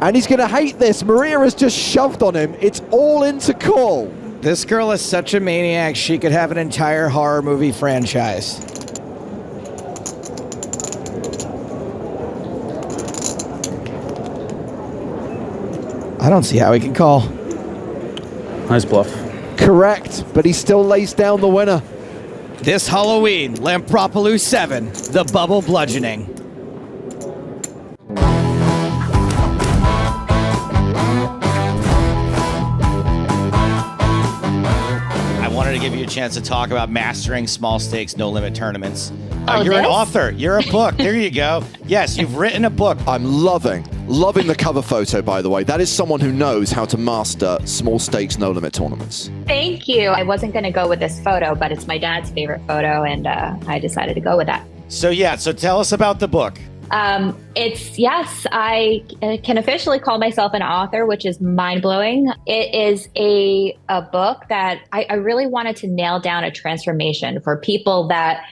And he's going to hate this. Maria has just shoved on him. It's all into call. This girl is such a maniac, she could have an entire horror movie franchise. I don't see how he can call. Nice bluff. Correct, but he still lays down the winner. This Halloween, Lampropoulou 7, the bubble bludgeoning. wanted to give you a chance to talk about mastering small stakes, no limit tournaments. You're this? an author. You're a book. There you go. Yes, you've written a book. I'm loving the cover photo, by the way. That is someone who knows how to master small stakes, no limit tournaments. Thank you. I wasn't going to go with this photo, but it's my dad's favorite photo, and I decided to go with that. So tell us about the book. I can officially call myself an author, which is mind-blowing. It is a book that I really wanted to nail down a transformation for people that,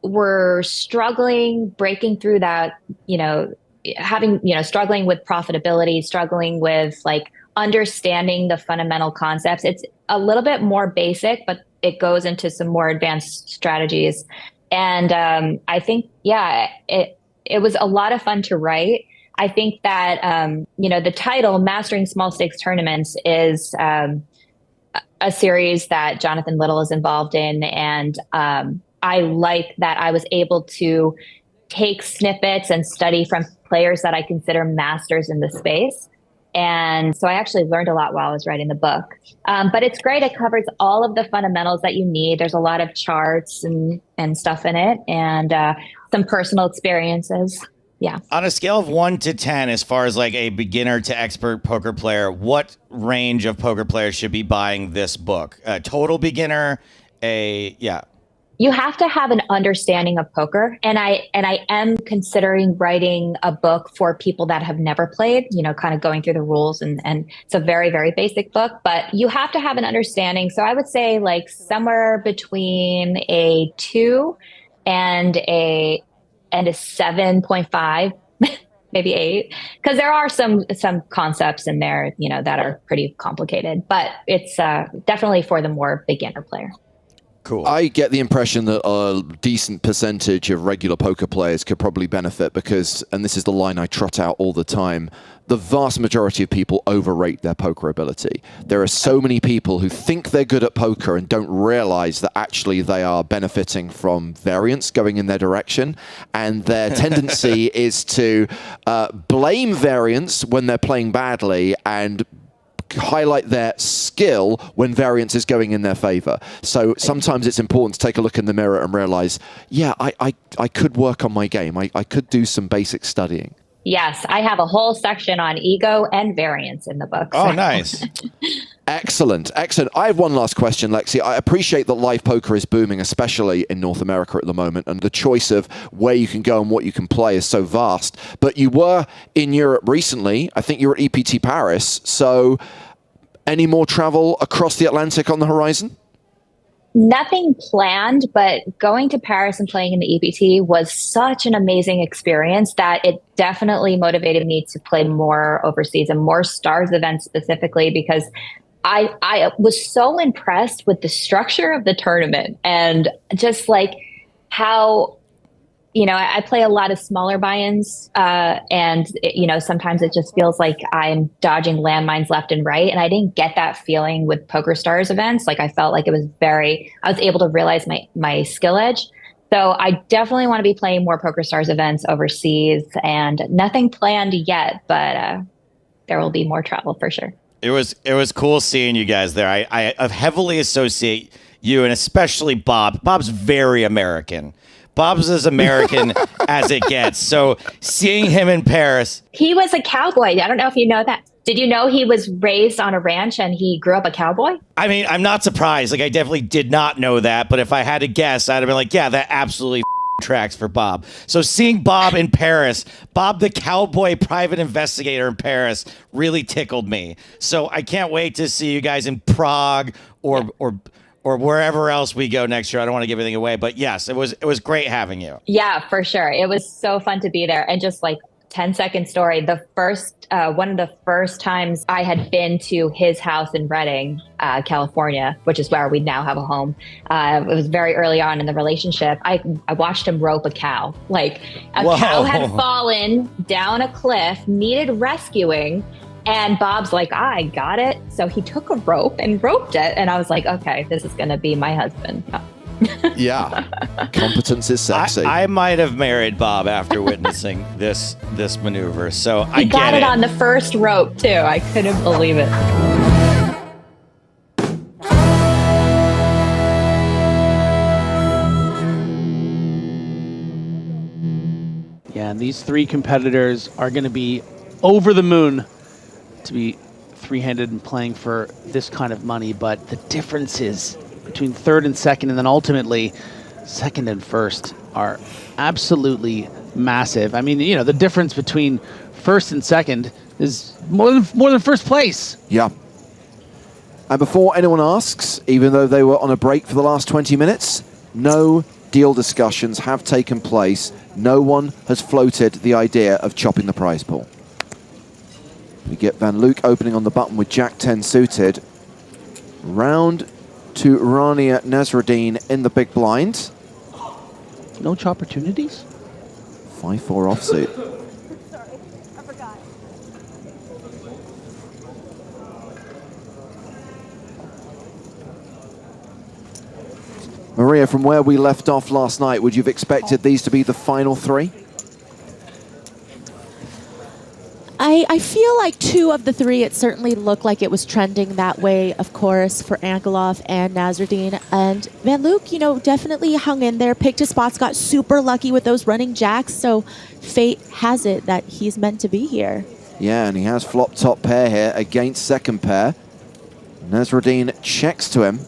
were struggling, breaking through that, struggling with profitability, struggling with understanding the fundamental concepts. It's a little bit more basic, but it goes into some more advanced strategies. And I think, it was a lot of fun to write. I think that, the title, Mastering Small Stakes Tournaments, is a series that Jonathan Little is involved in. And I like that I was able to take snippets and study from players that I consider masters in the space. And so I actually learned a lot while I was writing the book. But it's great. It covers all of the fundamentals that you need. There's a lot of charts and stuff in it, and some personal experiences. Yeah. On a scale of 1 to 10, as far as a beginner to expert poker player, what range of poker players should be buying this book? A total beginner, You have to have an understanding of poker. And I am considering writing a book for people that have never played, kind of going through the rules. And it's a very, very basic book, but you have to have an understanding. So I would say somewhere between a 2 and a 7.5, maybe 8. Because there are some concepts in there, that are pretty complicated, but it's definitely for the more beginner player. Cool. I get the impression that a decent percentage of regular poker players could probably benefit because, and this is the line I trot out all the time, the vast majority of people overrate their poker ability. There are so many people who think they're good at poker and don't realize that actually they are benefiting from variance going in their direction. And their tendency is to blame variance when they're playing badly and highlight their skill when variance is going in their favor. So sometimes it's important to take a look in the mirror and realize, I could work on my game. I could do some basic studying. Yes, I have a whole section on ego and variance in the book. Oh, nice. Excellent. I have one last question, Lexi. I appreciate that live poker is booming, especially in North America at the moment, and the choice of where you can go and what you can play is so vast. But you were in Europe recently. I think you were at EPT Paris. So any more travel across the Atlantic on the horizon? Nothing planned, but going to Paris and playing in the EPT was such an amazing experience that it definitely motivated me to play more overseas and more Stars events specifically, because I was so impressed with the structure of the tournament and just how, I play a lot of smaller buy-ins and, sometimes it just feels like I'm dodging landmines left and right. And I didn't get that feeling with PokerStars events. I felt like it was I was able to realize my skill edge. So I definitely want to be playing more PokerStars events overseas, and nothing planned yet, but there will be more travel for sure. It was cool seeing you guys there. I heavily associate you, and especially Bob. Bob's very American. Bob's as American as it gets. So seeing him in Paris. He was a cowboy. I don't know if you know that. Did you know he was raised on a ranch and he grew up a cowboy? I mean, I'm not surprised. I definitely did not know that. But if I had to guess, I'd have been that absolutely tracks for Bob. So seeing Bob in Paris, Bob the cowboy private investigator in Paris, really tickled me. So I can't wait to see you guys in Prague or wherever else we go next year. I don't want to give anything away, but yes, it was great having you. Yeah, for sure. It was so fun to be there. And just 10-second story, the first one of the first times I had been to his house in Redding, California, which is where we now have a home. It was very early on in the relationship. I watched him rope a cow. A cow had fallen down a cliff, needed rescuing. And Bob's I got it. So he took a rope and roped it. And I was okay, this is going to be my husband. Yeah. Competence is sexy. I might have married Bob after witnessing this maneuver. So I get it. He got it on the first rope, too. I couldn't believe it. man. These three competitors are going to be over the moon to be three-handed and playing for this kind of money, but the differences between third and second, and then ultimately second and first, are absolutely massive. I mean, you know, the difference between first and second is more than first place. Yeah. And before anyone asks, even though they were on a break for the last 20 minutes, no deal discussions have taken place. No one has floated the idea of chopping the prize pool. We get Van Luke opening on the button with Jack 10 suited. Round to Rania Nasruddin in the big blind. No opportunities? 5-4 offsuit. Maria, from where we left off last night, would you have expected these to be the final three? I feel like 2 of the 3, it certainly looked like it was trending that way, of course, for Angelov and Nasruddin. And Van Luke, you know, definitely hung in there, picked his spots, got super lucky with those running jacks. So fate has it that he's meant to be here. Yeah, and he has flop top pair here against second pair. Nasruddin checks to him.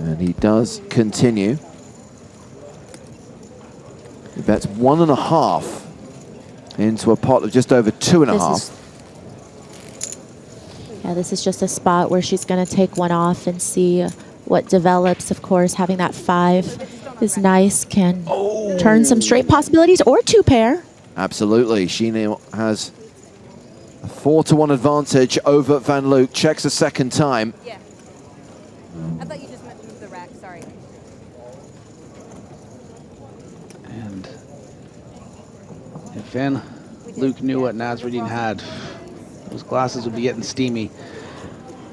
And he does continue. He bets 1.5 into a pot of just over 2.5. Yeah, this is just a spot where she's going to take one off and see what develops. Of course, having that 5 is nice, can turn some straight possibilities or 2 pair. Absolutely. She now has a 4-1 advantage over Van Luke. Checks a second time. Yeah. I thought you just meant move the rack, sorry. And if Van Luke knew what Nasruddin had, those glasses would be getting steamy.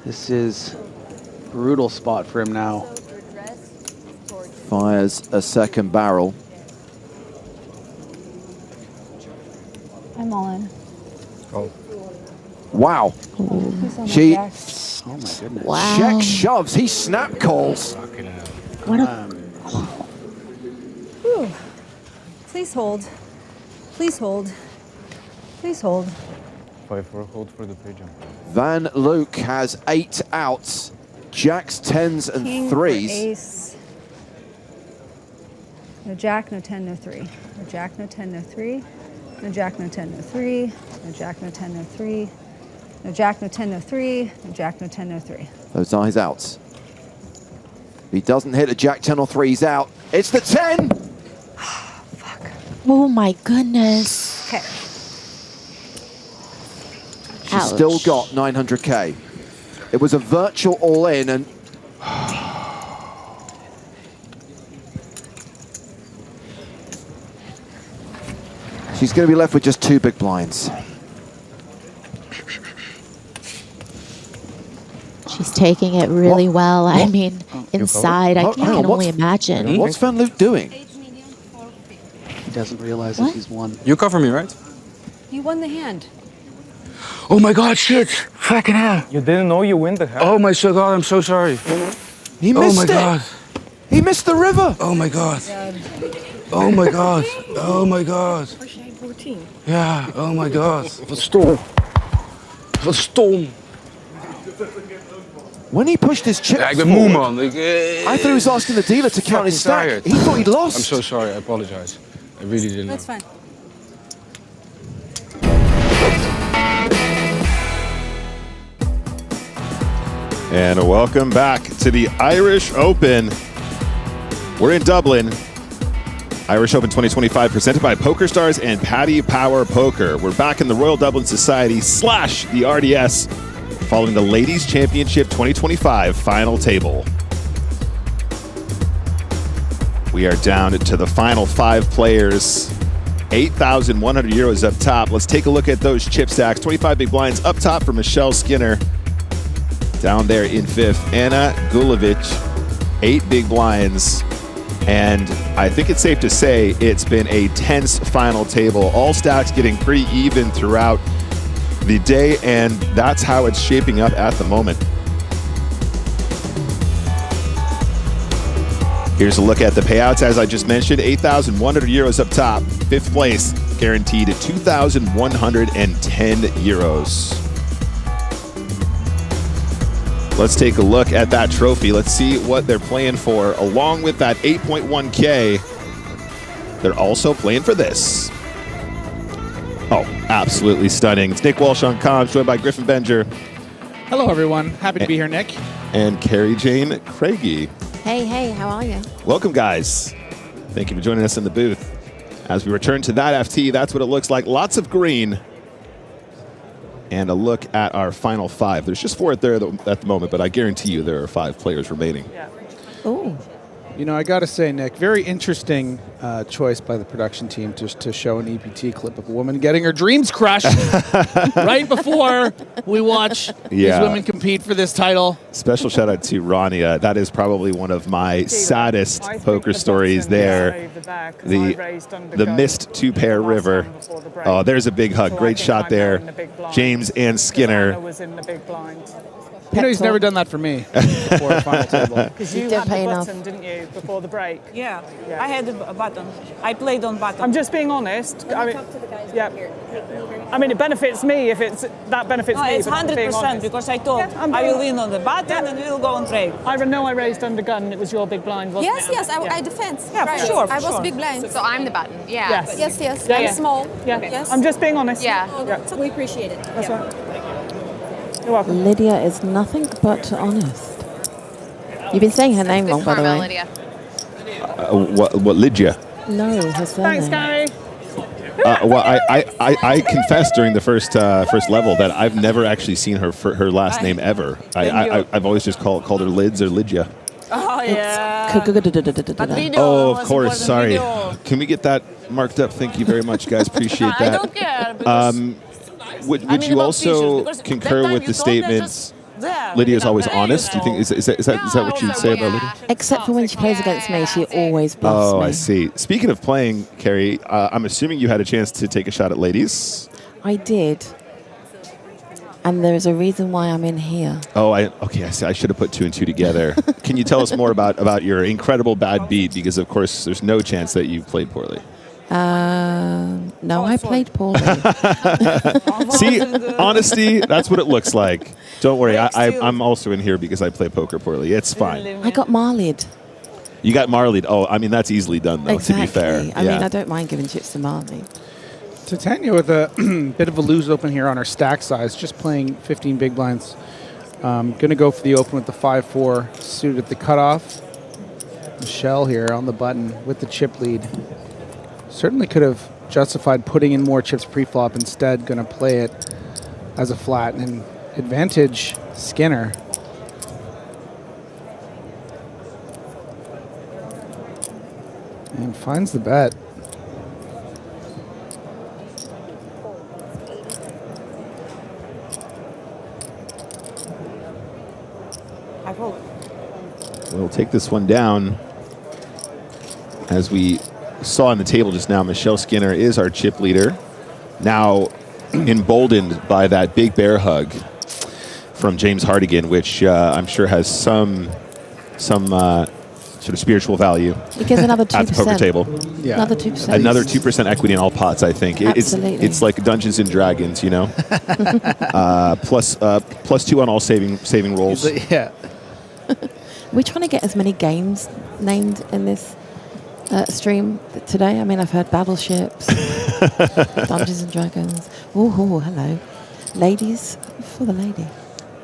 This is a brutal spot for him now. Fires a second barrel. I'm all in. Oh. Wow. She. Oh my goodness. Wow. Check shoves. He snap calls. What a Whew. Please hold. Please hold. Please hold. 5-4 hold for the pigeon. Van Luke has 8 outs. Jacks, 10s, and King for 3s. ace. No jack, no 10, no 3. No jack, no 10, no 3. No jack, no 10, no 3. No jack, no 10, no 3. No jack, no 10, no 3. No jack, no 10, no 3. Those are his outs. If he doesn't hit a jack, 10 or 3, he's out. It's the 10! Oh my goodness. Okay. She's still got 900K. It was a virtual all-in, and she's going to be left with just 2 big blinds. She's taking it really well. I mean, inside, I can only imagine. What's Van Luke doing? He doesn't realize that he's won. You cover me, right? You won the hand. Oh my God, shit! Fucking hell! You didn't know you win the hand? Oh my God, I'm so sorry. He missed my it. God. He missed the river. Oh my God. Oh my God. Oh my God. Ja, oh my God. Wat stom. Wat stom. When he pushed his chips Ja, ik ben forward, moe, man. I thought he was asking the dealer to count his stack. Tired. He thought he'd lost. I'm so sorry, I apologize. I really didn't know. That's fine. And welcome back to the Irish Open. We're in Dublin. Irish Open 2025 presented by PokerStars and Paddy Power Poker. We're back in the Royal Dublin Society / the RDS following the Ladies Championship 2025 final table. We are down to the final 5 players. 8,100 euros up top. Let's take a look at those chip stacks. 25 big blinds up top for Michelle Skinner. Down there in 5th, Anna Gulovic, 8 big blinds. And I think it's safe to say it's been a tense final table. All stacks getting pretty even throughout. the day, and that's how it's shaping up at the moment. Here's a look at the payouts. As I just mentioned, 8,100 euros up top. Fifth place, guaranteed at 2,110 euros. Let's take a look at that trophy. Let's see what they're playing for. Along with that 8.1K, they're also playing for this. Oh, absolutely stunning. It's Nick Walsh on comms, joined by Griffin Benger. Hello, everyone. Happy to be here, Nick. And Carrie Jane Craigie. Hey, how are you? Welcome, guys. Thank you for joining us in the booth. As we return to that FT, that's what it looks like. Lots of green. And a look at our final five. There's just 4 there at the moment, but I guarantee you there are 5 players remaining. Oh. You know, I got to say, Nick, very interesting choice by the production team just to show an EPT clip of a woman getting her dreams crushed right before we watch these women compete for this title. Special shout out to Rania. That is probably one of my saddest poker stories there. The missed 2-pair river. Oh, there's a big hug. Great shot there. James and Skinner. You know, he's never done that for me before the final table. Because you had the button, didn't you, before the break? Yeah, I had a button. I played on button. I'm just being honest. I mean, I mean, it benefits me if that benefits me. It's 100% because I thought I will win on the button and we'll go on break. I know I raised under gun and it was your big blind, wasn't it? Yes, I defense. Yeah, for sure. I was big blind. So I'm the button. Yeah. Yes. Yes. Yeah, I'm yeah. small. Yeah. Okay. Yes. I'm just being honest. Yeah. So we appreciate it. That's right. You're welcome. Lydia is nothing but honest. You've been saying her name wrong, by the way. Lydia. What Lydia? No, her surname. Thanks, Gary. Well, I confessed during the first level that I've never actually seen her last name ever. I've always just called her Lids or Lydia. Oh, yeah. Oh, of course. Sorry. Can we get that marked up? Thank you very much, guys. Appreciate that. I don't care. Would you also concur with the statements? Lydia's always honest. Do you think is that what you'd say about Lydia? Except for when she plays against me, she always bluffs me. Oh, I see. Speaking of playing, Carrie, I'm assuming you had a chance to take a shot at ladies. I did. And there is a reason why I'm in here. Oh, okay. I see. I should have put 2 and 2 together. Can you tell us more about your incredible bad beat? Because of course, there's no chance that you played poorly. No, I played poorly. See, honesty, that's what it looks like. Don't worry, I'm also in here because I play poker poorly. It's fine. I got Marlied. You got Marlied. Oh, I mean, that's easily done, though, Exactly. to be fair. I mean, I don't mind giving chips to Marlied. Titania with a bit of a lose open here on her stack size, just playing 15 big blinds. Going to go for the open with the 5-4 suited at the cutoff. Michelle here on the button with the chip lead. Certainly could have justified putting in more chips pre-flop. Instead, going to play it as a flat. And advantage Skinner. And finds the bet. I hope. We'll take this one down. As we saw on the table just now, Michelle Skinner is our chip leader. Now emboldened by that big bear hug from James Hartigan, which I'm sure has some sort of spiritual value. It gives another 2%. At the poker table. Yeah. Another 2%. Another 2% equity in all pots, I think. Absolutely. It's like Dungeons and Dragons, you know? plus 2 on all saving rolls. Yeah. We're trying to get as many games named in this stream today. I mean, I've heard Battleships, Dungeons and Dragons. Oh, hello. Ladies for the lady.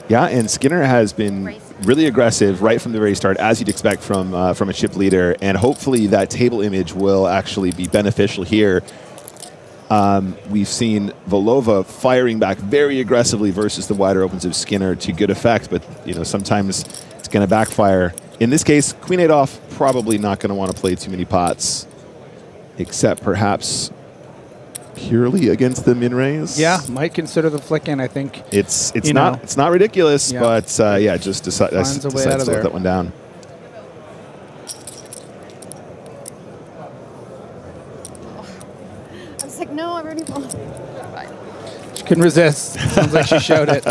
Yeah, and Skinner has been really aggressive right from the very start, as you'd expect from a chip leader, and hopefully that table image will actually be beneficial here. We've seen Volova firing back very aggressively versus the wider opens of Skinner to good effect, but sometimes it's going to backfire. In this case, Queen 8 off, probably not going to want to play too many pots, except perhaps purely against the min raise. Yeah, might consider the flick in. I think it's not ridiculous, but just decides to let that one down. I was like, no, I already won. Couldn't resist. Sounds like she showed it.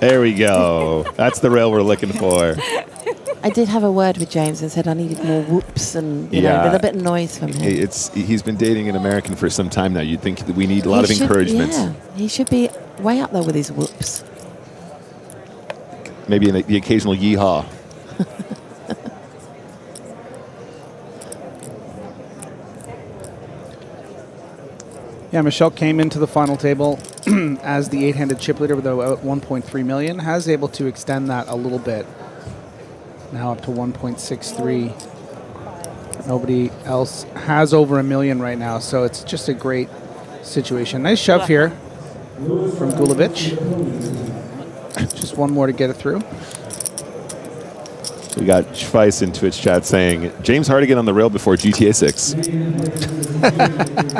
There we go. That's the rail we're looking for. I did have a word with James and said I needed more whoops and you know, a little bit of noise from him. He's been dating an American for some time now. You'd think that we need a lot of encouragement. Yeah, he should be way up there with his whoops. Maybe the occasional yeehaw. Yeah, Michelle came into the final table as the 8-handed chip leader with about 1.3 million. Has able to extend that a little bit. Now up to 1.63. Nobody else has over $1 million right now, so it's just a great situation. Nice shove here from Gulovic. Just one more to get it through. We got Schweiss in Twitch chat saying, James Hartigan on the rail before GTA 6.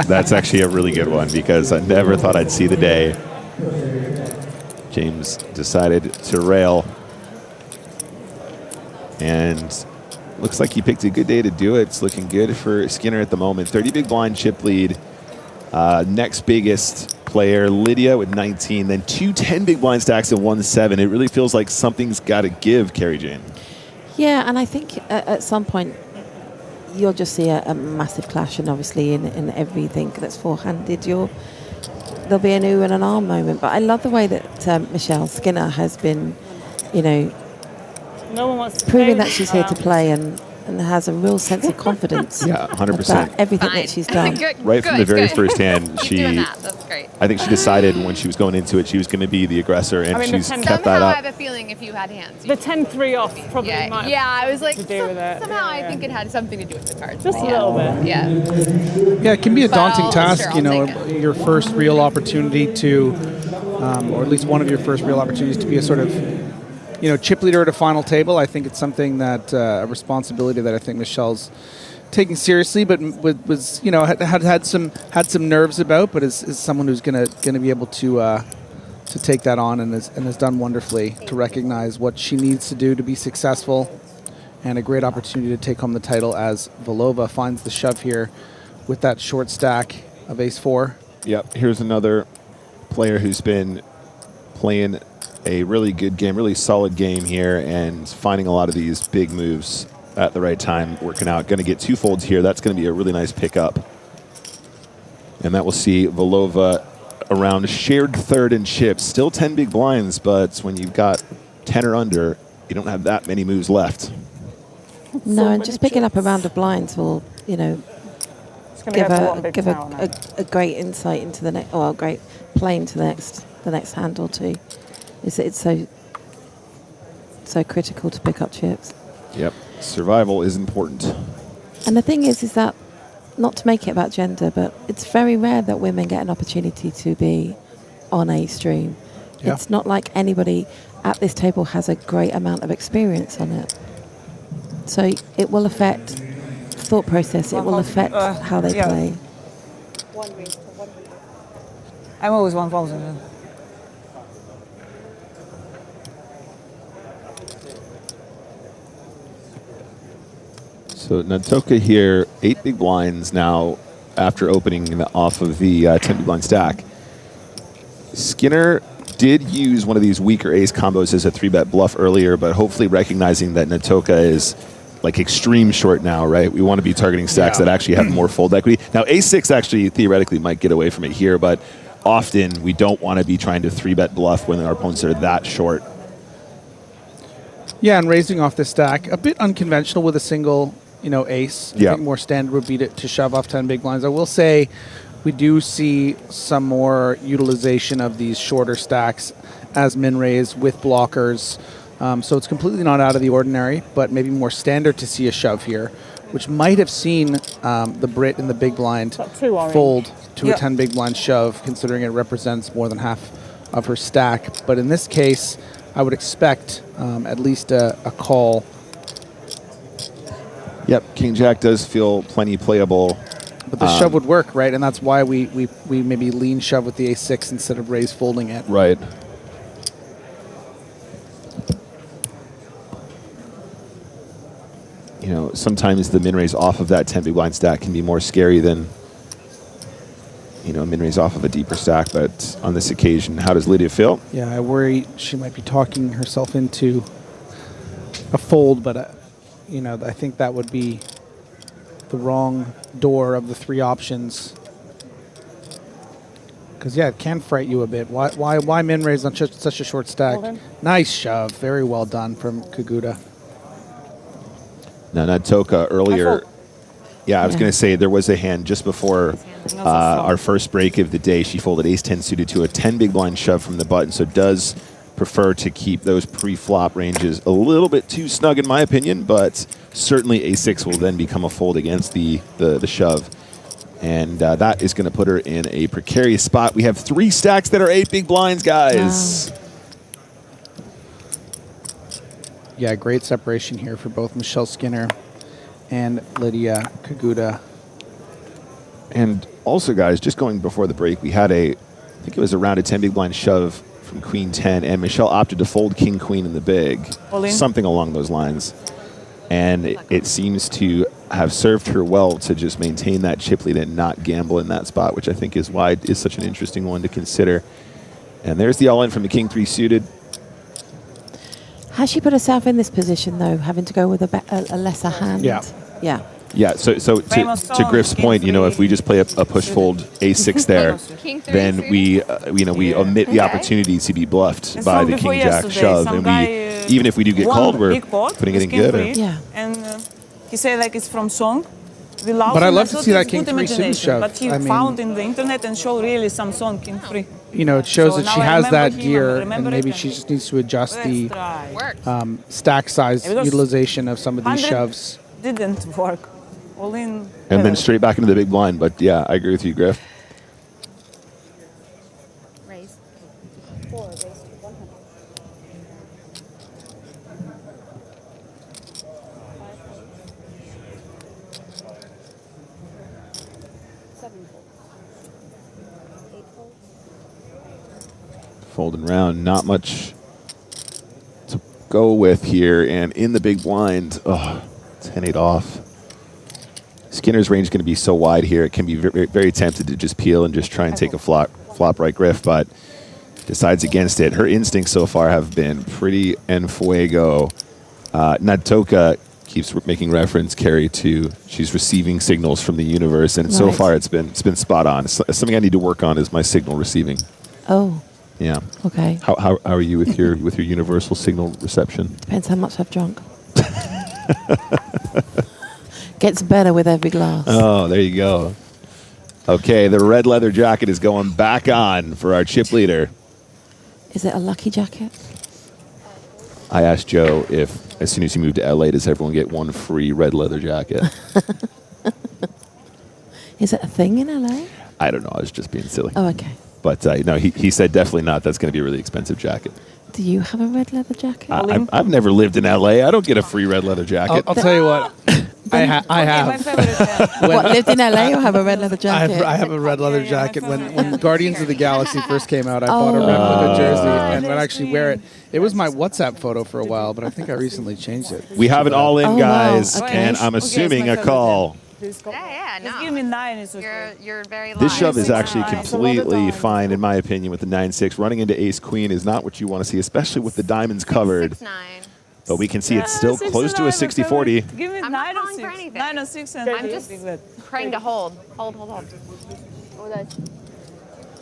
That's actually a really good one because I never thought I'd see the day. James decided to rail. And looks like he picked a good day to do it. It's looking good for Skinner at the moment. 30 big blind chip lead. Next biggest player, Lydia with 19. Then 2 10 big blind stacks and 1 7. It really feels like something's got to give, Carrie Jane. Yeah, and I think at some point you'll just see a massive clash, and obviously in everything that's four-handed, there'll be an ooh and an ah moment. But I love the way that Michelle Skinner has been, you know, no one wants to proving that she's here to play and has a real sense of confidence. Yeah, 100%. About everything that she's done. Right from the very first hand, That's great. I think she decided when she was going into it, she was going to be the aggressor, and she's kept that Somehow I up. have a feeling if you had hands. The 10-3 off probably might I was like, to do with it. somehow I think it had something to do with the cards. Just a little bit. Yeah. Yeah, it can be a daunting task, sure, you know, I'll your first real opportunity to, or at least one of your first real opportunities to be a sort of, you know, chip leader at a final table. I think it's something that a responsibility that I think Michelle's taking seriously, but was you know had some nerves about, but is someone who's gonna be able to take that on and has done wonderfully to recognize what she needs to do to be successful, and a great opportunity to take home the title as Vlhova finds the shove here with that short stack of ace-4. Yep, here's another player who's been playing a really good game, really solid game here, and finding a lot of these big moves at the right time, working out. Going to get 2 folds here. That's going to be a really nice pickup. And that will see Vlhova around shared third in chips. Still 10 big blinds, but when you've got 10 or under, you don't have that many moves left. No, and just picking up a round of blinds will, you know, give a great insight into the next, or a great play into the next hand or two. It's so critical to pick up chips. Yep, survival is important. And the thing is that, not to make it about gender, but it's very rare that women get an opportunity to be on a stream. Yeah. It's not like anybody at this table has a great amount of experience on it. So it will affect thought process. It will affect how they play. I'm always 1,000. So Natoka here, 8 big blinds now after opening off of the 10 big blind stack. Skinner did use one of these weaker ace combos as a 3-bet bluff earlier, but hopefully recognizing that Natoka is like extreme short now, right? We want to be targeting stacks that actually have more fold equity. Now, ace-6 actually theoretically might get away from it here, but often we don't want to be trying to 3-bet bluff when our opponents are that short. Yeah, and raising off this stack, a bit unconventional with a single, you know, ace. I think more standard would be to shove off 10 big blinds. I will say we do see some more utilization of these shorter stacks as min raise with blockers. So it's completely not out of the ordinary, but maybe more standard to see a shove here, which might have seen the Brit in the big blind fold to a 10 big blind shove, considering it represents more than half of her stack. But in this case, I would expect at least a call. Yep, King Jack does feel plenty playable. But the shove would work, right? And that's why we maybe lean shove with the ace-6 instead of raise folding it. Right. You know, sometimes the min raise off of that 10 big blind stack can be more scary than min-raise off of a deeper stack. But on this occasion, how does Lydia feel? Yeah, I worry she might be talking herself into a fold, but I think that would be the wrong door of the 3 options. Because it can fright you a bit. Why min-raise on such a short stack? Nice shove, very well done from Kaguta. Now, Toka earlier. Yeah, I was going to say there was a hand just before our first break of the day. She folded ace-10 suited to a 10 big blind shove from the button, so does prefer to keep those pre-flop ranges a little bit too snug in my opinion, but certainly a6 will then become a fold against the shove. And that is going to put her in a precarious spot. We have 3 stacks that are 8 big blinds, guys. Wow. Yeah, great separation here for both Michelle Skinner and Lydia Kaguta. And also, guys, just going before the break, we had I think it was around a 10 big blind shove from Queen 10, and Michelle opted to fold King Queen in the big, something along those lines. And it seems to have served her well to just maintain that chip lead and not gamble in that spot, which I think is why it is such an interesting one to consider. And there's the all-in from the King 3 suited. Has she put herself in this position, though, having to go with a lesser hand? Yeah. Yeah. Yeah, so to Griff's point, if we just play a push fold a6 there, then we omit the opportunity to be bluffed by the King Jack shove, and even if we do get called, we're putting it in good. Yeah. And he said it's from song. But I love to see that King 3 suited shove. But he found in the internet and showed really some song King 3. It shows that she has that gear, and maybe she just needs to adjust the stack size utilization of some of these shoves. Didn't work. All in. And then straight back into the big blind. But yeah, I agree with you, Griff. Raise. 4, raise to 100. Folding round, not much to go with here. And in the big blind, 10-8 off. Skinner's range is going to be so wide here, it can be very, very tempted to just peel and just try and take a flop right, Griff, but decides against it. Her instincts so far have been pretty en fuego. Natoka keeps making reference, Carrie, to she's receiving signals from the universe, and so far it's been spot on. Something I need to work on is my signal receiving. Oh. Yeah. Okay. How are you with your universal signal reception? Depends how much I've drunk. Gets better with every glass. Oh, there you go. Okay, the red leather jacket is going back on for our chip leader. Is it a lucky jacket? I asked Joe if, as soon as you move to LA, does everyone get one free red leather jacket? Is it a thing in LA? I don't know. I was just being silly. Oh, okay. But no, he said definitely not. That's going to be a really expensive jacket. Do you have a red leather jacket? I've never lived in LA. I don't get a free red leather jacket. I'll tell you what. I have. What, lived in LA or have a red leather jacket? I have a red leather jacket. When Guardians of the Galaxy first came out, I bought a replica jersey and would actually wear it. It was my WhatsApp photo for a while, but I think I recently changed it. We have it all in, guys, and I'm assuming a call. Yeah, no. Just give me 9. It's okay. You're very This shove is actually completely fine, in my opinion, with the 9-6. Running into ace-queen is not what you want to see, especially with the diamonds covered. 6-9. But we can see it's still close to a 60-40. Give me I'm 9 not or calling for 6. anything. 9 or 6 and I'm just praying to hold. Hold.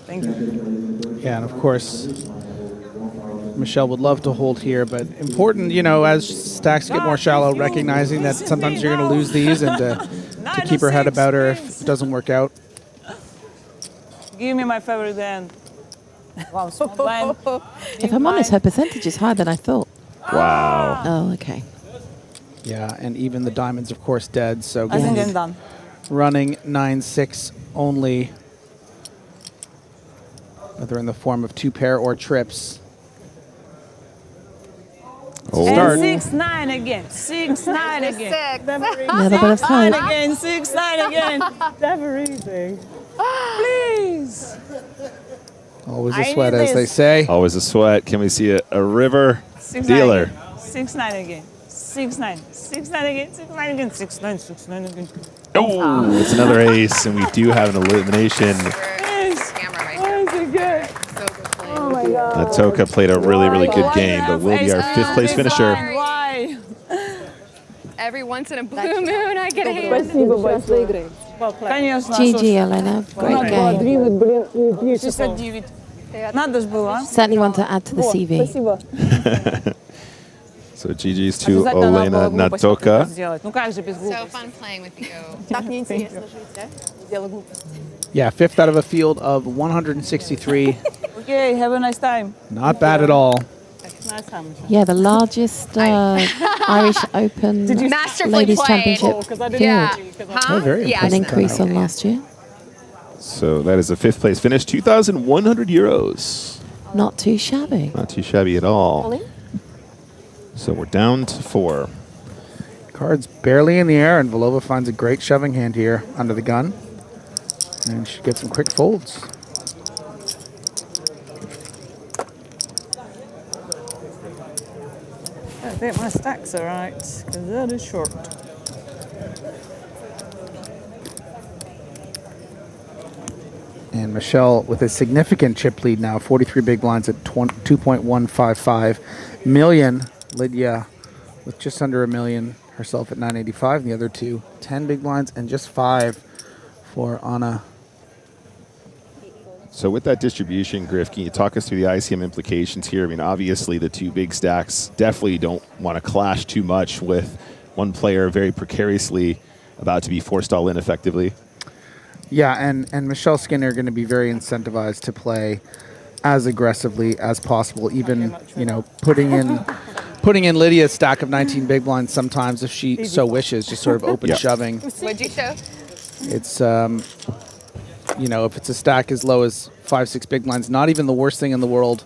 Thank you. Yeah, and of course, Michelle would love to hold here, but important, as stacks get more shallow, recognizing that sometimes you're going to lose these and to keep her head about her if it doesn't work out. Give me my favorite hand. Wow, small blind. If I'm honest, her percentage is higher than I thought. Wow. Oh, okay. Yeah, and even the diamonds, of course, dead. So I think I'm done. Running 9-6 only, whether in the form of 2-pair or trips. Oh. And 6-9 again. 6-9 again. Little bit of hope. 6-9 again. 6-9 again. Never easy. Please. Always a sweat, as they say. Always a sweat. Can we see a river 6-9 dealer? again. 6-9 again. 6-9. 6-9 again. 6-9 again. 6-9. 6-9 again. Oh, it's another ace, and we do have an elimination. Natoka played a really, really good game, but will be our 5th place finisher. Why? Every once in a blue moon, I get a hand. GG, Elena. Great game. Certainly want to add to the CV. So GG's to Elena Natoka. So fun playing with you. Yeah, 5th out of a field of 163. Okay, have a nice time. Not bad at all. Yeah, the largest Irish Open Ladies Championship field. Yeah. Oh, very Yeah. An increase on last year. So that is a 5th place finish, 2,100 euros. Not too shabby. Not too shabby at all. So we're down to 4. Cards barely in the air, and Vlhova finds a great shoving hand here under the gun. And she gets some quick folds. I think my stacks are right, because that is short. And Michelle with a significant chip lead now, 43 big blinds at 2.155 million. Lydia with just under $1 million, herself at 985, and the other two 10 big blinds and just 5 for Anna. So with that distribution, Griff, can you talk us through the ICM implications here? I mean, obviously the two big stacks definitely don't want to clash too much with one player very precariously about to be forced all in effectively. Yeah, and Michelle Skinner are going to be very incentivized to play as aggressively as possible, even, you know, putting in Lydia's stack of 19 big blinds sometimes if she so wishes, just sort of open shoving. What'd you show? It's, you know, if it's a stack as low as 5-6 big blinds, not even the worst thing in the world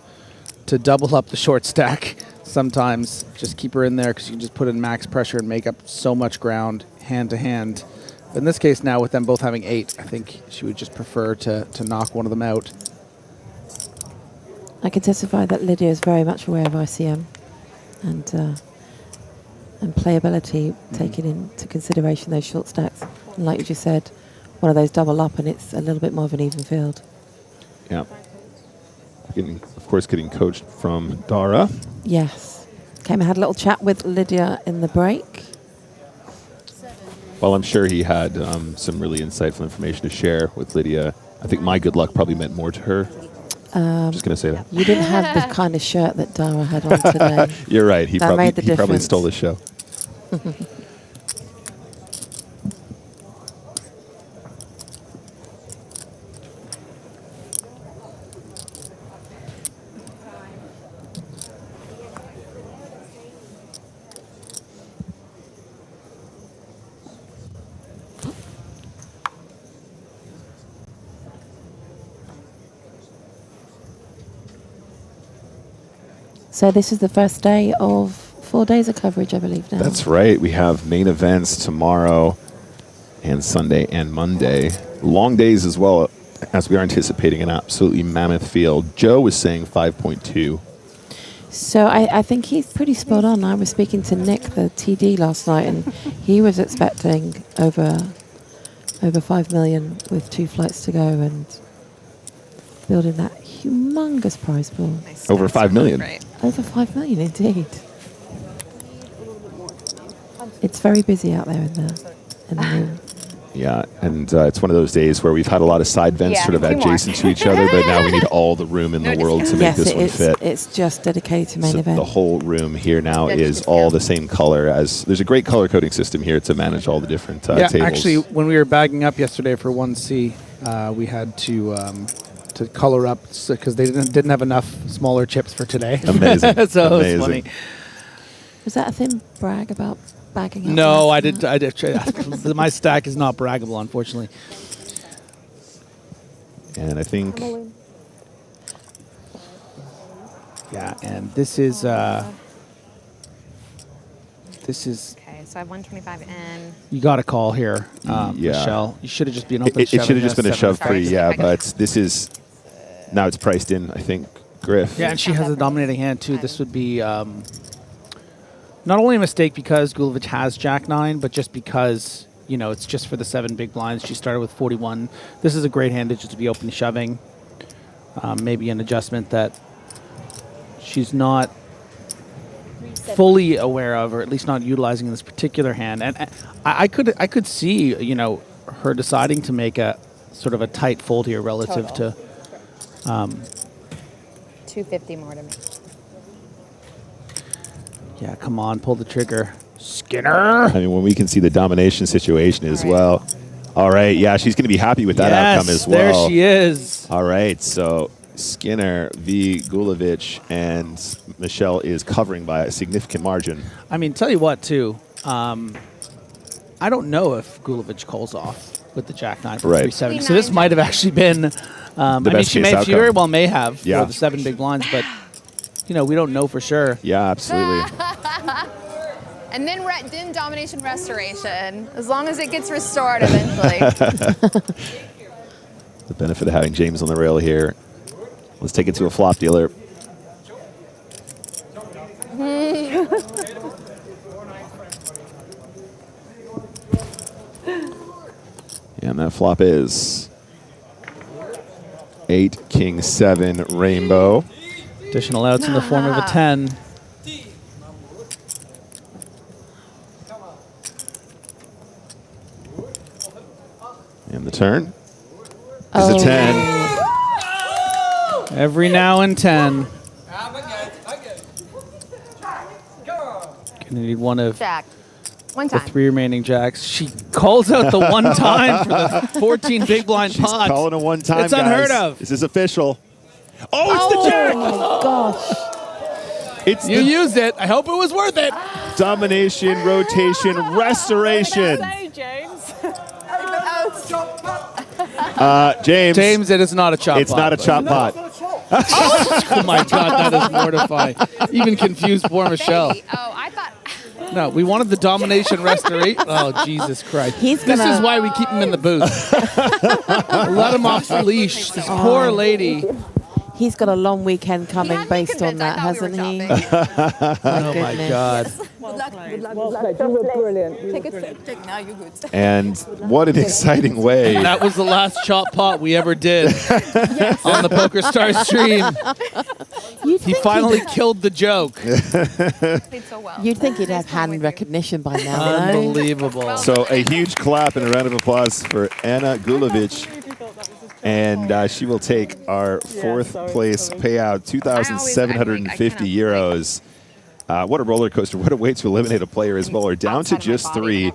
to double up the short stack sometimes. Just keep her in there because you can just put in max pressure and make up so much ground hand to hand. But in this case now, with them both having 8, I think she would just prefer to knock one of them out. I can testify that Lydia is very much aware of ICM and playability, taking into consideration those short stacks. And like you just said, one of those double up and it's a little bit more of an even field. Yeah. Of course, getting coached from Dara. Yes. Came and had a little chat with Lydia in the break. Well, I'm sure he had some really insightful information to share with Lydia. I think my good luck probably meant more to her. Just going to say that. You didn't have the kind of shirt that Dara had on today. You're right. He probably stole the show. So this is the first day of 4 days of coverage, I believe now. That's right. We have main events tomorrow and Sunday and Monday. Long days as well, as we are anticipating an absolutely mammoth field. Joe was saying 5.2. So I think he's pretty spot on. I was speaking to Nick, the TD, last night, and he was expecting over 5 million with 2 flights to go and building that humongous prize pool. Over 5 million. Right. Over 5 million, indeed. It's very busy out there in the room. Yeah, and it's one of those days where we've had a lot of side vents sort of adjacent to each other, but now we need all the room in the world to make this one fit. It's just dedicated to main event. The whole room here now is all the same color. As there's a great color coding system here to manage all the different tables. Actually, when we were bagging up yesterday for 1C, we had to color up because they didn't have enough smaller chips for today. Amazing. So Amazing. it was funny. Was that a thin brag about bagging up? No, I did. My stack is not braggable, unfortunately. And I think. Yeah, and this is. Okay, so I have 125 in. You got a call here, Yeah. Michelle. You should have just been open. It should have just been a shove Sorry. free, yeah. But this is now it's priced in. I think Griff. Yeah, and she has a dominating hand too. This would be not only a mistake because Gulovic has Jack-9, but just because it's just for the 7 big blinds. She started with 41. This is a great hand to just be open shoving. Maybe an adjustment that she's not fully aware of, or at least not utilizing in this particular hand. And I could see, you know, her deciding to make a sort of a tight fold here relative to 250 more to me. Yeah, come on, pull the trigger. Skinner. I mean, when we can see the domination situation as well. All right, yeah, she's going to be happy with that outcome as well. There she is. All right, so Skinner v. Gulovic, and Michelle is covering by a significant margin. I mean, tell you what, too. I don't know if Gulovic calls off with the Jack 9 for 370. So this might have actually been. I mean, she very well may have for the 7 big blinds, but you know, we don't know for sure. Yeah, absolutely. And then domination restoration, as long as it gets restored eventually. The benefit of having James on the rail here. Let's take it to a flop dealer. And that flop is 8, King 7, Rainbow. Additional outs in the form of a 10. And the turn is a 10. Every now and 10. Gonna need one of Jack. One the time. 3 remaining jacks. She calls out the one time for the 14 big blind She's pot. calling a one time, It's unheard guys. of. This is official. Oh, it's the Jack! Oh, gosh. It's you used it. I hope it was worth it. Domination, rotation, restoration. James, it is not a chop It's pot. not a chop pot. Oh my God, that is mortifying. Even confused poor Michelle. Oh, I thought. No, we wanted the domination restoration. Oh, Jesus Christ. This is why we keep him in the booth. Let him off the leash. This poor lady. He's got a long weekend coming based on that, hasn't he? Oh, my God. Good luck. You were brilliant. Take a sip. Now you're good. And what an exciting way. That was the last chop pot we ever did on the PokerStars stream. He finally killed the joke. You'd think he'd have hand recognition by now. Unbelievable. So a huge clap and a round of applause for Anna Gulovic. And she will take our 4th place payout, 2,750 euros. What a roller coaster. What a way to eliminate a player as well. We're down to just 3.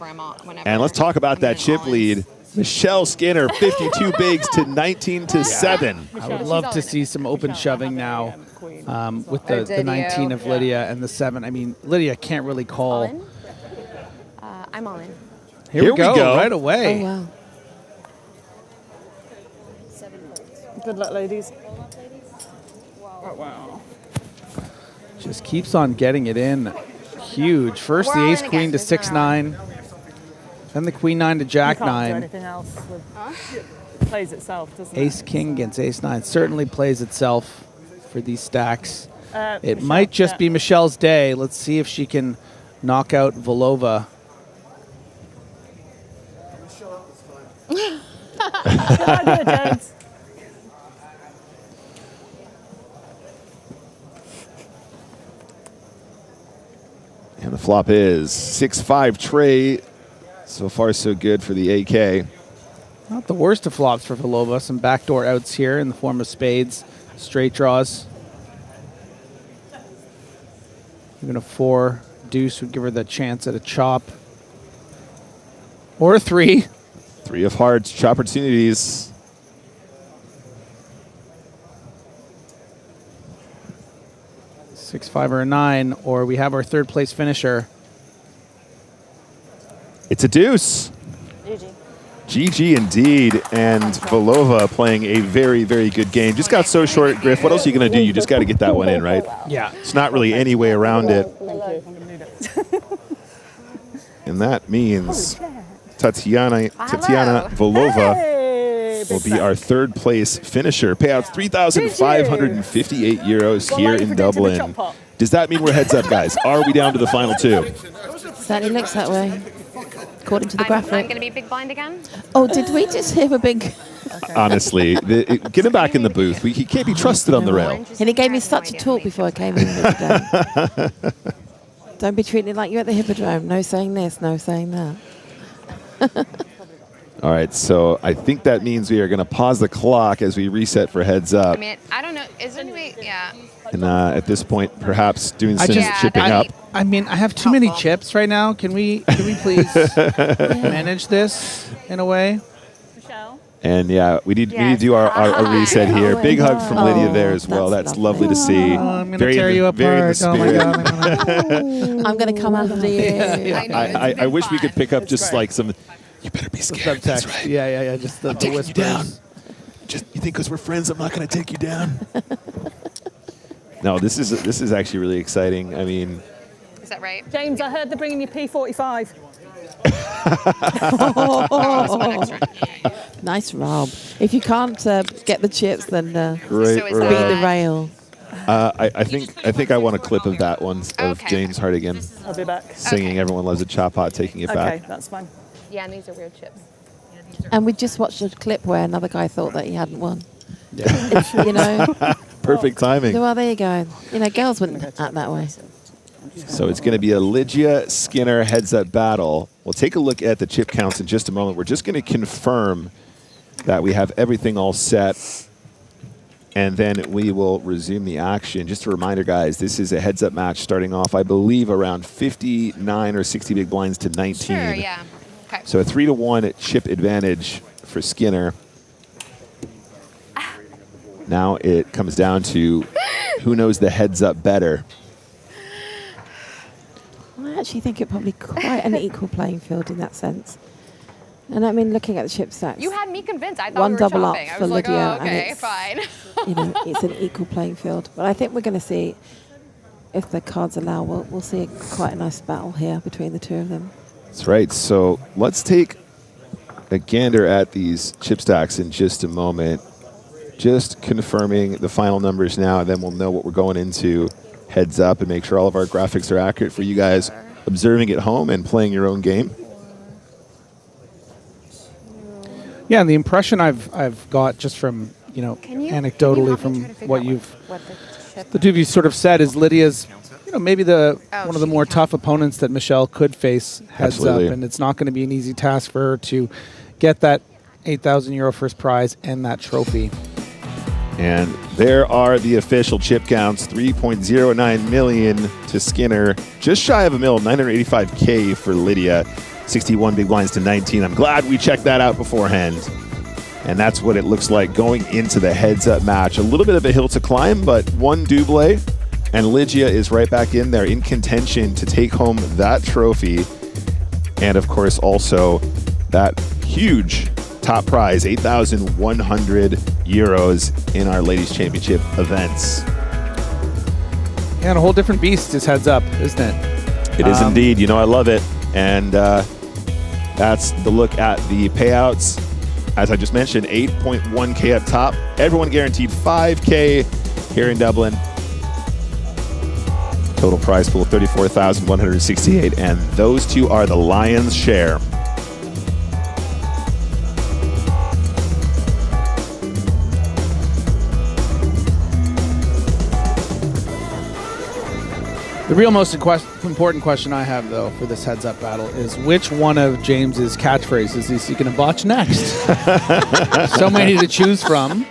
And let's talk about that chip lead. Michelle Skinner, 52 bigs to 19 to 7. I would love to see some open shoving now with the 19 of Lydia and the 7. I mean, Lydia can't really call. I'm all in. Here we go. Right away. Oh, wow. Good luck, ladies. Oh, wow. Just keeps on getting it in. Huge. First the ace queen to 6-9. Then the queen 9 to jack You can't do 9. anything else. It plays itself, doesn't it? Ace king against ace 9 certainly plays itself for these stacks. It Michelle, might just be Michelle's day. Let's see if she can knock out Volova. Good idea, James. And the flop is 6-5 tray. So far, so good for the AK. Not the worst of flops for Volova. Some backdoor outs here in the form of spades, straight draws. Even a 4 deuce would give her the chance at a chop. Or a 3. 3 of hearts, chop opportunities. Six, 5, or a 9, or we have our 3rd place finisher. It's a deuce. GG indeed, and Volova playing a very, very good game. Just got so short, Griff. What else are you going to do? You just got to get that one in, right? Yeah. It's not really any way around it. And that means Tatiana Volova will be our 3rd place finisher. Payouts 3,558 euros here in Dublin. Does that mean we're heads up, guys? Are we down to the final 2? Certainly looks that way. according to the I'm graphic. going to be big blind again. Oh, did we just hear a big... Honestly, get him back in the booth. He can't be trusted on the rail. And he gave me such a talk before I came in today. Don't be treated like you're at the Hippodrome. No saying this, no saying that. All right, so I think that means we are going to pause the clock as we reset for heads up. I mean, I don't know. Is there any way? Yeah. And at this point, perhaps doing some chipping up. I mean, I have too many chips right now. Can we please manage this in a way? And yeah, we need to do our reset here. Big hug from Lydia there as well. That's lovely to see. I'm going to tear you apart. Oh my God. I'm going to come after you. I wish we could pick up just like some. You better be scared. That's right. Yeah. Just the whispers. You down. Just you think because we're friends, I'm not going to take you down. No, this is actually really exciting. I mean, is that right? James, I heard they're bringing you P45. Nice, Rob. If you can't get the chips, then Great, beat the rail. I think I want a clip of that one of James Hartigan I'll be back. singing "Everyone Loves a Chop Hot," taking it back. Okay, that's fine. Yeah, and these are weird chips. And we just watched a clip where another guy thought that he hadn't won. Yeah. It's, you know. Perfect timing. Well, there you go. You know, girls wouldn't act that way. So it's going to be a Lydia Skinner heads-up battle. We'll take a look at the chip counts in just a moment. We're just going to confirm that we have everything all set, and then we will resume the action. Just a reminder, guys, this is a heads-up match starting off, I believe, around 59 or 60 big blinds to 19. Sure, yeah. Okay. So a 3-1 chip advantage for Skinner. Now it comes down to who knows the heads-up better. I actually think it probably quite an equal playing field in that sense. And I mean, looking at the chip stacks. You had me convinced. I thought One we were double up chopping. I for was like, Lydia, oh, and okay, it's, fine. You know, it's an equal playing field. But I think we're going to see, if the cards allow, we'll see quite a nice battle here between the two of them. That's right. So let's take a gander at these chip stacks in just a moment. Just confirming the final numbers now, and then we'll know what we're going into heads up and make sure all of our graphics are accurate for you guys observing at home and playing your own game. Yeah, and the impression I've got just from, anecdotally from what the two of you sort of said is Lydia's, maybe one of the more tough opponents that Michelle could face heads Absolutely. up, and it's not going to be an easy task for her to get that €8,000 first prize and that trophy. And there are the official chip counts: 3.09 million to Skinner, just shy of $1 million, 985K for Lydia, 61 big blinds to 19. I'm glad we checked that out beforehand. And that's what it looks like going into the heads-up match. A little bit of a hill to climb, but one double, and Lydia is right back in there in contention to take home that trophy. And, of course, also that huge top prize, €8,100 in our Ladies Championship events. Yeah, and a whole different beast is heads up, isn't it? It is indeed. I love it. And that's the look at the payouts. As I just mentioned, 8.1K up top. Everyone guaranteed 5K here in Dublin. Total prize pool, 34,168. And those two are the lion's share. The real most important question I have, though, for this heads-up battle is which one of James's catchphrases is he going to botch next? So many to choose from.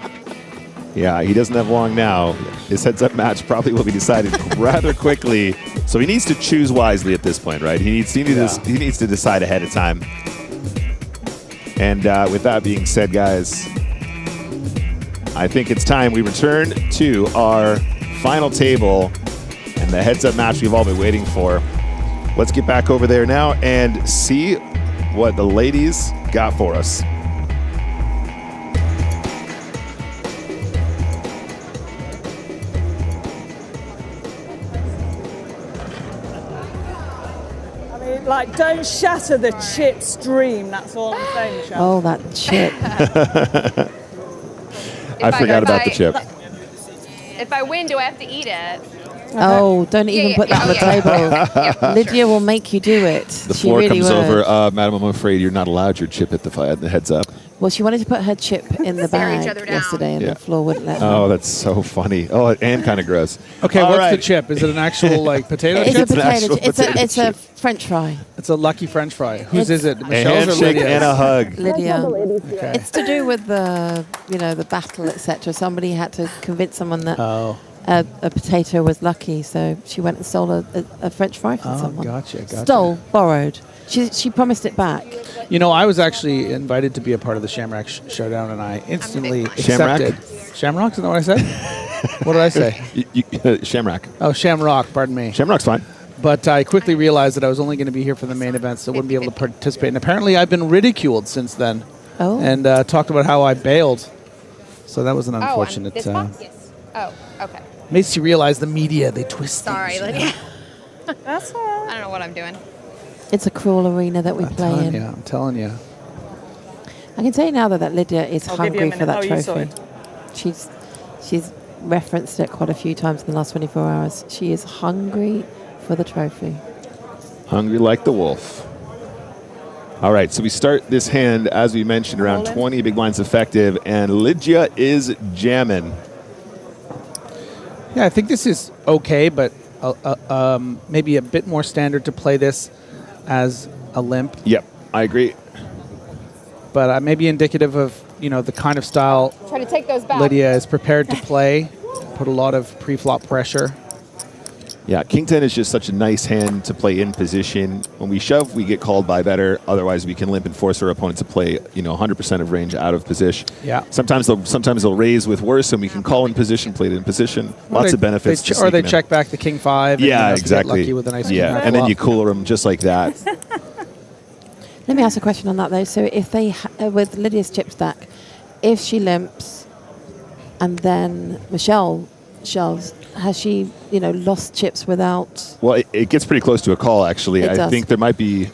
Yeah, he doesn't have long now. His heads-up match probably will be decided rather quickly. So he needs to choose wisely at this point, right? He needs to decide ahead of time. And with that being said, guys, I think it's time we return to our final table and the heads-up match we've all been waiting for. Let's get back over there now and see what the ladies got for us. I mean, don't shatter the chip's dream. That's all I'm saying, Michelle. Oh, that chip. I forgot about the chip. If I win, do I have to eat it? Oh, don't even put that on the table. Lydia will make you do it. The She floor really comes would. over. Madam, I'm afraid you're not allowed your chip at the heads up. Well, she wanted to put her chip in the Stare each bag other down. yesterday, and Yeah. the floor wouldn't let her. Oh, that's so funny. Oh, and kind of gross. Okay, All what's right. the chip? Is it an actual like potato It's chip? a potato actual chip. It's a French fry. It's a lucky French fry. Whose is it? A Michelle's or handshake Lydia's? and a hug. Lydia. Okay. It's to do with the the battle, etc. Somebody had to convince someone that a potato was lucky, so she went and stole a French fry from someone. Gotcha. Stole, borrowed. She promised it back. You know, I was actually invited to be a part of the Shamrock Showdown, and I instantly Shamrock? accepted. Shamrock? Isn't that what I said? What did I say? Shamrock. Oh, Shamrock. Pardon me. Shamrock's fine. But I quickly realized that I was only going to be here for the main event, so I wouldn't be able to participate. And apparently, I've been ridiculed since then. Oh. And talked about how I bailed. So that was an unfortunate. This box? Yes. Oh, okay. Makes you realize the media, they twist Sorry, things. Lydia. That's all right. I don't know what I'm doing. It's a cruel arena that we play in. I'm telling you. I can tell you now that Lydia is I'll give you a hungry for minute. that Oh, you trophy. saw it. She's referenced it quite a few times in the last 24 hours. She is hungry for the trophy. Hungry like the wolf. All right, so we start this hand, as we mentioned, around 20 big blinds effective, and Lydia is jamming. Yeah, I think this is okay, but maybe a bit more standard to play this as a limp. Yep, I agree. But maybe indicative of, the kind of style Try to take those back. Lydia is prepared to play, put a lot of pre-flop pressure. Yeah, King 10 is just such a nice hand to play in position. When we shove, we get called by better. Otherwise, we can limp and force our opponent to play, 100% of range out of position. Yeah. Sometimes they'll raise with worse, and we can call in position, play it in position. Lots of benefits. to Or they sneaking in. check back the King 5. Yeah, and, exactly. Get lucky with a nice yeah, king and then flop. you cooler them just like that. Let me ask a question on that, though. So if they, with Lydia's chip stack, if she limps and then Michelle shoves, has she, lost chips without... Well, it gets pretty close to a call, actually. It I does. think it might be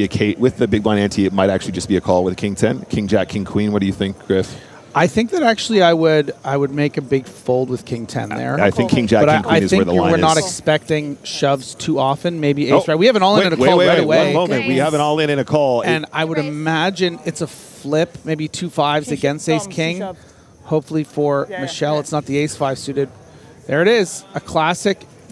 a case with the big blind ante. It might actually just be a call with King 10, King Jack, King Queen. What do you think, Griff? I think that actually I would make a big fold with King 10 there. I think King Jack, but King Queen is where the line we're is. not expecting shoves too often. Maybe Oh, ace right. We have an all in and a call right away. One moment. We have an all in and a call. And I would imagine it's a flip, maybe 2 5s against ace king. Hopefully for Michelle, it's not the ace 5 suited. There it is, the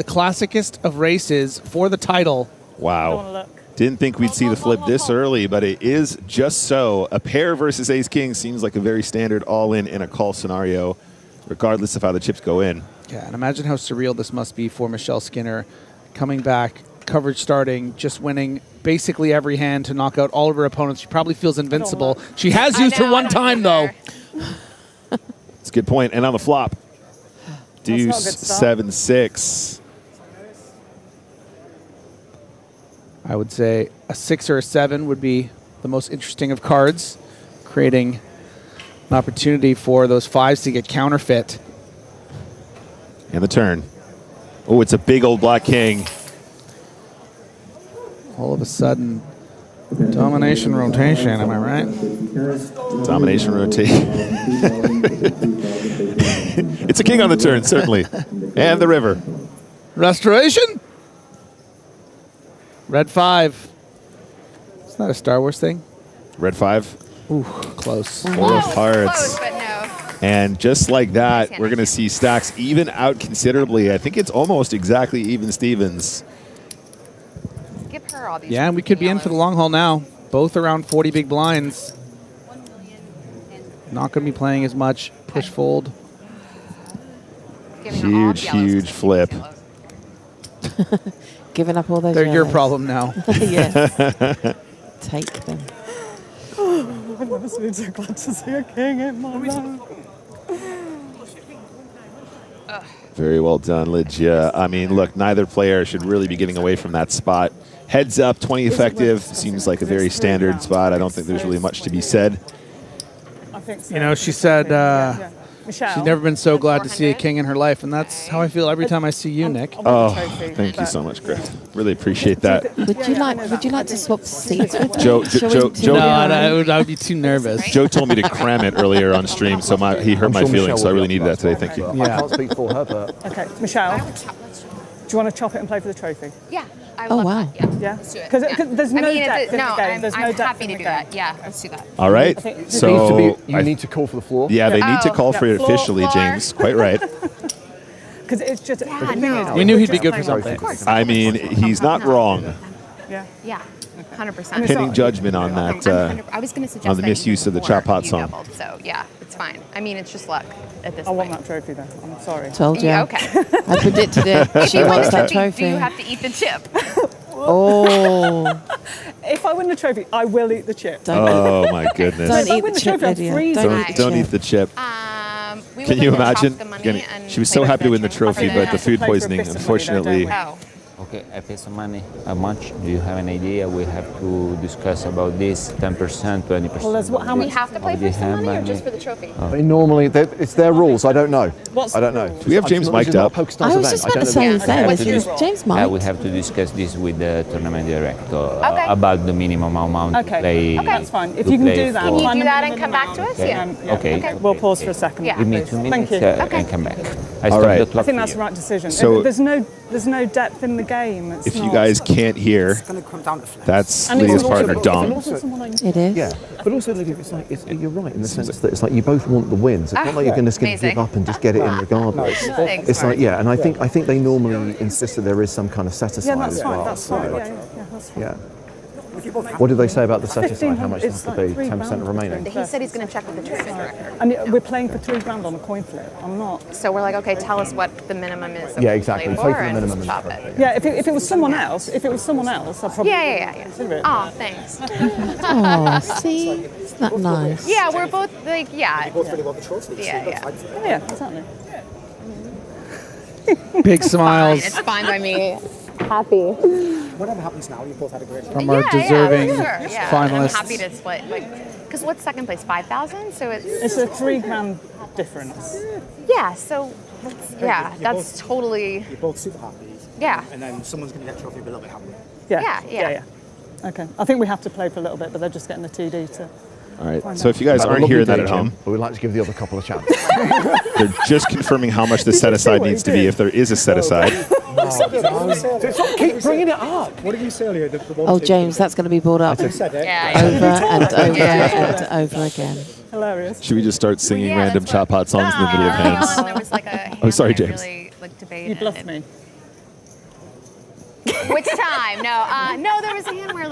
classicest of races for the title. Wow. Didn't think we'd see the flip this early, but it is just so. A pair versus ace king seems like a very standard all in a call scenario, regardless of how the chips go in. Yeah, and imagine how surreal this must be for Michelle Skinner, coming back, coverage starting, just winning basically every hand to knock out all of her opponents. She probably feels invincible. She has used her one time, though. It's a good point. And on the flop, deuce, That's not a good 7-6. I would say a 6 or a 7 would be the most interesting of cards, creating an opportunity for those 5s to get counterfeit. And the turn. Oh, it's a big old black king. All of a sudden, domination rotation, am I right? Domination rotation. It's a king on the turn, certainly. And the river. Restoration? Red 5. It's not a Star Wars thing. Red 5. Ooh, close. 4 of hearts. Close, but no. And just like that, we're going to see stacks even out considerably. I think it's almost exactly even Stevens. Give her all these. Yeah, and we could be in for the long haul now. Both around 40 big blinds. Not going to be playing as much push fold. Huge flip. Giving up all those They're your yellows. problem now. Yeah. Take them. I've never been so glad to see a king in my life. Very well done, Lydia. I mean, look, neither player should really be getting away from that spot. Heads up, 20 effective. Seems like a very standard spot. I don't think there's really much to be said. I think so. You know, she said Michelle. she's never been so glad to see a king in her life, and that's how I feel every time I see you, Nick. Oh, thank you so much, Griff. Really appreciate that. Would you like to swap seats with me? Joe, No, I would be too nervous. Joe told me to cram it earlier on stream, so he hurt my feelings, so I really needed that today. Thank you. Yeah. Okay, Michelle. you want to chop it and play for the trophy? Yeah. I Oh, love wow. that. Yeah. Yeah. Let's do it. Because Yeah. there's no I mean, depth in no, the game. There's no I'm depth happy in to the do game. that. Yeah, let's do that. All right. It needs to So be, you I- need to call for the floor. yeah, they need to Oh, call for it floor, officially, floor. James. Quite right. Because it's just. Yeah, no. We knew he'd be just good for playing something. Of course. I mean, he's not wrong. Yeah. Yeah. 100%. Pinning judgment on that I was going to suggest on the that you misuse of the before chop hot you song. doubled, so yeah, it's fine. I mean, it's just luck at this I want point. that trophy though. I'm sorry. Told you. Yeah, okay. I predicted it. If She you win wants the that trophy, do trophy. you have to eat the chip? Oh. If I win the trophy, I will eat the chip. Oh my goodness! Don't If I eat win the the trophy, chip, I'm Lydia. freezing. Don't eat the chip. We Can would you like to chop imagine? the money Again, and she was play so with happy to win the veterans. trophy, Okay. but the food Play for a poisoning, bit of money, don't unfortunately. we? Oh. Okay, I pay some money. How much? Do you have an idea? We have to discuss about this. 10%, 20%. Well, there's how We much? have to play for some money or just for the trophy? I mean, normally, it's their rules. I don't know. What's I don't know. Do we have James mic'd up? I was just about to say the same. Is James we Mike? have to discuss this with the tournament director Okay. about the minimum amount to Okay. play. Okay, that's fine. If to you can play do that, for- Can you find do the that and minimum come back to us? amount. Yeah. Okay. We'll pause for a second. Yeah. Give me please. 2 Thank minutes you. and come back. I All stop right. the clock I think for that's you. the right decision. So- there's no depth in the game. It's If you not. guys can't hear, that's And it's Lydia's also- partner, Dom. also someone I know. It is. Yeah, but also it's like you're right in the sense that it's like you both want the wins. It's not like you're going to Amazing. give up and just get it in regardless. Thanks, It's like Mark. and I think they normally insist that there is some kind of set aside Yeah, that's as fine. well. That's fine. Yeah, that's fine. Yeah. What did they say about the set aside? How much It's has to be? like 10% remaining. He said he's going to check with the tournament director. And we're playing for $3,000 on a coin flip. I'm not. So we're like, okay, tell us what the minimum is. that Yeah, we exactly. play Play for for the and minimum just chop it. Yeah, if it was someone else, I'd probably Yeah. consider it. Oh, thanks. Oh, see? Isn't that nice? Yeah, we're both like, yeah. You both really want the trophy. Yeah. Oh, yeah, exactly. Big smiles It's fine by me. Happy. Whatever happens now, you both had a great from our deserving finalists. I'm happy to split, because what's second place? 5,000. So It's a $3,000 difference. Yeah. So that's totally. You're both super happy. Yeah. And then someone's going to get a trophy a little bit happy. Yeah. Okay. I think we have to play for a little bit, but they're just getting the TD to. All right. So if you guys aren't hearing that at home, we'd like to give the other couple a chance. they're just confirming how much the set aside needs to be, if there is a set aside. Keep bringing it up. What did you say earlier? Oh, James, that's going to be brought up over and over and over again. Hilarious. Should we just start singing random chop hot songs in the middle of hands? There was like a Oh, sorry, James. really debated. You bluffed me. Which time? No, there was a hand where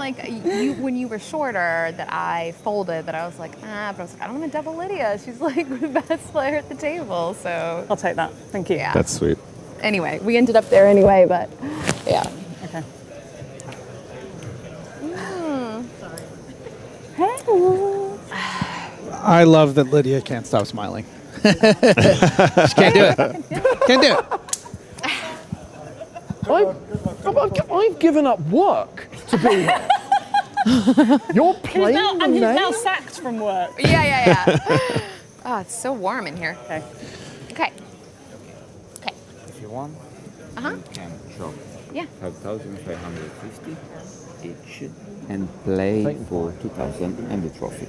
when you were shorter that I folded that I was like, but I was like, I don't want to double Lydia. She's like the best player at the table, so. I'll take that. Thank you. Yeah. That's sweet. Anyway, we ended up there anyway, but yeah. Okay. I love that Lydia can't stop smiling. She can't do it. Can't do it. I've given up work to be here. You're playing He's the now name? sacked from work. Yeah. Oh, it's so warm in here. Okay. If you want, you can drop Yeah. 5,550 each and play for 2,000 and the trophy.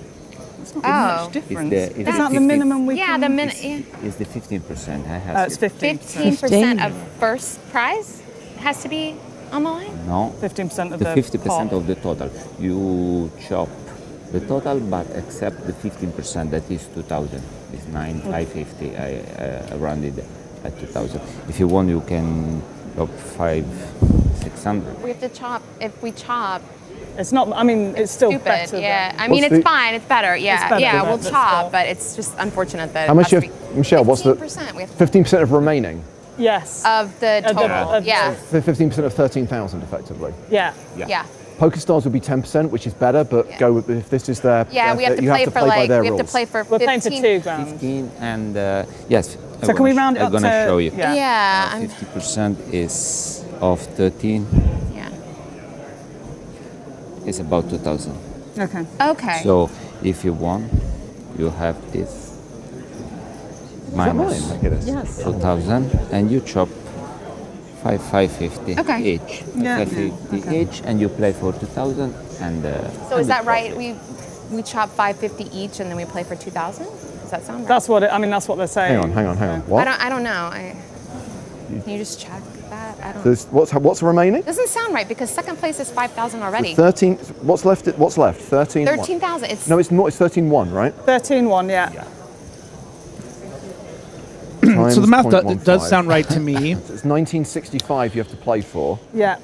It's not much difference. It's Is that the minimum we Yeah, can? the minute. It's the 15%. I have It's 15. 15% of first prize has to be on the line. No. 15% of the the 50% pot. of the total. You chop the total, but accept the 15% that is 2,000. It's 9,550. I rounded at 2,000. If you want, you can chop 5,600. We have to chop. If we chop. It's not. I mean, it's still Stupid. better. Yeah. I What's mean, it's the- fine. It's better. Yeah. It's better, Yeah. but We'll it's chop, but it's just unfortunate that. How it much has you to have, Michelle? What's the 15%? We have 15% of remaining? Yes. of the total. Yeah. 15% of 13,000, effectively. Yeah. Yeah. PokerStars would be 10%, which is better, but go with, if this is their. Yeah. We have to you play for by like. their We have to rules. play for 15. We're playing for $2,000. 15 and yes. So can we round it up I'm gonna to- show you. yeah. Yeah. I'm- 50% is of 13. Yeah. It's about 2,000. Okay. Okay. So if you want, you have this minus mine? Look at this. Yes. 2,000 and you chop 550 Okay. each. Yeah. 550 each and you play for 2,000 and So is that right? We chop 550 each and then we play for 2,000. Does that sound right? That's what. I mean, that's what they're saying. Hang on. What? I don't know. Can you just check that? I don't. There's, what's remaining? Doesn't sound right because second place is 5,000 already. 13. What's left? What's left? 13. 13,000. It's No, it's not. It's 13-1, right? 13-1, yeah. So the math Times does 0.15. sound right to me. It's 1965 you have to play for. Yeah.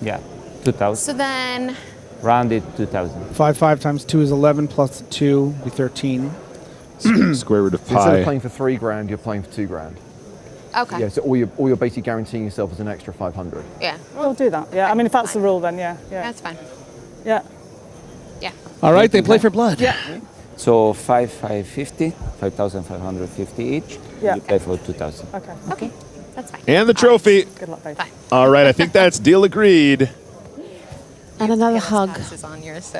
Yeah, 2,000. so then. Rounded 2,000. 5 times 2 is 11 plus 2 be 13. Square root of So instead pi. of playing for $3,000, you're playing for $2,000. Okay. Yeah. So all you're basically guaranteeing yourself is an extra 500. Yeah. We'll do that. Yeah. I mean, if that's the rule, then yeah. That's fine. Yeah. Yeah. All right, they play for blood. Yeah. So 5,550 each. Yeah. You play for 2,000. Okay. Okay. That's fine. And the trophy. Good luck, babe. All right, I think that's deal agreed. And another hug. Passes on yours, so.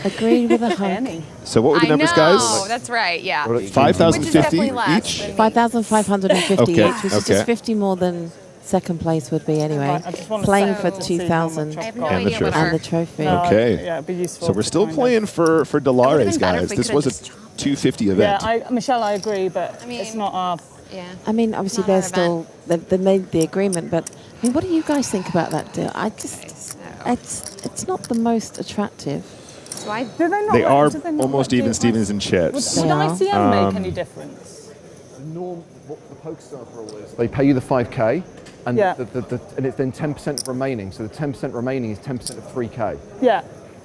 Agreed with a hug. So what were the numbers, guys? Oh, that's right. Yeah. 5,050 each? 5,550 Okay, each, which is okay. just 50 more than second place would be anyway. Right, I just wanna Playing say for to see how 2,000 much I've I have got. no And the idea what trophy. our. and the trophy. No, Okay. Yeah, it'd be useful. So we're to still find playing for Dolares, been better if guys. we This could've was a just 250 event. Yeah, Michelle, I agree, but it's not our. Yeah. I mean, obviously, Not they're our still they made the agreement, but I mean, what do you guys think about that deal? I just it's not the most attractive. So I. Do they not? They are do they not almost do even it? Stevens and Would, Chips. would They are. ICM make any difference? The norm, what the PokerStars rule is, they pay you the 5K, and Yeah. and it's then 10% remaining. So the 10% remaining is 10% of 3K. Yeah.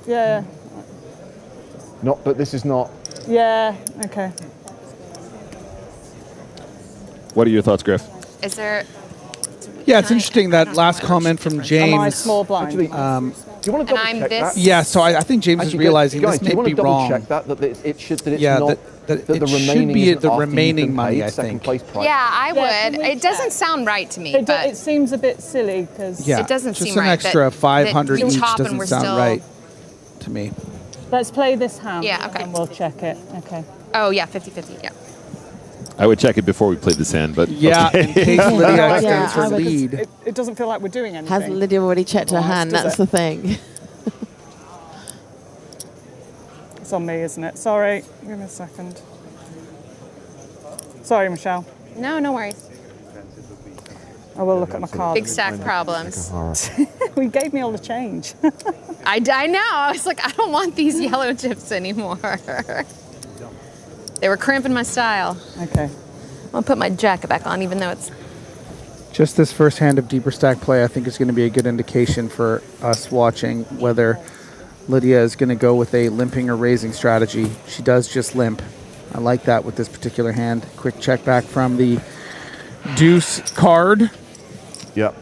Yeah. But this is not. Yeah. Okay. What are your thoughts, Griff? Is there? Yeah, it's interesting that last comment from Am I James. small blind? Actually, do you want to And double I'm check this. that? Yeah, so I think James is Actually, realizing guys, this do you may want be to double wrong. check that it's Yeah, not that the it should remaining be isn't the after you've remaining been money, paid I second think. place prize. Yeah, I Yeah, would. can we It doesn't check? sound right to me, It but seems a bit silly because. Yeah, it doesn't just seem an right extra that 500 we each top and doesn't we're sound still- right to me. Let's play this hand. Yeah, okay. And we'll check it. Okay. Oh yeah, 50-50. Yeah. I would check it before we played this hand, but Yeah, okay. in case Lydia Yeah, extends her I would- lead. It doesn't feel like we're doing anything. Has Lydia already checked her Nice, hand? does That's it? the thing. It's on me, isn't it? Sorry. Give me a second. Know Michelle. No worries. I will look at my card. Big stack problems. We gave me all the change. I know. I was like, I don't want these yellow chips anymore. They were cramping my style. Okay. I'm gonna put my jacket back on, even though it's. Just this first hand of deeper stack play, I think, is going to be a good indication for us watching whether Lydia is going to go with a limping or raising strategy. She does just limp. I like that with this particular hand. Quick check back from the deuce card. Yep.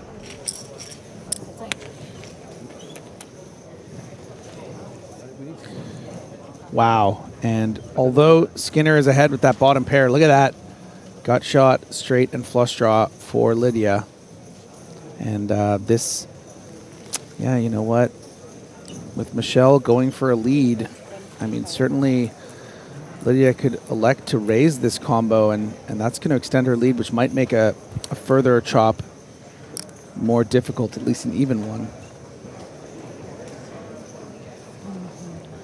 Wow. And although Skinner is ahead with that bottom pair, look at that. Gut shot, straight and flush draw for Lydia. And this, yeah, you know what? With Michelle going for a lead, I mean, certainly Lydia could elect to raise this combo, and that's going to extend her lead, which might make a further chop more difficult, at least an even one.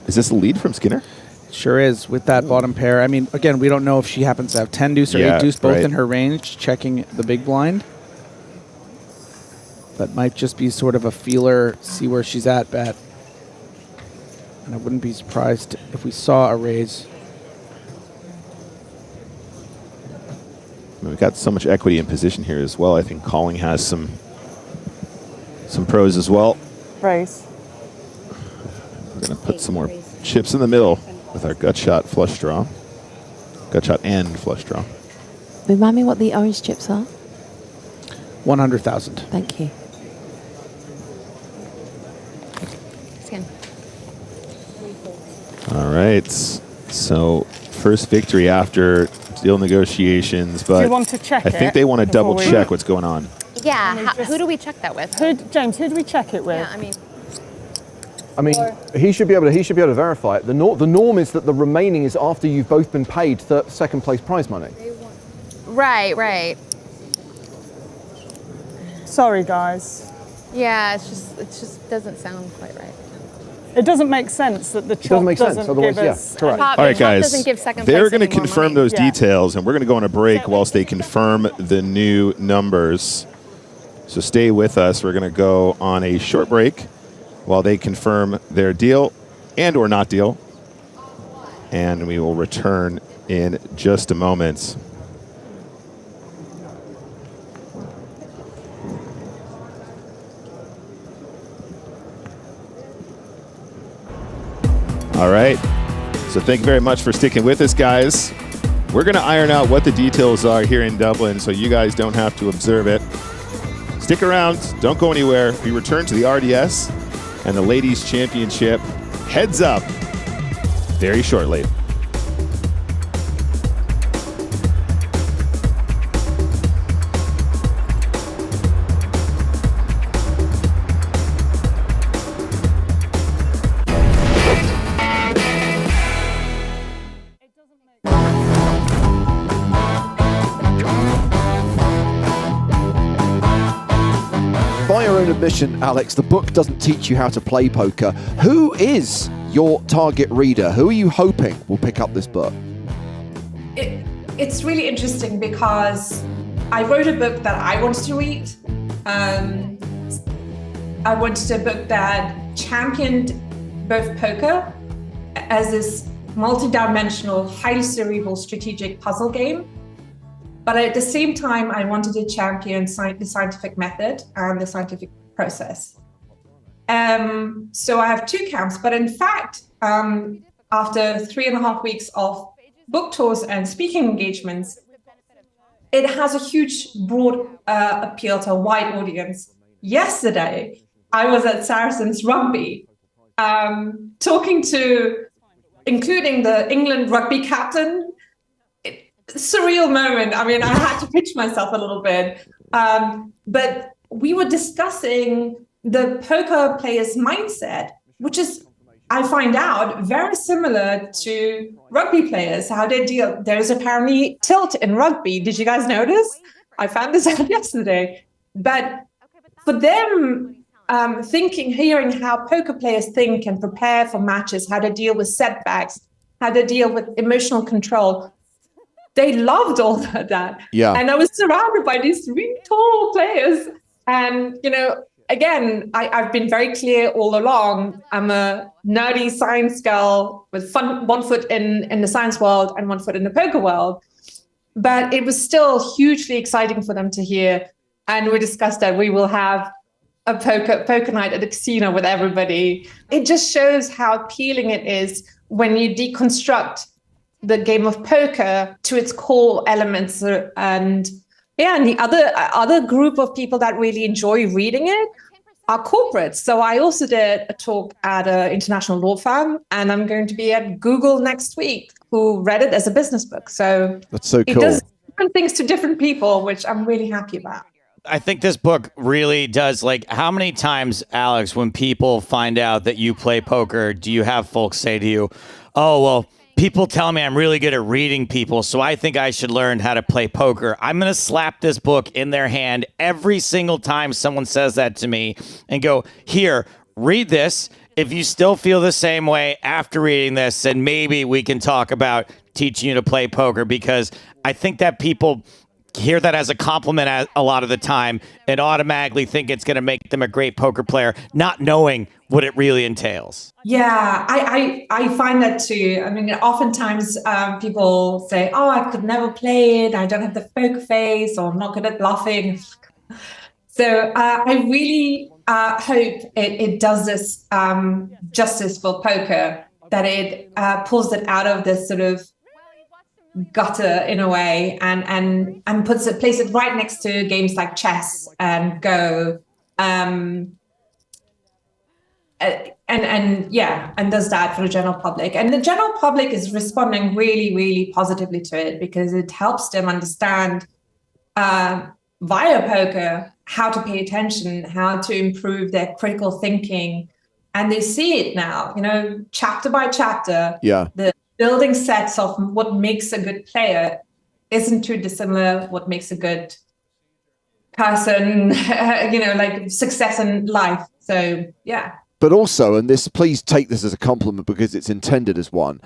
Is this a lead from Skinner? Sure is, with that bottom pair. I mean, again, we don't know if she happens to have 10 deuce or 8 deuce both in her range, checking the big blind. That might just be sort of a feeler, see where she's at bet. And I wouldn't be surprised if we saw a raise. I mean, we've got so much equity in position here as well. I think calling has some pros as well. Raise. We're going to put some more chips in the middle with our gut shot flush draw. Gut shot and flush draw. Remind me what the orange chips are. 100,000. Thank you. Skin. All right. So first victory after deal negotiations, but Do you want to check I think it they want to before double we- check what's going on. Yeah. Who do we check that with? James, who do we check it with? Yeah, I mean. I mean, he should be able to verify it. The norm is that the remaining is after you've both been paid second place prize money. Right. Sorry, guys. Yeah, it just doesn't sound quite right. It doesn't make sense that the chop doesn't make sense, doesn't otherwise, give yeah, us correct. All right, guys. doesn't give second They're place going to any more confirm money. those Yeah. details, and we're going to go on a break whilst they confirm the new numbers. So stay with us. We're going to go on a short break while they confirm their deal and or not deal. And we will return in just a moment. All right. So thank you very much for sticking with us, guys. We're going to iron out what the details are here in Dublin so you guys don't have to observe it. Stick around. Don't go anywhere. We return to the RDS and the Ladies Championship heads up very shortly. By your own admission, Alex, the book doesn't teach you how to play poker. Who is your target reader? Who are you hoping will pick up this book? It's really interesting because I wrote a book that I wanted to read. I wanted a book that championed both poker as this multi-dimensional, highly cerebral, strategic puzzle game. But at the same time, I wanted to champion the scientific method and the scientific process. So I have two camps, but in fact, after 3.5 weeks of book tours and speaking engagements, it has a huge, broad appeal to a wide audience. Yesterday, I was at Saracens Rugby, talking to, including the England rugby captain. Surreal moment. I mean, I had to pitch myself a little bit. But we were discussing the poker player's mindset, which is, I find out, very similar to rugby players, how they deal. There's apparently tilt in rugby. Did you guys notice? I found this out yesterday. But for them, hearing how poker players think and prepare for matches, how to deal with setbacks, how to deal with emotional control, they loved all that. Yeah. And I was surrounded by these really tall players. And, you know, again, I've been very clear all along. I'm a nerdy science girl with one foot in the science world and 1 foot in the poker world. But it was still hugely exciting for them to hear. And we discussed that we will have a poker night at the casino with everybody. It just shows how appealing it is when you deconstruct the game of poker to its core elements. And the other group of people that really enjoy reading it are corporates. So I also did a talk at an international law firm, and I'm going to be at Google next week, who read it as a business book. So that's so cool. It does different things to different people, which I'm really happy about. I think this book really does, like, how many times, Alex, when people find out that you play poker, do you have folks say to you, oh, well, people tell me I'm really good at reading people, so I think I should learn how to play poker. I'm going to slap this book in their hand every single time someone says that to me and go, here, read this. If you still feel the same way after reading this, then maybe we can talk about teaching you to play poker, because I think that people hear that as a compliment a lot of the time and automatically think it's going to make them a great poker player, not knowing what it really entails. Yeah, I find that too. I mean, oftentimes people say, oh, I could never play it. I don't have the poker face, or I'm not good at bluffing. So I really hope it does this justice for poker, that it pulls it out of this sort of gutter in a way, and places it right next to games like chess and Go, and does that for the general public. And the general public is responding really, really positively to it, because it helps them understand via poker how to pay attention, how to improve their critical thinking. And they see it now, you know, chapter by chapter. Yeah. The building sets of what makes a good player isn't too dissimilar what makes a good person, like success in life. So, yeah. But also, and this, please take this as a compliment because it's intended as one,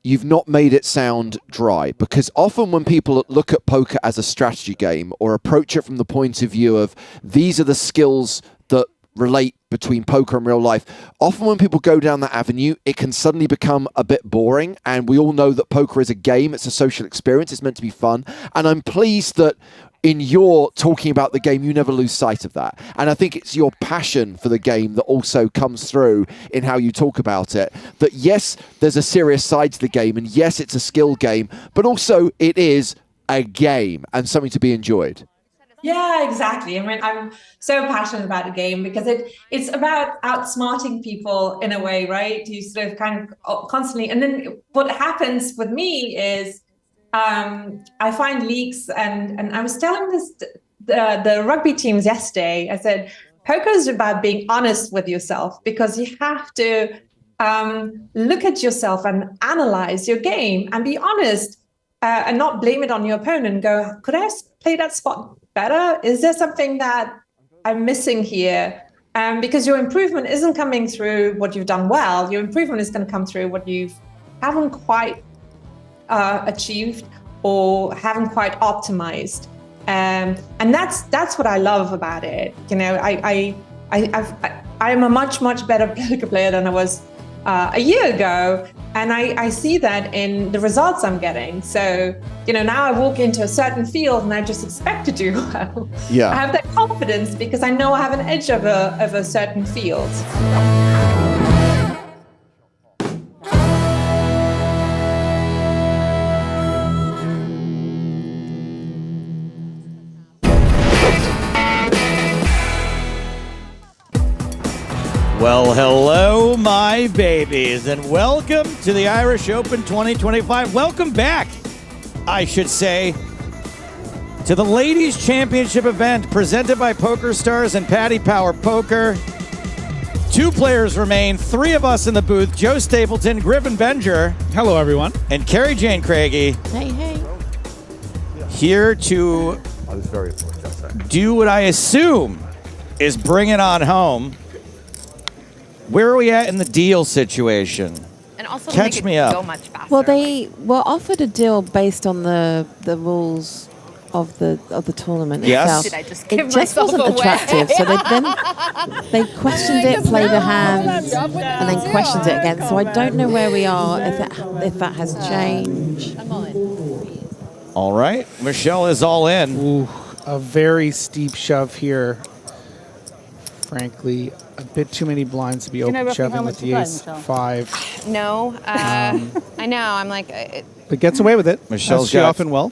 you've not made it sound dry, because often when people look at poker as a strategy game or approach it from the point of view of these are the skills that relate between poker and real life, often when people go down that avenue, it can suddenly become a bit boring. And we all know that poker is a game, it's a social experience, it's meant to be fun. And I'm pleased that in your talking about the game, you never lose sight of that. And I think it's your passion for the game that also comes through in how you talk about it. That yes, there's a serious side to the game, and yes, it's a skill game, but also it is a game and something to be enjoyed. Yeah, exactly. I mean, I'm so passionate about the game because it's about outsmarting people in a way, right? You sort of kind of constantly, and then what happens with me is I find leaks, and I was telling this the rugby teams yesterday. I said, poker is about being honest with yourself, because you have to look at yourself and analyze your game and be honest, and not blame it on your opponent and go, could I play that spot better? Is there something that I'm missing here? Because your improvement isn't coming through what you've done well. Your improvement is going to come through what you haven't quite achieved or haven't quite optimized. And that's what I love about it. You know, I'm a much better poker player than I was a year ago, and I see that in the results I'm getting. So, you know, now I walk into a certain field and I just expect to do well. Yeah. I have that confidence because I know I have an edge of a certain field. Well, hello, my babies, and welcome to the Irish Open 2025. Welcome back, I should say, to the Ladies Championship event presented by PokerStars and Paddy Power Poker. 2 players remain, 3 of us in the booth: Joe Stapleton, Griffin Benger. Hello, everyone. And Carrie Jane Craigie. Hey, hey. Here to do what I assume is bring it on home. Where are we at in the deal situation? And also catch make me it up. go much faster. Well, they were offered a deal based on the rules of the tournament Yes. itself. Did I just It give just myself wasn't away? attractive, so they questioned it, played a hand, and then questioned it again. So I don't know where we are, if that has changed. All right, Michelle is all in. Ooh, a very steep shove here. Frankly, a bit too many blinds to be You know open roughly how shoving much with the you play, ace Michelle? 5. No, I know. I'm like, But gets away with it. Michelle's as she got often will.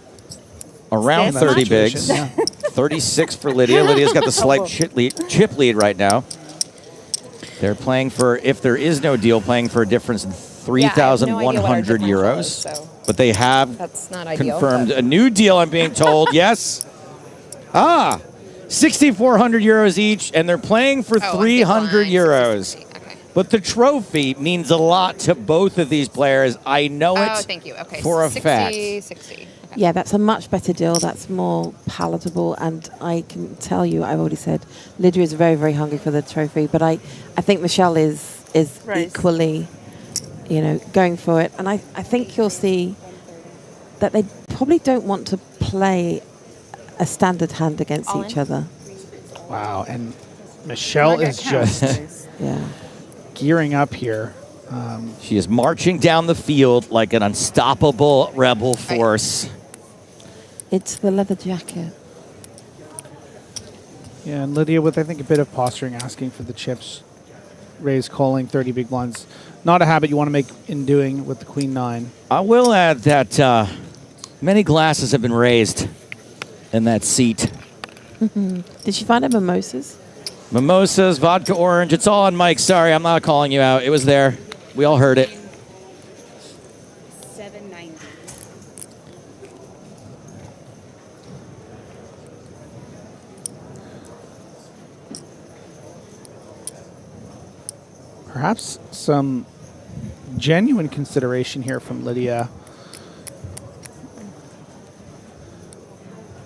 Around This 30 much? bigs. Yeah. 36 for Lydia. Lydia's got the slight chip lead right now. They're playing for, if there is no deal, playing for a difference in 3,100 euros. So But they have that's not ideal. confirmed a new deal, I'm being told. Yes. 6,400 euros each, and they're playing for 300 euros. But the trophy means a lot to both of these players. I know it thank you. Okay, for a 60, fact. 60. Yeah, that's a much better deal. That's more palatable, and I can tell you, I've already said, Lydia is very, very hungry for the trophy. But I think Michelle is equally, you know, going for it. And I think you'll see that they probably don't want to play a standard hand against All each in? other. Wow, and Michelle is just gearing up here. She is marching down the field like an unstoppable rebel force. It's the leather jacket. Yeah, and Lydia with, I think, a bit of posturing, asking for the chips. Raise, calling, 30 big blinds. Not a habit you want to make in doing with the Queen 9. I will add that many glasses have been raised in that seat. Did she find her mimosas? Mimosas, vodka orange, it's all on Mike. Sorry, I'm not calling you out. It was there. We all heard it. 790. Perhaps some genuine consideration here from Lydia.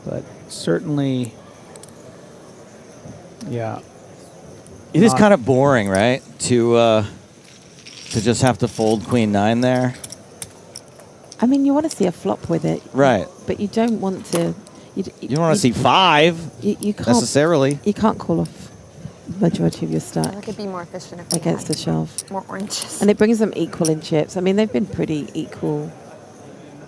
But certainly, yeah. It is kind of boring, right? To just have to fold Queen 9 there. I mean, you want to see a flop with it. Right. But you don't want to... You don't want to see 5 you can't, necessarily. You can't call off the majority of your stack. I could be more efficient if we against had a shove. more oranges. And it brings them equal in chips. I mean, they've been pretty equal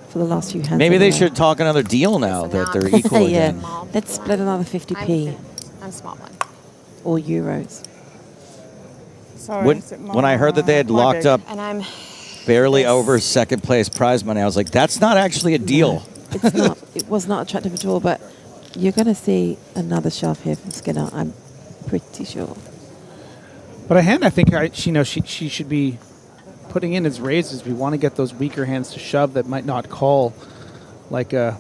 for the last few hands. Maybe they anyway. should talk another deal now that they're equal yeah. again. Let's split another 50p. I'm small one. Or euros. Sorry, When I heard that they had locked up And I'm barely over second place prize money, I was like, that's not actually a deal. It's not. It was not attractive at all, but you're going to see another shove here from Skinner, I'm pretty sure. But a hand I think she should be putting in as raises. We want to get those weaker hands to shove that might not call, like an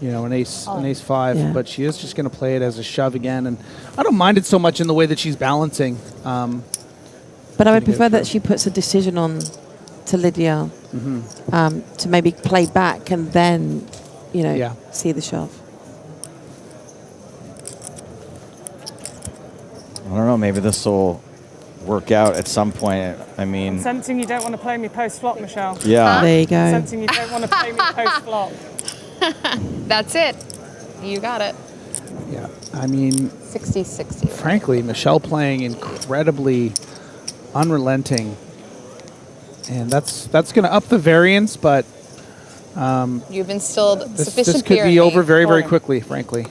ace 5. Yeah. But she is just going to play it as a shove again, and I don't mind it so much in the way that she's balancing. But I would prefer that she puts a decision on to Lydia to maybe play back and then, see the shove. I don't know, maybe this will work out at some point. I I'm mean, sensing you don't want to play me post-flop, Michelle. Yeah. There you go. I'm sensing you don't want to play me post-flop. That's it. You got it. Yeah, I mean, 60-60. frankly, Michelle playing incredibly unrelenting, and that's going to up the variance, but You've instilled this sufficient could fear be in over me. very, very quickly, frankly.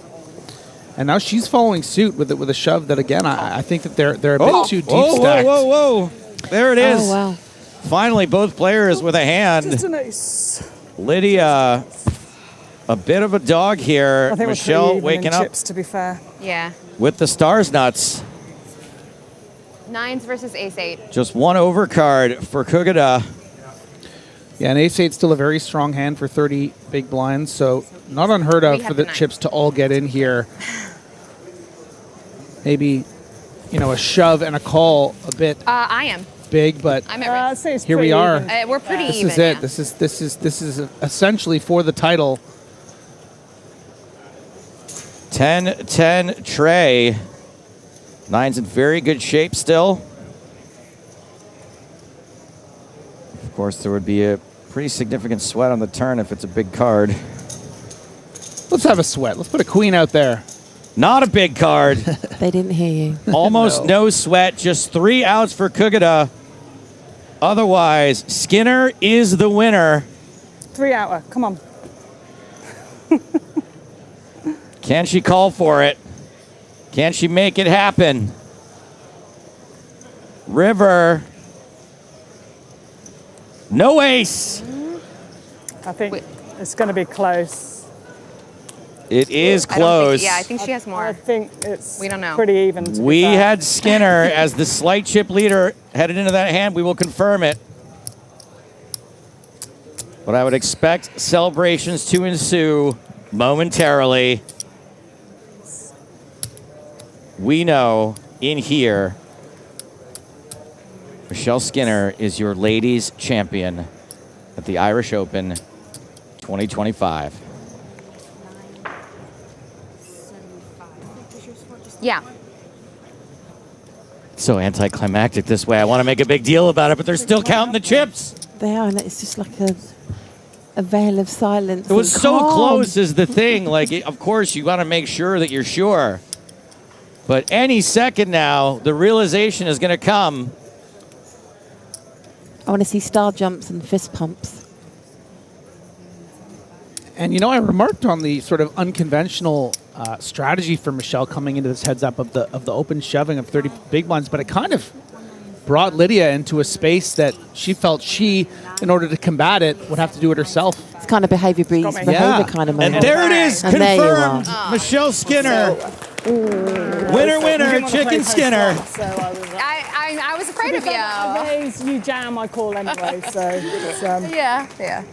And now she's following suit with a shove that, again, I think that they're a bit too deep stacked. Whoa. There it is. Oh, wow. Finally, both players with a hand. Just an ace. Lydia, a bit of a dog here. I think Michelle we're pretty even waking in up chips, to be fair. Yeah. with the stars nuts. 9s versus ace-8. Just one overcard for Kugada. Yeah, and ace-8's still a very strong hand for 30 big blinds, so not unheard of for the chips to all get in here. Maybe, a shove and a call a bit I am. big, but I'm at risk. here we are. We're pretty This even. is it. Yeah. This is essentially for the title. 10-10 Trey. 9's in very good shape still. Of course, there would be a pretty significant sweat on the turn if it's a big card. Let's have a sweat. Let's put a queen out there. Not a big card. They didn't hear you. Almost no sweat. Just 3 outs for Kugada. Otherwise, Skinner is the winner. 3-outer. Come on. Can she call for it? Can she make it happen? River. No ace. I think it's going to be close. It is I don't close. think, I think she has more. I think it's We don't know. pretty even. To be We fair. had Skinner as the slight chip leader headed into that hand. We will confirm it. But I would expect celebrations to ensue momentarily. We know in here, Michelle Skinner is your ladies champion at the Irish Open 2025. Yeah. So anticlimactic this way. I want to make a big deal about it, but they're still counting the chips. They are, and it's just like a veil of silence. It was and so calm. close is the thing. Like, of course, you got to make sure that you're sure. But any second now, the realization is going to come. I want to see star jumps and fist pumps. And I remarked on the sort of unconventional strategy for Michelle coming into this heads up of the open shoving of 30 big blinds, but it kind of brought Lydia into a space that she felt in order to combat it, would have to do it herself. It's kind of behavior kind of moment. And there it is, And there you confirmed. are. Michelle Skinner. Winner, Chicken Skinner. I was afraid of you. Days you jam, I call anyway. So it's, Yeah.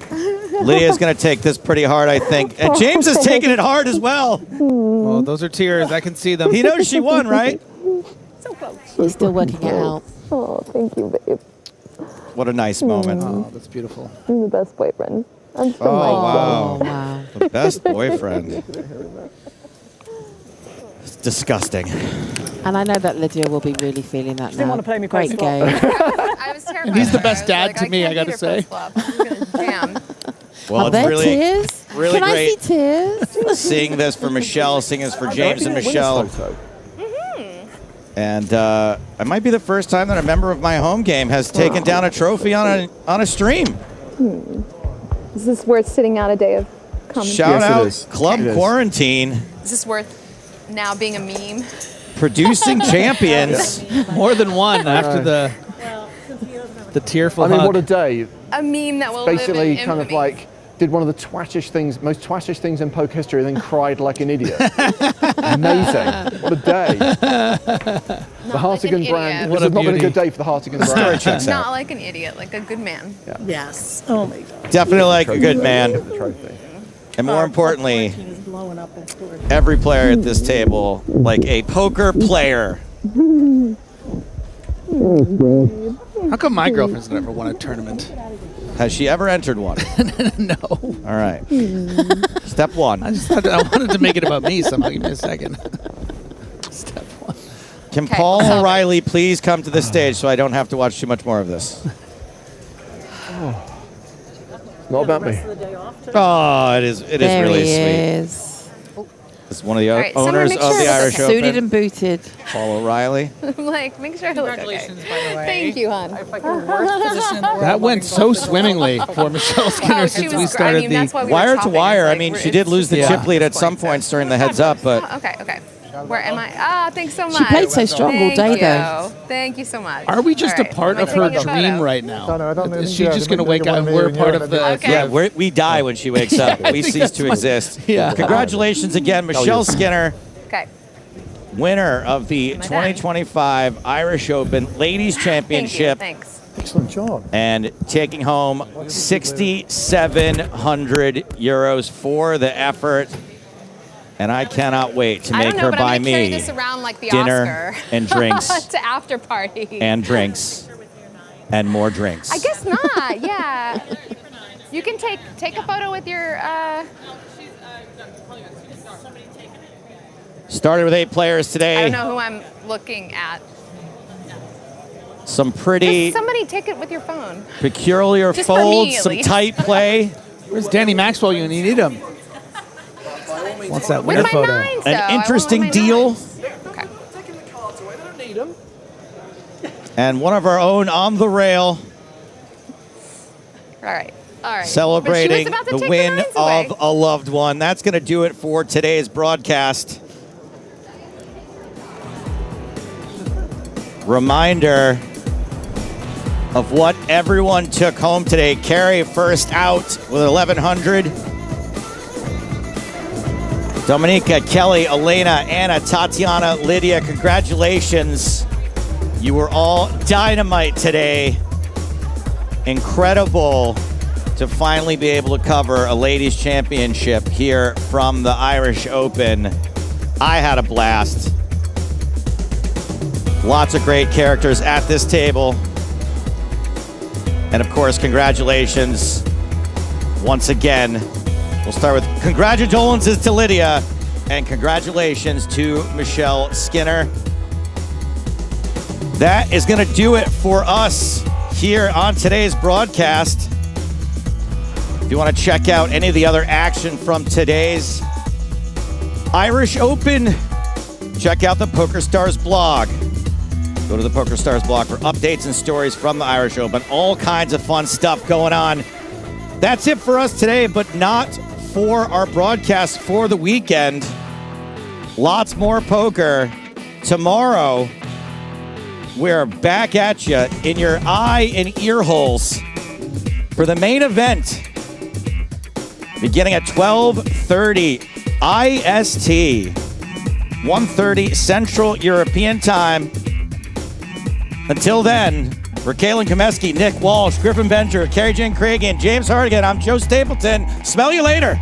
Lydia's going to take this pretty hard, I think. And James is taking it hard as well. Oh, those are tears. I can see them. He knows she won, right? so close. He's still working it out. Oh, thank you, babe. What a nice moment. Oh, that's beautiful. I'm the best boyfriend. I'm so Oh, nice. wow. The best boyfriend. It's disgusting. And I know that Lydia will be really feeling that didn't now. want to play me Great post-flop. game. I was terrified. And he's the of her. best I was dad like, to me, I can't gotta beat her say. post-flop. She's gonna jam. Well, Are it's there really, tears? really Can great I see tears? seeing this for Michelle, seeing this for James and Michelle. And it might be the first time that a member of my home game has taken down a trophy on a stream. Is this worth sitting out a day of commentary? Shout out Club Quarantine. Is this worth now being a meme? Producing champions. More than one after the tearful hug. what a day. A meme that will Basically live in kind of infamy. like did one of the most twattish things in poker history and then cried like an idiot. Amazing. What a day. The Hartigan brand. What This has not been a good day for the Hartigan brand. Story checks Not out. like an idiot, like a good man. Yeah. Yes. Oh my God. Definitely like a good man. Trophy. And more importantly, every player at this table like a poker player. How come my girlfriend's never won a tournament? Has she ever entered one? No. All right. Step one. I just thought I wanted to make it about me somehow. Give me a second. Step one. Can Paul O'Reilly please come to the stage so I don't have to watch too much more of this? Not about me. Oh, it is There really he sweet. is. It's one of the right, owners of the Irish Open. Suited and booted. Paul O'Reilly. I'm like, make sure I look okay. Congratulations, by the way. Thank you, hon. That went so swimmingly for Michelle Skinner since we started the wire to wire. I mean, she did lose the chip lead at some points during the heads up, but Okay. Where am I? Ah, thanks so much. She played so strong all day, though. Thank you so much. Are we just All a part of her dream right now? Is she just going to wake up and we're part of the... yeah, we die when she wakes up. I We think cease that's to what- exist. Yeah. Congratulations again, Michelle Skinner, Okay. winner of the 2025 Irish Open Ladies Championship. Thanks. Excellent job. And taking home 6,700 euros for the effort. And I cannot wait to I make don't know, her but I'm buy gonna carry me this around like the dinner Oscar. and drinks to after party. and drinks and more drinks. I guess not. Yeah. You can take a photo with your. Started with 8 players I today. don't know who I'm looking at. Some pretty Just somebody take it with your phone. peculiar Just for me, folds, at some least. tight play. Where's Danny Maxwell? You need him. What's that With winner my photo? nines, though. I An want interesting my deal. nines. Okay. And one of our own on the rail, All right. celebrating But she was about to the take win nines away. of a loved one. That's going to do it for today's broadcast. Reminder of what everyone took home today. Carrie first out with 1,100. Dominika, Kelly, Elena, Anna, Tatiana, Lydia, congratulations. You were all dynamite today. Incredible to finally be able to cover a ladies championship here from the Irish Open. I had a blast. Lots of great characters at this table. And of course, congratulations once again. We'll start with congratulations to Lydia and congratulations to Michelle Skinner. That is going to do it for us here on today's broadcast. If you want to check out any of the other action from today's Irish Open, check out the PokerStars blog. Go to the PokerStars blog for updates and stories from the Irish Open. All kinds of fun stuff going on. That's it for us today, but not for our broadcast for the weekend. Lots more poker. Tomorrow, we're back at you in your eye and ear holes for the main event. Beginning at 12:30 IST, 1:30 Central European Time. Until then, for Kalen Komeski, Nick Walsh, Griffin Benger, Carrie Jane Craig, and James Hartigan, I'm Joe Stapleton. Smell you later.